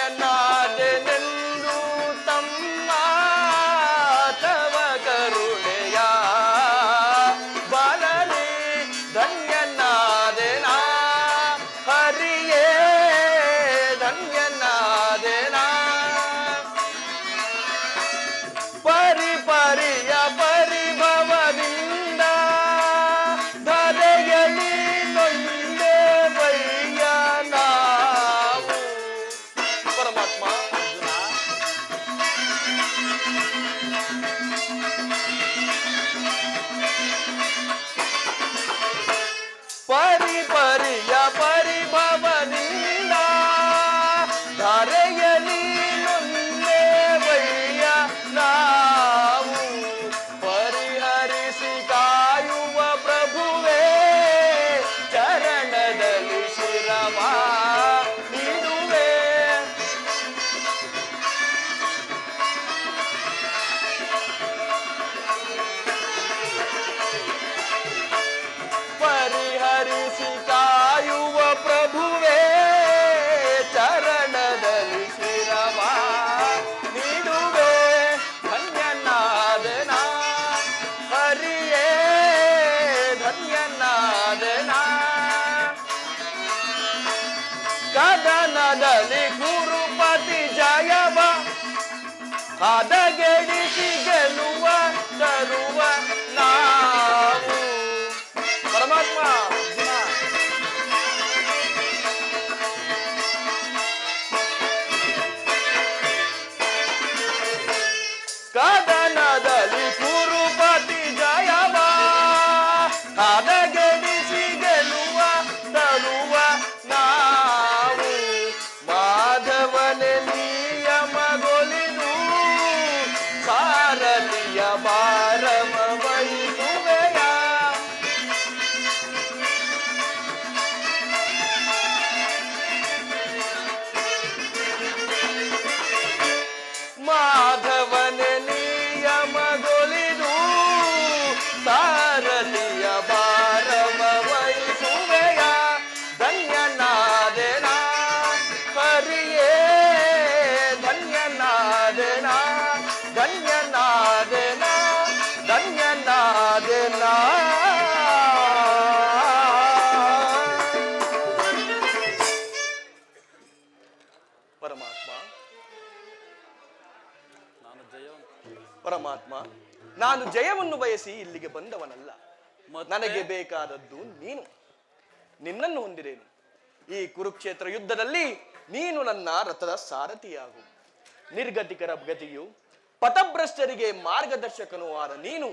B: ಮಾನ್ಯನಾದೆನೆಂದು ತಮ್ಮ ತವ ಕರುಣೆಯ ಬಾಳಲಿ. ಧನ್ಯನಾದೆನಾ ಹರಿಯೇ, ಧನ್ಯನಾದೆನಾ, ಪರಿಪರಿಯ ಪರಿಭವದಿಂದ ಧರೆಯಲಿ ನೊಂದೆ ಬಯ್ಯ ನಾವು. ಪರಮಾತ್ಮ,
D: ಅರ್ಜುನ,
B: ಪರಿಪರಿಯ ಪರಿಭವದಿಂದ ಧರೆಯಲಿ ನೊಂದೆ ಬಯ್ಯ ನಾವು. ಪರಿಹರಿಸಿ ಕಾಯುವ ಪ್ರಭುವೇ, ಚರಣದಲ್ಲಿ ಶಿರವ ನೀಡುವೆ. ಪರಿಹರಿಸಿ ಕಾಯುವ ಪ್ರಭುವೇ, ಚರಣದಲ್ಲಿ ಶಿರವ ನೀಡುವೆ. ಧನ್ಯನಾದೆನಾ ಹರಿಯೇ, ಧನ್ಯನಾದೆನಾ, ಕದನದಲ್ಲಿ ಗುರುಪತಿ ಜಯವ ಹದಗೆಡಿಸಿ ಗೆಲುವ ತರುವ ನಾವು. ಪರಮಾತ್ಮ, ಕದನದಲ್ಲಿ ಕುರುಪತಿ ಜಯವ ಹದಗೆಡಿಸಿ ಗೆಲುವ ತರುವ ನಾವು. ಮಾಧವನೆ ನಿಯಮಗೊಲಿದು ಸಾರಥಿಯ ಭಾರವ ವಹಿಸುವೆಯ. ಮಾಧವನೆ ನಿಯಮಗೊಲಿದು ಸಾರಥಿಯ ಭಾರವ ವಹಿಸುವೆಯ. ಧನ್ಯನಾದೆನಾ ಹರಿಯೇ, ಧನ್ಯನಾದೆನಾ, ಧನ್ಯನಾದೆನಾ, ಧನ್ಯನಾದೆನಾ. ಪರಮಾತ್ಮ,
D: ನಾನು ಜಯ.
B: ಪರಮಾತ್ಮ, ನಾನು ಜಯವನ್ನು ಬಯಸಿ ಇಲ್ಲಿಗೆ ಬಂದವನಲ್ಲ.
D: ಮತ್ತೆ?
B: ನನಗೆ ಬೇಕಾದದ್ದು ನೀನು. ನಿನ್ನನ್ನು ಹೊಂದಿರೇನು. ಈ ಕುರುಕ್ಷೇತ್ರ ಯುದ್ಧದಲ್ಲಿ ನೀನು ನನ್ನ ರಥದ ಸಾರಥಿಯಾಗು. ನಿರ್ಗತಿಕರ ಗತಿಯು ಪಥಭ್ರಷ್ಟರಿಗೆ ಮಾರ್ಗದರ್ಶಕನೂ ಆದ ನೀನು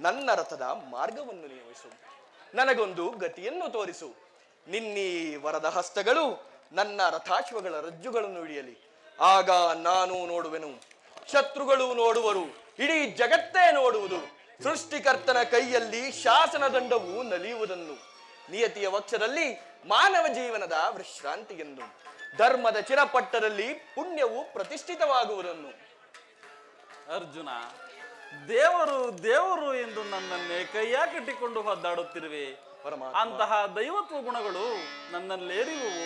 B: ನನ್ನ ರಥದ ಮಾರ್ಗವನ್ನು ನಿಯಮಿಸು. ನನಗೊಂದು ಗತಿಯನ್ನು ತೋರಿಸು. ನಿನ್ನೀ ವರದ ಹಸ್ತಗಳು ನನ್ನ ರಥಾಶ್ವಗಳ ರಜ್ಜುಗಳನ್ನು ಹಿಡಿಯಲಿ. ಆಗ ನಾನು ನೋಡುವೆನು, ಶತ್ರುಗಳು ನೋಡುವರು, ಇಡೀ ಜಗತ್ತೇ ನೋಡುವುದು. ಸೃಷ್ಟಿಕರ್ತನ ಕೈಯಲ್ಲಿ ಶಾಸನ ದಂಡವು ನಲಿಯುವುದನ್ನು, ನಿಯತಿಯ ವಕ್ಷದಲ್ಲಿ ಮಾನವ ಜೀವನದ ವಿಶ್ರಾಂತಿಯನ್ನು, ಧರ್ಮದ ಚಿರಪಟ್ಟದಲ್ಲಿ ಪುಣ್ಯವು ಪ್ರತಿಷ್ಠಿತವಾಗುವುದನ್ನು.
D: ಅರ್ಜುನ, ದೇವರು ದೇವರು ಎಂದು ನನ್ನನ್ನೇ ಕೈಯ ಕಟ್ಟಿಕೊಂಡು ಒದ್ದಾಡುತ್ತಿರುವೆ.
B: ಪರಮಾತ್ಮ,
D: ಅಂತಹ ದೈವತ್ವ ಗುಣಗಳು ನನ್ನಲ್ಲೇರಿರುವು.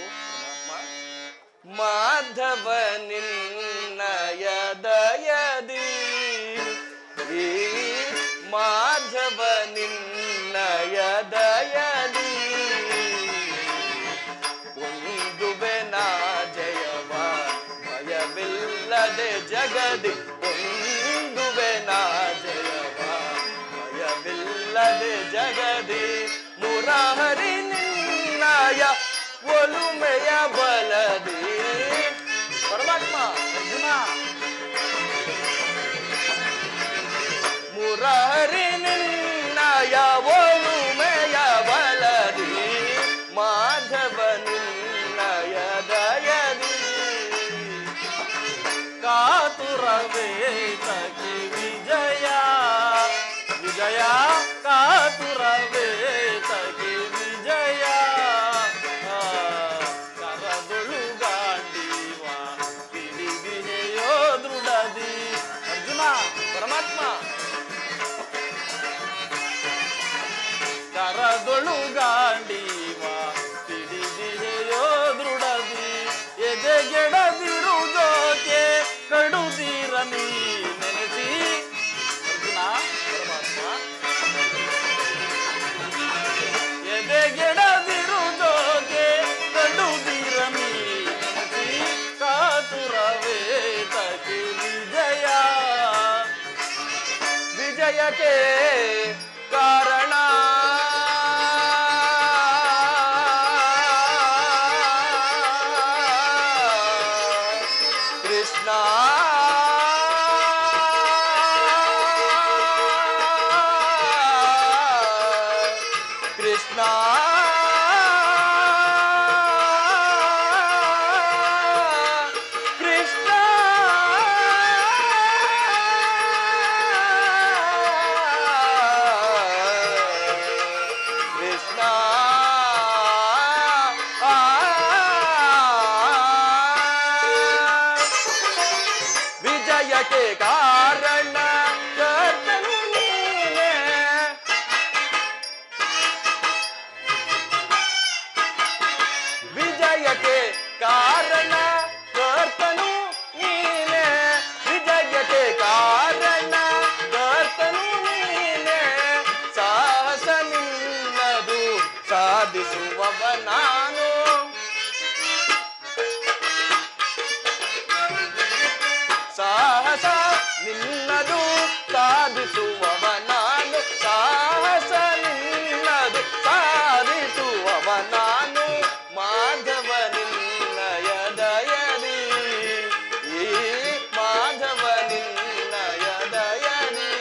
B: ಮಾಧವ ನಿನ್ನಯ ದಯದಿ, ಮಾಧವ ನಿನ್ನಯ ದಯದಿ ಭಯವಿಲ್ಲದೆ ಜಗದಿ ಹೊಂದುವೆ ನಾ ಜಯವ ಭಯವಿಲ್ಲದೆ ಜಗದಿ ಮುರಾರಿ ನಿನ್ನಯ ಒಲುಮೆಯ ಬಲದಿ ಪರಮಾತ್ಮ
D: ಅರ್ಜುನ
B: ಮುರಾರಿ ನಿನ್ನಯ ಒಲುಮೆಯ ಬಲದಿ ಮಾಧವ ನಿನ್ನಯ ದಯದಿ
D: ಕಾತುರವೇ ತಗಿ ವಿಜಯ ವಿಜಯ ಕಾತುರವೇ ತಗಿ ವಿಜಯ ಕರದೊಳು ಗಾಂಡೀವ ಹಿಡಿದಿದೆಯೋ ದೃಢದಿ ಅರ್ಜುನ
B: ಪರಮಾತ್ಮ
D: ಕರದೊಳು ಗಾಂಡೀವ ಹಿಡಿದಿದೆಯೋ ದೃಢದಿ ಎದೆಗೆಡದಿರು ಜೋಕೆ ಕಡುದೀರ ನೀ ನೆನೆಸಿ ಅರ್ಜುನ
B: ಪರಮಾತ್ಮ
D: ಎದೆಗೆಡದಿರು ಜೋಕೆ ಕಡುದೀರ ನೀ ನೆನೆಸಿ ಕಾತುರವೇ ತಗಿ ವಿಜಯ
B: ವಿಜಯಕ್ಕೆ ಕಾರಣ ಕೃಷ್ಣ ಕೃಷ್ಣ ಕೃಷ್ಣ ಕೃಷ್ಣ ವಿಜಯಕ್ಕೆ ಕಾರಣ ಕರ್ತನು ನೀನೇ ವಿಜಯಕ್ಕೆ ಕಾರಣ ಕರ್ತನು ನೀನೇ ವಿಜಯಕ್ಕೆ ಕಾರಣ ಕರ್ತನು ನೀನೇ ಸಾಹಸ ನಿನ್ನದು ಸಾಧಿಸುವವ ನಾನು ಸಾಹಸ ನಿನ್ನದು ಸಾಧಿಸುವವ ನಾನು ಸಾಹಸ ನಿನ್ನದು ಸಾಧಿಸುವವ ನಾನು ಮಾಧವ ನಿನ್ನಯ ದಯದಿ ಈ ಮಾಧವ ನಿನ್ನಯ ದಯದಿ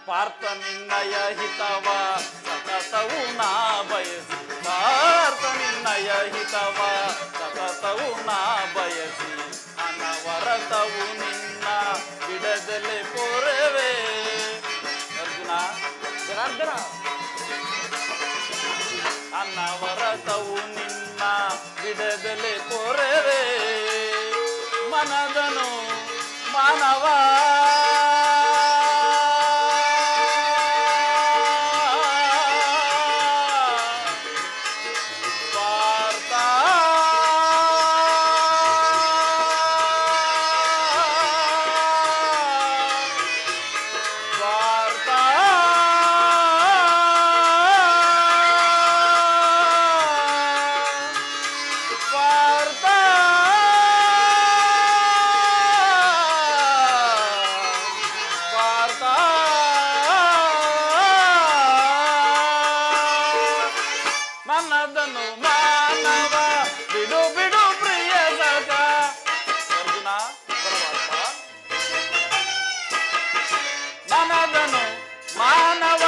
D: ಪಾರ್ಥ ನಿನ್ನಯ ಹಿತವ ಸತತವು ನಾ ಬಯಸಿ ಪಾರ್ಥ ನಿನ್ನಯ ಹಿತವ ಸತತವು ನಾ ಬಯಸಿ ಅನವರತವು ನಿನ್ನ ಬಿಡದಲೆ ಪೊರೆವೆ ಅರ್ಜುನ
B: ಜನಾರ್ದನ
D: ಅನವರತವು ನಿನ್ನ ಬಿಡದಲೆ ಪೊರೆವೆ ಮನದನು ಮಾನವ ಪಾರ್ಥ ಪಾರ್ಥ ಪಾರ್ಥ ಪಾರ್ಥ ನನ್ನದನ್ನು ಮಾನವ ಬಿಡು ಬಿಡು ಪ್ರಿಯ ಸಖ ಅರ್ಜುನ
B: ಪರಮಾತ್ಮ
D: ನನ್ನದನ್ನು ಮಾನವ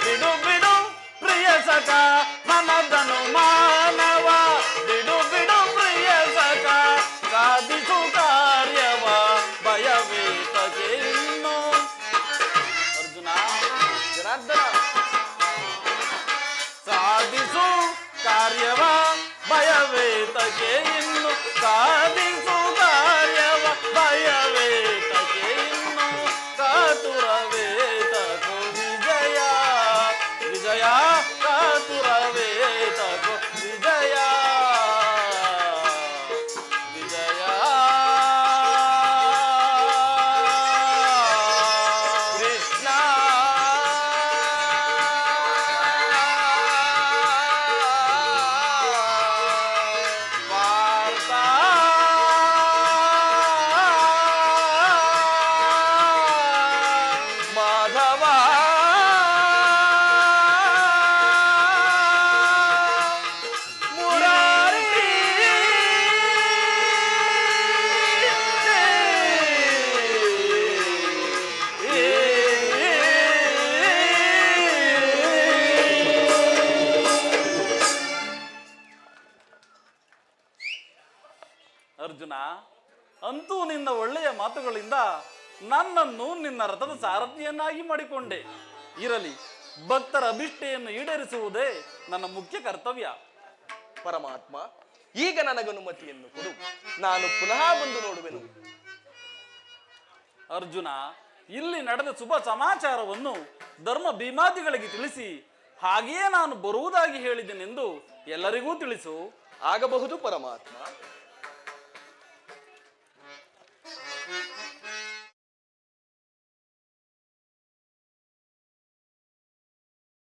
D: ಬಿಡು ಬಿಡು ಪ್ರಿಯ ಸಖ ನನ್ನದನ್ನು ಮಾನವ ಬಿಡು ಬಿಡು ಪ್ರಿಯ ಸಖ ಸಾಧಿಸು ಕಾರ್ಯವ ಭಯವೇತಗೆ ಇನ್ನು ಅರ್ಜುನ
B: ಜನಾರ್ದನ
D: ಸಾಧಿಸು ಕಾರ್ಯವ ಭಯವೇತಗೆ ಇನ್ನು ಸಾಧಿಸು ಕಾರ್ಯವ ಭಯವೇತಗೆ ಇನ್ನು ಕಾತುರವೇತಕೋ ವಿಜಯ ವಿಜಯ ಕಾತುರವೇತಕೋ ವಿಜಯ ವಿಜಯ
B: ಕೃಷ್ಣ
D: ಪಾರ್ಥ ಅರ್ಜುನ, ಅಂತೂ ನಿನ್ನ ಒಳ್ಳೆಯ ಮಾತುಗಳಿಂದ ನನ್ನನ್ನು ನಿನ್ನ ರಥದ ಸಾರಥಿಯನ್ನಾಗಿ ಮಾಡಿಕೊಂಡೆ. ಇರಲಿ, ಭಕ್ತರ ಅಭಿಷ್ಟೆಯನ್ನು ಈಡೇರಿಸುವುದೇ ನನ್ನ ಮುಖ್ಯ ಕರ್ತವ್ಯ.
B: ಪರಮಾತ್ಮ, ಈಗ ನನಗನುಮತಿಯನ್ನು ಕೊಡು. ನಾನು ಪುನಃ ಬಂದು ನೋಡುವೆನು.
D: ಅರ್ಜುನ, ಇಲ್ಲಿ ನಡೆದ ಶುಭ ಸಮಾಚಾರವನ್ನು ಧರ್ಮ ಭೀಮಾದಿಗಳಿಗೆ ತಿಳಿಸಿ, ಹಾಗೆಯೇ ನಾನು ಬರುವುದಾಗಿ ಹೇಳಿದ್ದೇನೆಂದು ಎಲ್ಲರಿಗೂ ತಿಳಿಸು.
B: ಆಗಬಹುದು ಪರಮಾತ್ಮ.